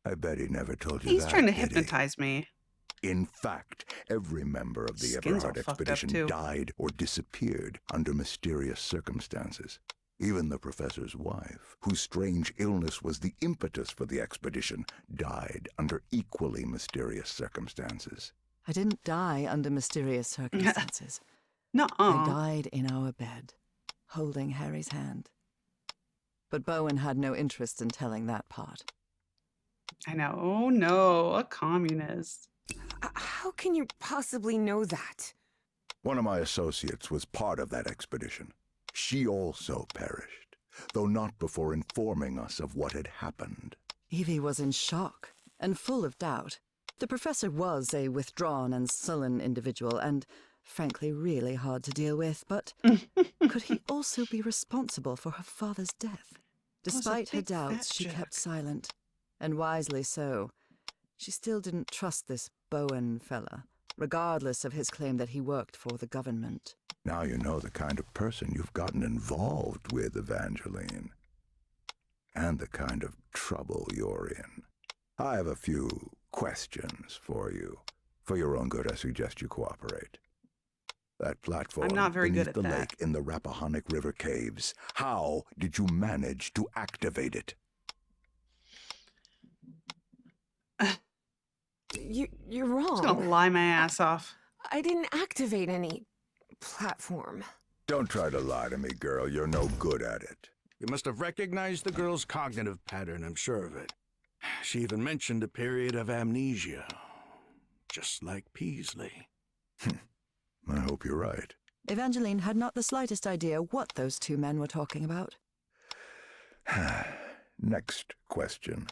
I bet he never told you He's that, trying to did he? hypnotize me. In fact, every member of the Skin's all Everhart fucked up, expedition too. died or disappeared under mysterious circumstances. Even the professor's wife, whose strange illness was the impetus for the expedition, died under equally mysterious circumstances. I didn't die under mysterious circumstances. I Nuh-uh. died in our bed, holding Harry's hand. But Bowen had no interest in telling that part. I know. Oh, no. A communist. How can you possibly know that? One of my associates was part of that expedition. She also perished, though not before informing us of what had happened. Evie was in shock and full of doubt. The professor was a withdrawn and sullen individual and, frankly, really hard to deal with, but could he also be responsible for her father's death? was a Despite her big doubts, fat she jerk. kept silent, and wisely so. She still didn't trust this Bowen fella, regardless of his claim that he worked for the government. Now you know the kind of person you've gotten involved with, Evangeline. And the kind of trouble you're in. I have a few questions for you. For your own good, I suggest you cooperate. That platform I'm not very beneath good at the that. lake in the Rappahannock River caves. How did you manage to activate it? You're I'm just gonna wrong. lie my ass off. I didn't activate any platform. Don't try to lie to me, girl. You're no good at it. You must have recognized the girl's cognitive pattern, I'm sure of it. She even mentioned a period of amnesia. Just like Peasley. I hope you're right. Evangeline had not the slightest idea what those two men were talking about. Next question.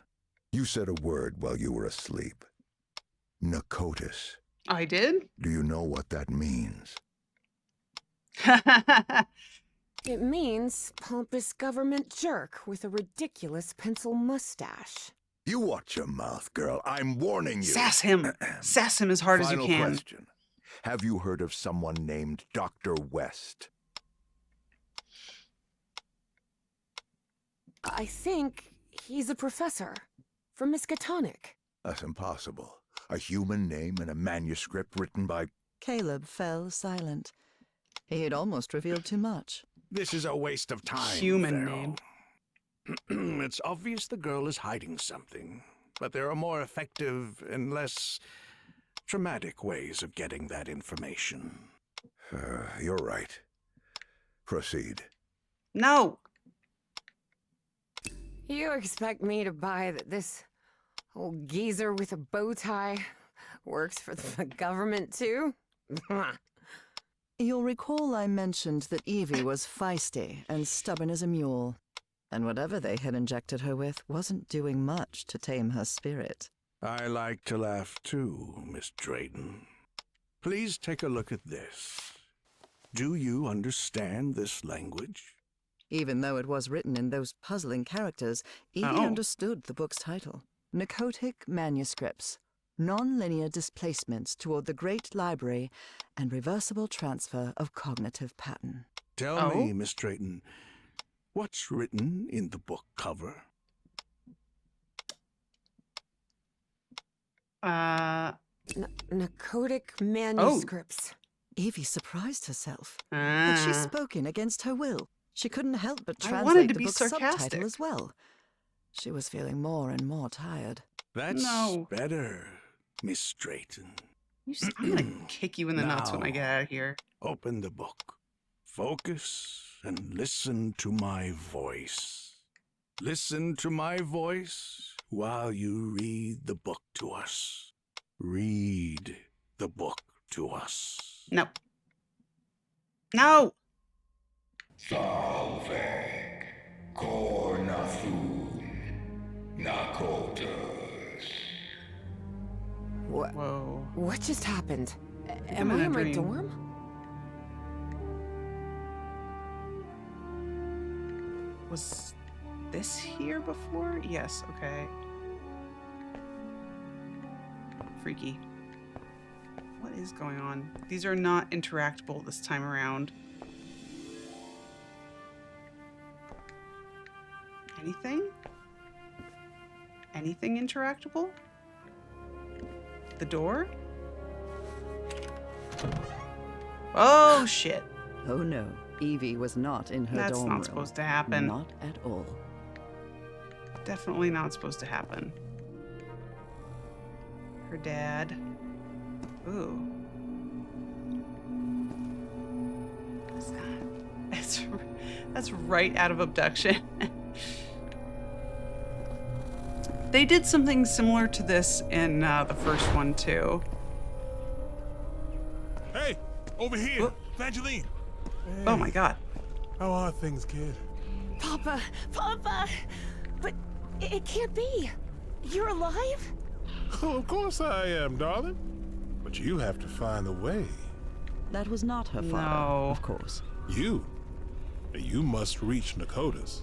You said a word while you were asleep. Nakotis. I did? Do you know what that means? It means pompous government jerk with a ridiculous pencil mustache. You watch your mouth, girl. I'm warning you. Sass him. Sass him as hard as you Final can. question. Have you heard of someone named Dr. West? I think he's a professor from Miskatonic. That's impossible. A human name in a manuscript written by... Caleb fell silent. He had almost revealed too much. This is a waste of time. Human Farrell. name. It's obvious the girl is hiding something, but there are more effective and less traumatic ways of getting that information. You're right. Proceed. No. You expect me to buy that this old geezer with a bow tie works for the government too? You'll recall I mentioned that Evie was feisty and stubborn as a mule, and whatever they had injected her with wasn't doing much to tame her spirit. I like to laugh too, Miss Drayton. Please take a look at this. Do you understand this language? Even though it was written in those puzzling characters, Evie understood the book's title. Narcotic Manuscripts. Non-linear displacements toward the Great Library and reversible transfer of cognitive pattern. Tell me, Miss Drayton, what's written in the book cover? Narcotic manuscripts. Evie surprised herself. Had she spoken against her will? She couldn't help but I wanted translate to the be book's sarcastic. subtitle as well. She was feeling more and more tired. That's better, Miss Drayton. I'm gonna kick you in the nuts when I get out of here. Open the book. Focus and listen to my voice. Listen to my voice while you read the book to us. Read the book to us. No. No! Salvek, Kornathun, Nakotas. Whoa. What just happened? I'm Am I in a in my dream. dorm? Was this here before? Yes, okay. Freaky. What is going on? These are not interactable this time around. Anything? Anything interactable? The door? Oh, shit. Oh no, Evie was not in her That's dorm not room. supposed to happen. Not at all. Definitely not supposed to happen. Her dad. Ooh. What's that? That's right out of Abduction. They did something similar to this in the first one too. Hey, over here, Evangeline. Oh my god. How are things, kid? Papa! Papa! But it can't be. You're alive? Oh, of course I am, darling. But you have to find a way. That was not her father, No. of course. You must reach Nakotas.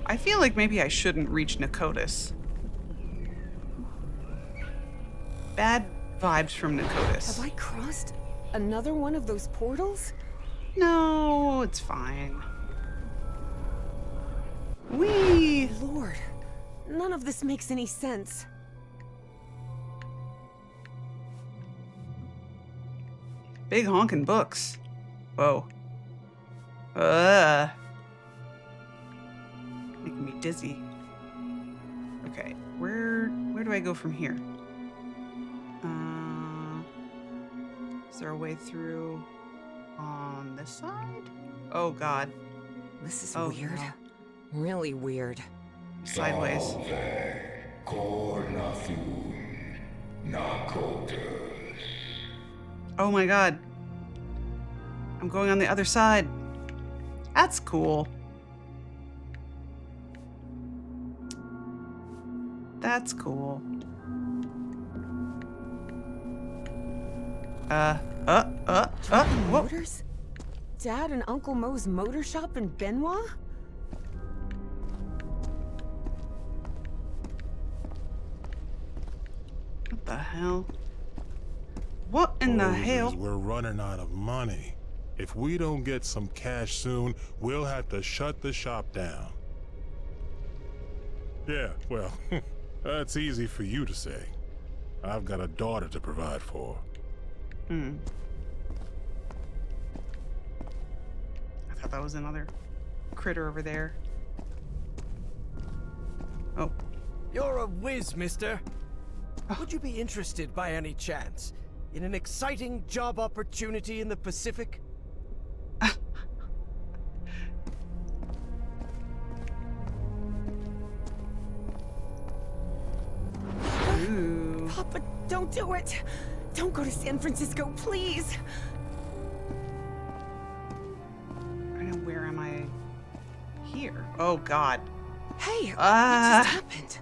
I feel like maybe I shouldn't reach Nakotas. Bad vibes from Nakotas. Have I crossed another one of those portals? No, it's fine. Whee! Lord, none of this makes any sense. Big honkin' books. Whoa. Making me dizzy. Okay, where do I go from here? Is there a way through on this side? Oh god. This is Oh, weird. no. Really weird. Sideways. Oh my god. I'm going on the other side. That's cool. That's cool. Driving Whoa. motors? Dad and Uncle Mo's motor shop in Benoit? What the hell? What in the hell? We're running out of money. If we don't get some cash soon, we'll have to shut the shop down. Yeah, well, that's easy for you to say. I've got a daughter to provide for. I thought that was another critter over there. Oh. You're a whiz, mister. Would you be interested by any chance in an exciting job opportunity in the Pacific? Ooh. Papa, don't do it! Don't go to San Francisco, please! I know, where am I? Here. Oh, God. Hey, what just happened?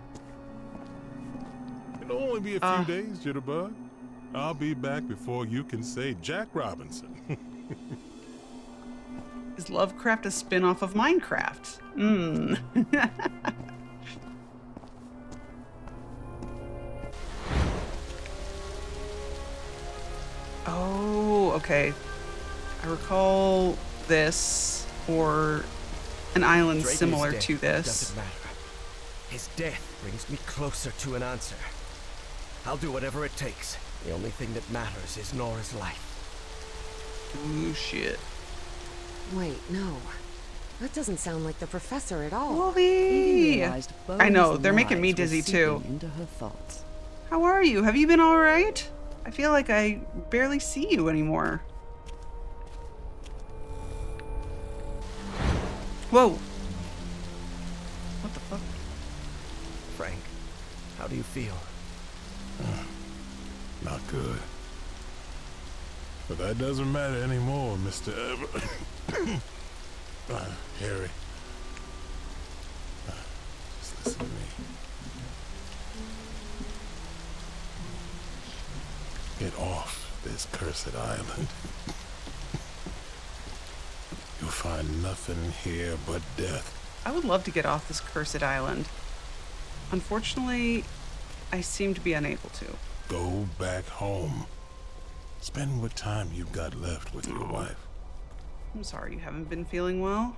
It'll only be a few days, Jitterbug. I'll be back before you can say Jack Robinson. Is Lovecraft a spin-off of Minecraft? Oh, okay. I recall this, or an island Drake is similar dead. to this. Doesn't matter. His death brings me closer to an answer. I'll do whatever it takes. The only thing that matters is Nora's life. Ooh, shit. Wait, no. That doesn't sound like the professor at all. Wolvie! Realized I know, Bones' they're making me lies were dizzy too. seeping into her thoughts. How are you? Have you been alright? I feel like I barely see you anymore. Whoa! What the fuck? Frank, how do you feel? Not good. But that doesn't matter anymore, Mr. Harry. Just listen to me. Get off this cursed island. You'll find nothing here but death. I would love to get off this cursed island. Unfortunately, I seem to be unable to. Go back home. Spend what time you've got left with your wife. I'm sorry you haven't been feeling well.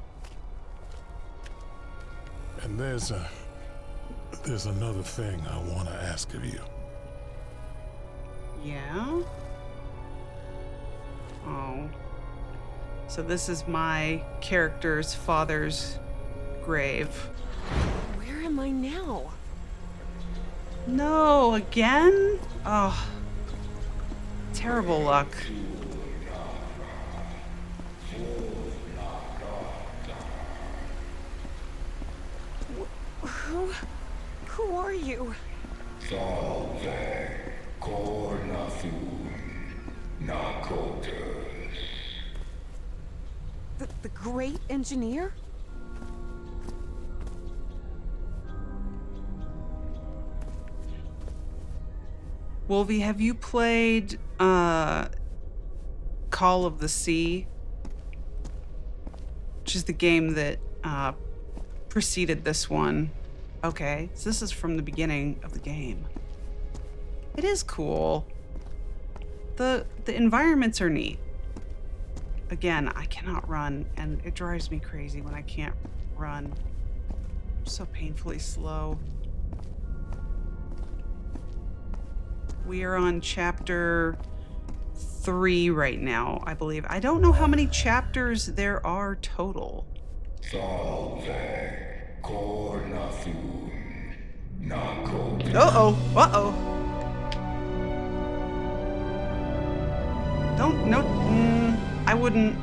And there's another thing I want to ask of you. Yeah? Oh. So this is my character's father's grave. Where am I now? No, again? Oh. Terrible luck. Who are you? The great engineer? Wolvie, have you played Call of the Sea? Which is the game that preceded this one. Okay, so this is from the beginning of the game. It is cool. The environments are neat. Again, I cannot run, and it drives me crazy when I can't run. I'm so painfully slow. We are on chapter 3 right now, I believe. I don't know how many chapters there are total. Uh-oh, uh-oh. Don't, no, I wouldn't,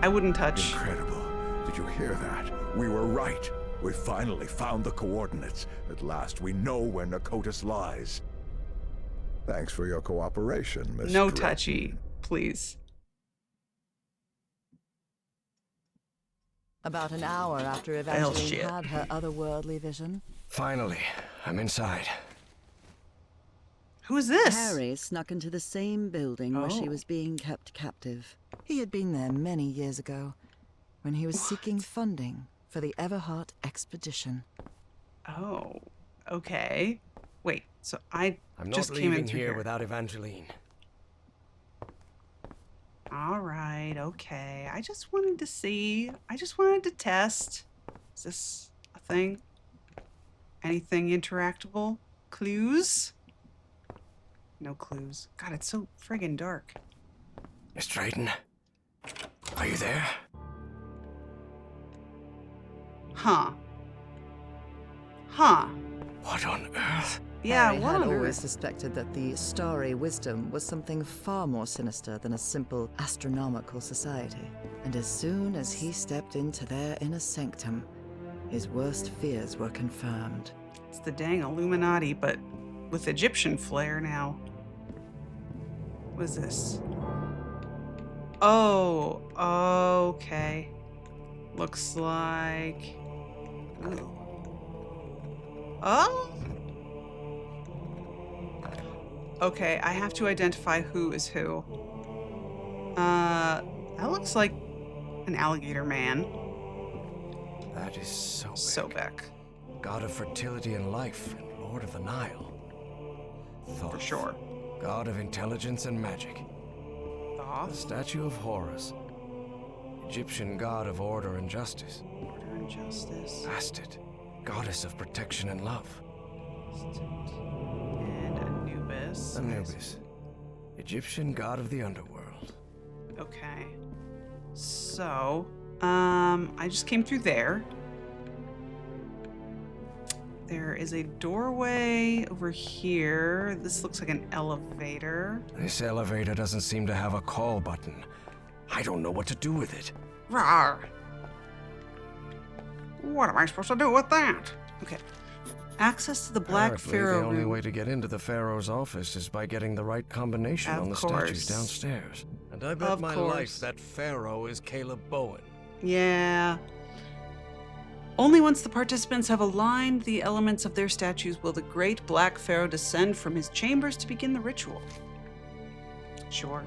I wouldn't touch. Incredible. Did you hear that? We were right. We finally found the coordinates. At last, we know where Nakotis lies. Thanks for your cooperation, Miss No Drayton. touchy, please. About an hour after Well, Evangeline shit. had her otherworldly vision, Finally, I'm inside. Who is this? Harry snuck into the same building where she Oh. was being kept captive. He had been there many years ago, when he was seeking funding for the Everhart expedition. Oh, okay. Wait, so I I'm just not came in leaving through here without Evangeline. All right, okay. I just wanted to see. I just wanted to test. Is this a thing? Anything interactable? Clues? No clues. God, it's so friggin' dark. Miss Drayton, are you there? Huh. Huh. What on earth? Yeah, Harry what had on always earth? suspected that the Starry Wisdom was something far more sinister than a simple astronomical society. And as soon as he stepped into their inner sanctum, his worst fears were confirmed. It's the dang Illuminati, but with Egyptian flair now. What is this? Oh, okay. Looks like... Ooh. Oh? Okay, I have to identify who is who. That looks like an alligator man. That is Sobek, Sobek, god of fertility and life, and lord of the Nile. Thoth, for sure. god of intelligence and magic. The Thoth, statue of Horus, Egyptian god of order and justice. order and justice. Bastet, goddess of protection and love. And Anubis. Anubis, Egyptian god of the underworld. Okay. So, I just came through there. There is a doorway over here. This looks like an elevator. This elevator doesn't seem to have a call button. I don't know what to do with it. Rawr. What am I supposed to do with that? Okay. Access to the Black Apparently, Pharaoh the only room. way to get into the Pharaoh's office is by getting the right combination Of on the course. statues downstairs. And I bet Of my course. life that Pharaoh is Caleb Bowen. Yeah. Only once the participants have aligned the elements of their statues will the great Black Pharaoh descend from his chambers to begin the ritual. Sure.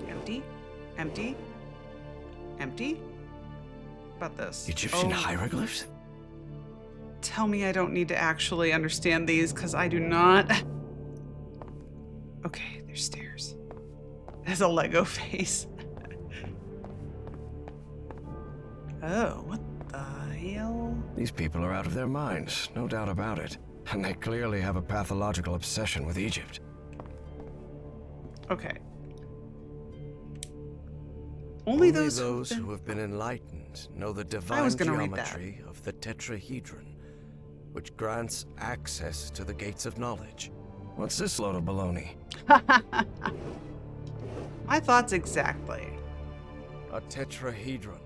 Empty? Empty? Empty? About this. Egyptian Oh, hieroglyphs? tell me I don't need to actually understand these, because I do not. Okay, there's stairs. There's a Lego face. Oh, what the hell? These people are out of their minds, no doubt about it. And they clearly have a pathological obsession with Egypt. Okay. Only those who have been enlightened know the I divine was gonna read that. geometry of the tetrahedron, which grants access to the gates of knowledge. What's this load of baloney? My thoughts exactly. A tetrahedron.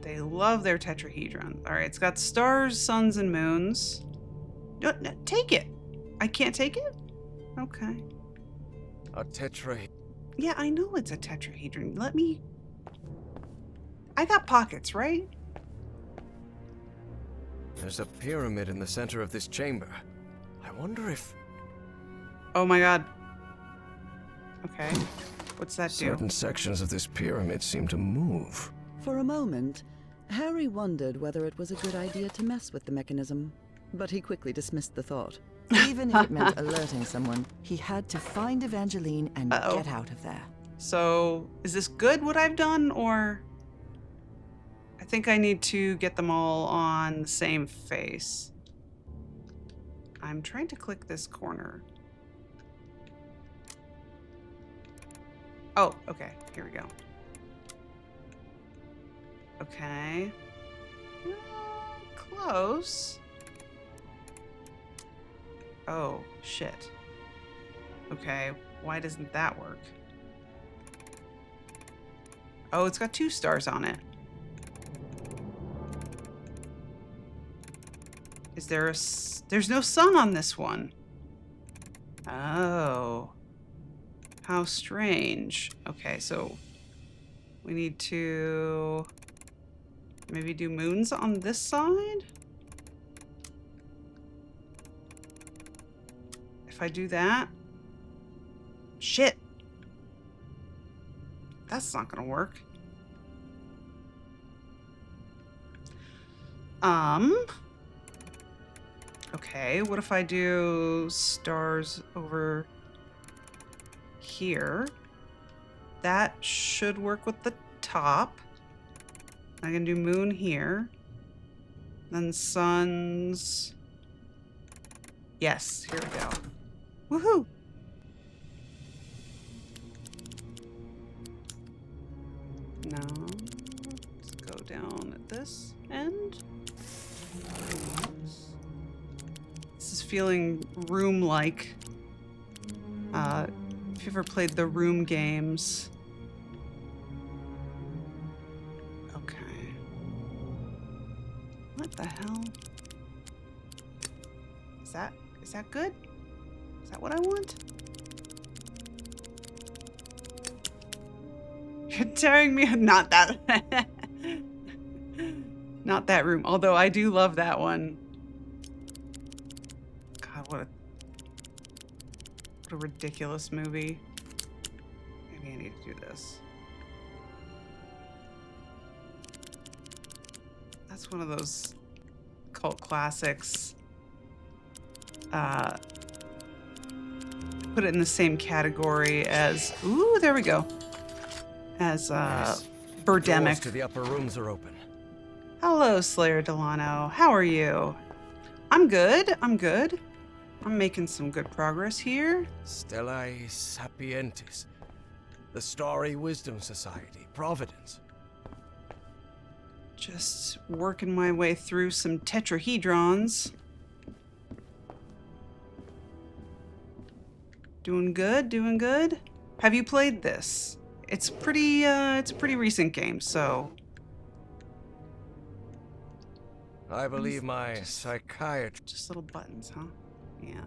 They love their tetrahedron. All right, it's got stars, suns, and moons. No, no, take it. I can't take it? Okay. A tetrahedron. Yeah, I know it's a tetrahedron. Let me... I got pockets, right? There's a pyramid in the center of this chamber. I wonder if Oh my god. Okay. What's that do? certain sections of this pyramid seem to move. For a moment, Harry wondered whether it was a good idea to mess with the mechanism, but he quickly dismissed the thought. Even if it meant alerting someone, he had to find Evangeline and Uh-oh. get out of there. So, is this good what I've done, or... I think I need to get them all on the same face. I'm trying to click this corner. Oh, okay. Here we go. Okay. Close. Oh, shit. Okay, why doesn't that work? Oh, it's got 2 stars on it. Is there a... There's no sun on this one. Oh. How strange. Okay, so we need to maybe do moons on this side? if I do that? Shit. That's not gonna work. Okay, what if I do stars over here? That should work with the top. I can do moon here. Then suns. Yes, here we go. Woohoo! Now, let's go down at this end. This is feeling room-like. If you've ever played the Room games. Okay. What the hell? Is that good? Is that what I want? You're tearing me. Not that. Not that room. Although I do love that one. God, what a ridiculous movie. Maybe I need to do this. That's one of those cult classics. Put it in the same category as, ooh, there we go. As Yes. Birdemic. Doors to the upper rooms are open. Hello, Slayer Delano. How are you? I'm good. I'm good. I'm making some good progress here. Stellae Sapientis. The Starry Wisdom Society. Providence. Just working my way through some tetrahedrons. Doing good, doing good. Have you played this? It's a pretty recent game, so. I believe my psychiatrist. Just little buttons, huh? Yeah.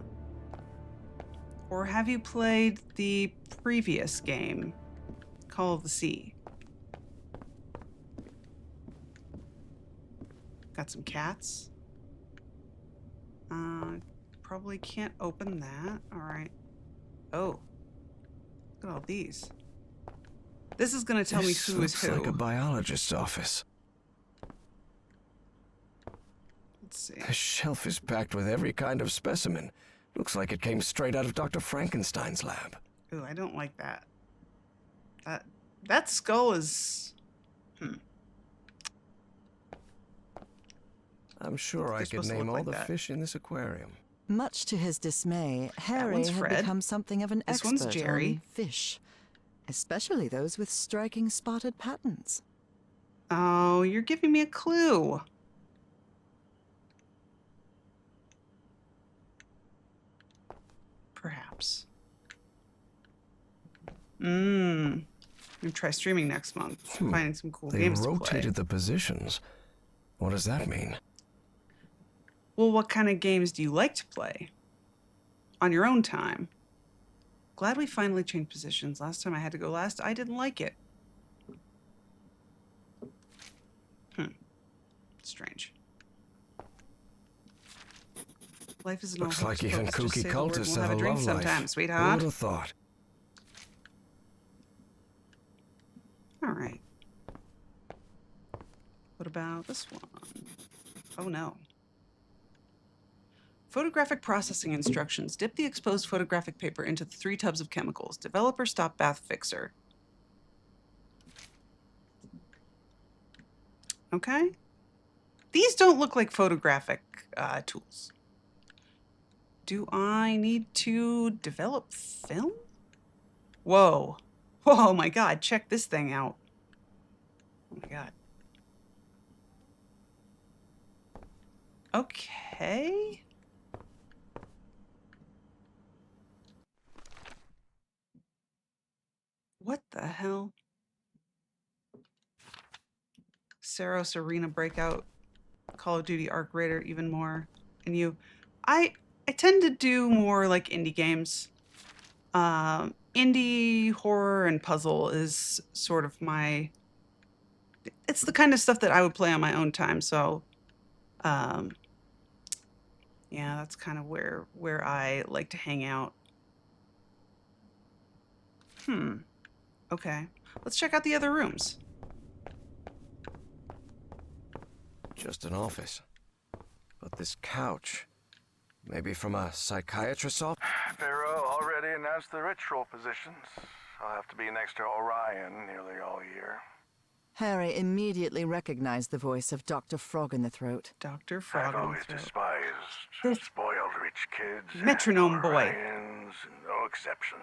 Or have you played the previous game, Call of the Sea? Got some cats. Probably can't open that. All right. Oh, look at all these. This is gonna tell me who is who. Looks like a biologist's office. Let's see. The shelf is packed with every kind of specimen. Looks like it came straight out of Dr. Frankenstein's lab. Ooh, I don't like that. That skull is. I'm sure I They're could supposed to name look all like the that. fish in this aquarium. Much to his dismay, Harry one's had Fred. become something of an This one's expert Jerry. on fish, especially those with striking spotted patterns. Oh, you're giving me a clue. Perhaps. I'm gonna try streaming next month. Finding some cool They games to play. rotated the positions. What does that mean? Well, what kind of games do you like to play? On your own time. Glad we finally changed positions. Last time I had to go last, I didn't like it. Strange. Life isn't all Looks like hocus even pocus. Just kooky say the word and cultists we'll have a drink love life. sometime, Who sweetheart. would have thought? All right. What about this one? Oh no. Photographic processing instructions. Dip the exposed photographic paper into the 3 tubs of chemicals. Developer stop bath fixer. Okay. These don't look like photographic tools. Do I need to develop film? Whoa. Whoa, my God. Check this thing out. Oh my God. Okay. What the hell? Saros Arena Breakout, Call of Duty Arc Raider, even more. And you, I tend to do more like indie games. Indie horror and puzzle is sort of my. It's the kind of stuff that I would play on my own time. So, Yeah, that's kind of where I like to hang out. Okay. Let's check out the other rooms. Just an office. But this couch, maybe from a psychiatrist's office? Pharaoh already announced the ritual positions. I'll have to be next to Orion nearly all year. Harry immediately recognized the voice of Dr. Frog in the Throat. Dr. Frog. I've always despised spoiled rich kids. Metronome boy. Orions, no exception.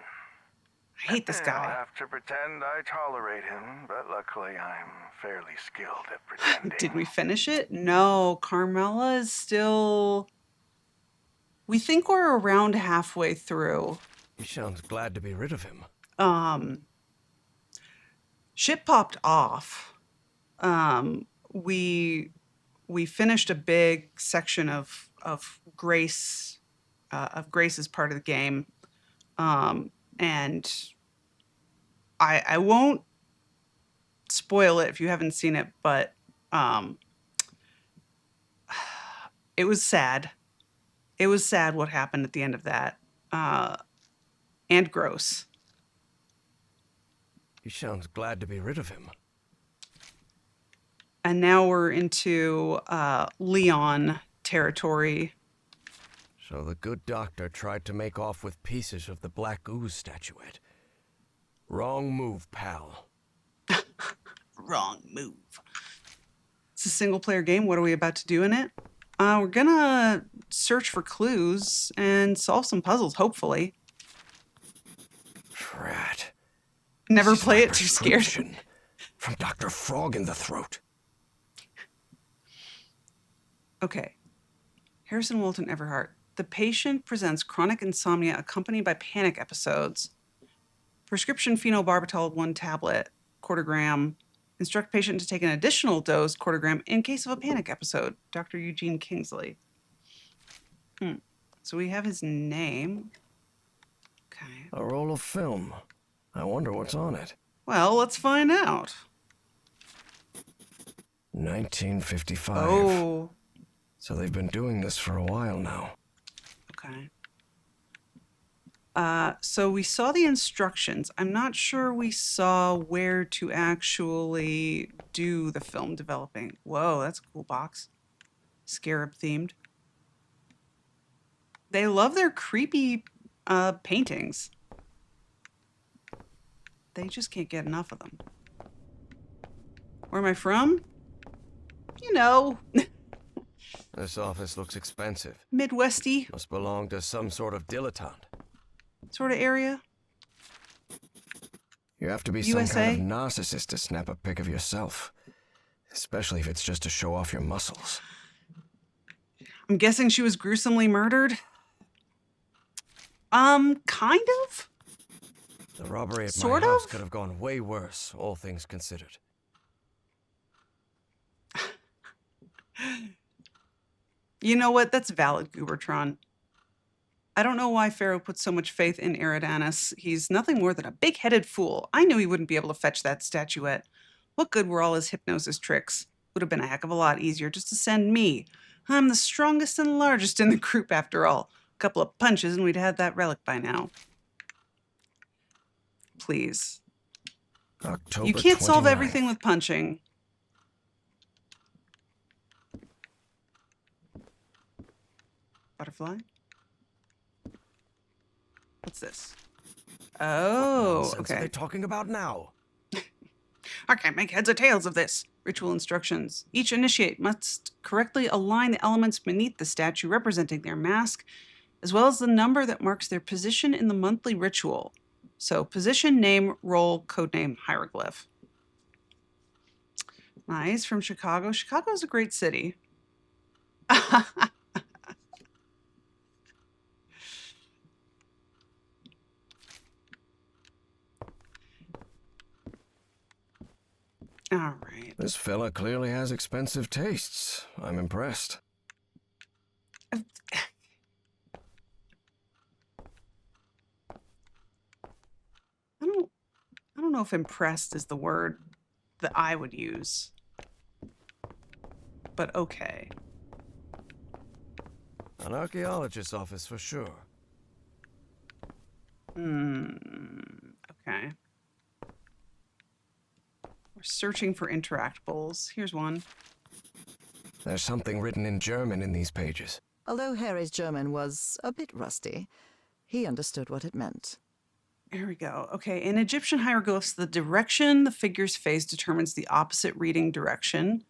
I hate this I'll guy. have to pretend I tolerate him, but luckily I'm fairly skilled at pretending. Did we finish it? No, Carmela is still... We think we're around halfway through. He sounds glad to be rid of him. Shit popped off. We finished a big section of Grace, of Grace's part of the game. And I won't spoil it if you haven't seen it, but it was sad. It was sad what happened at the end of that. And gross. He sounds glad to be rid of him. And now we're into Leon territory. So the good doctor tried to make off with pieces of the Black Ooze statuette. Wrong move, pal. Wrong move. It's a single-player game. What are we about to do in it? We're gonna search for clues and solve some puzzles, hopefully. Drat. Never This is play my it too scared. prescription from Dr. Frog in the Throat. Okay. Harrison Walton Everhart. The patient presents chronic insomnia accompanied by panic episodes. Prescription phenobarbital 1 tablet, quarter-gram. Instruct patient to take an additional dose, quarter-gram, in case of a panic episode. Dr. Eugene Kingsley. So we have his name. Okay. A roll of film. I wonder what's on it. Well, let's find out. 1955. Oh. So they've been doing this for a while now. Okay. So we saw the instructions. I'm not sure we saw where to actually do the film developing. Whoa, that's a cool box. Scarab themed. They love their creepy paintings. They just can't get enough of them. Where am I from? You know. This office looks expensive. Midwesty Must belong to some sort of dilettante. sort of area. You have to be USA? some kind of narcissist to snap a pic of yourself. Especially if it's just to show off your muscles. I'm guessing she was gruesomely murdered. Kind of? The robbery at Sort my house of? could have gone way worse, all things considered. You know what? That's valid, Goobertron. I don't know why Pharaoh put so much faith in Eridanus. He's nothing more than a big-headed fool. I knew he wouldn't be able to fetch that statuette. What good were all his hypnosis tricks? Would have been a heck of a lot easier just to send me. I'm the strongest and largest in the group, after all. A couple of punches and we'd had that relic by now. Please. October You can't solve 29th. everything with punching. Butterfly? What's this? Oh, What nonsense are they okay. talking about now? I can't make heads or tails of this. Ritual instructions. Each initiate must correctly align the elements beneath the statue representing their mask, as well as the number that marks their position in the monthly ritual. So position, name, role, codename, hieroglyph. Nice, from Chicago. Chicago is a great city. All right. This fella clearly has expensive tastes. I'm impressed. I don't know if impressed is the word that I would use. But okay. An archaeologist's office for sure. Okay. We're searching for interactables. Here's one. There's something written in German in these pages. Although Harry's German was a bit rusty, he understood what it meant. Here we go. Okay, in Egyptian hieroglyphs, the direction the figure's face determines the opposite reading direction,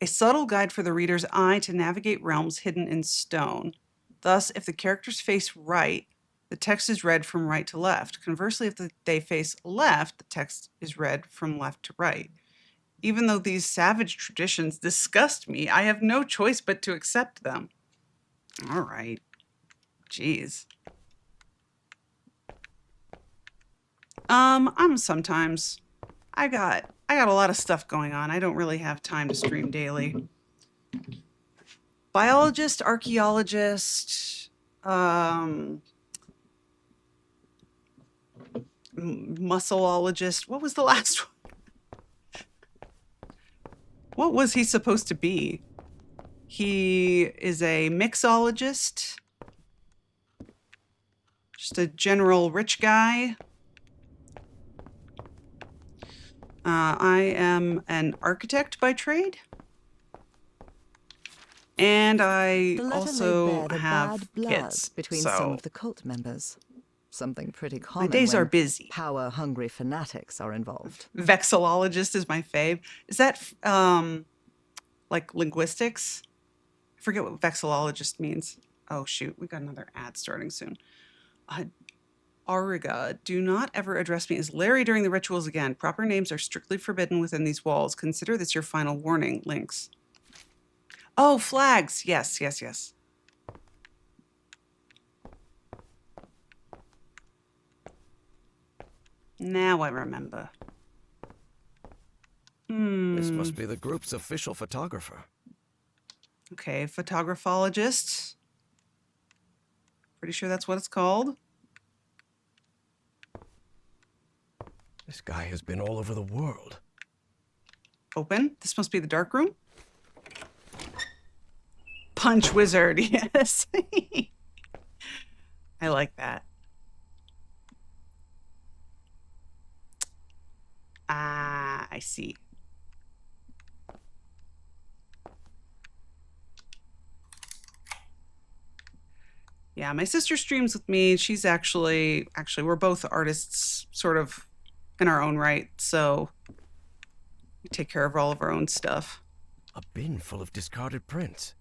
a subtle guide for the reader's eye to navigate realms hidden in stone. Thus, if the characters face right, the text is read from right to left. Conversely, if they face left, the text is read from left to right. Even though these savage traditions disgust me, I have no choice but to accept them. All right. Jeez. I'm sometimes. I got a lot of stuff going on. I don't really have time to stream daily. Biologist, archaeologist, muscleologist. What was the last one? What was he supposed to be? He is a mixologist. Just a general rich guy. I am an architect by trade. And I The letter also laid bare the have bad blood kids. between so some of the cult members. Something pretty common. my days when are busy. power-hungry fanatics are involved. Vexillologist is my fave. Is that like linguistics? I forget what vexillologist means. Oh shoot, we got another ad starting soon. Auriga, do not ever address me as Larry during the rituals again. Proper names are strictly forbidden within these walls. Consider this your final warning. Links. Oh, flags. Yes, yes, yes. Now I remember. This must be the group's official photographer. Okay, photographologist. Pretty sure that's what it's called. This guy has been all over the world. Open. This must be the dark room. Punch wizard, yes. I like that. Ah, I see. Yeah, my sister streams with me. She's actually we're both artists sort of in our own right, so we take care of all of our own stuff. A bin full of discarded prints.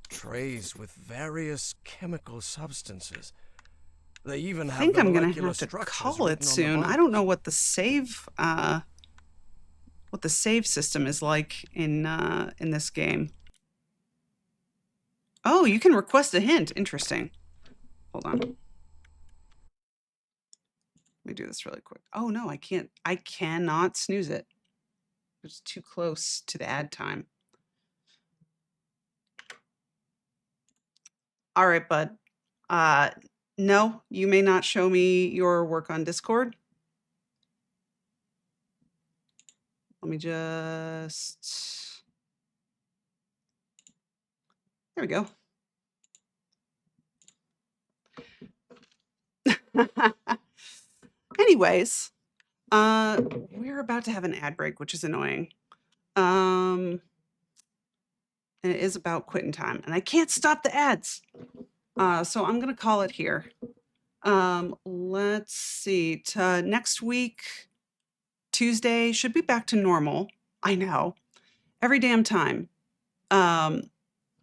Trays with various chemical substances. They even I have think the I'm gonna molecular have to structures call it written on the soon. I box. don't know what the save system is like in this game. Oh, you can request a hint. Interesting. Hold on. Let me do this really quick. Oh no, I can't. I cannot snooze it. It's too close to the ad time. All right, bud. No, you may not show me your work on Discord. Let me just... There we go. Anyways, we're about to have an ad break, which is annoying. And it is about quitting time, and I can't stop the ads. So I'm gonna call it here. Let's see. Next week, Tuesday should be back to normal. I know, every damn time.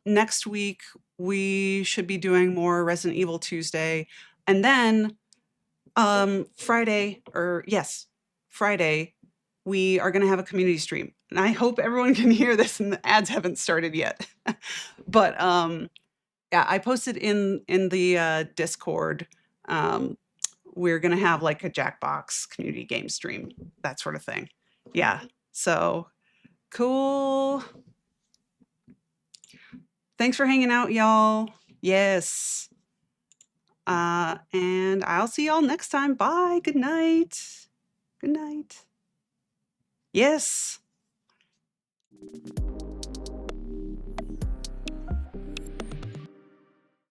Next week we should be doing more Resident Evil Tuesday, and then Friday, we are going to have a community stream. And I hope everyone can hear this and the ads haven't started yet. But yeah, I posted in the Discord. We're going to have like a Jackbox community game stream, that sort of thing. Yeah. So cool. Thanks for hanging out, y'all. Yes. And I'll see y'all next time. Bye. Good night. Good night. Yes.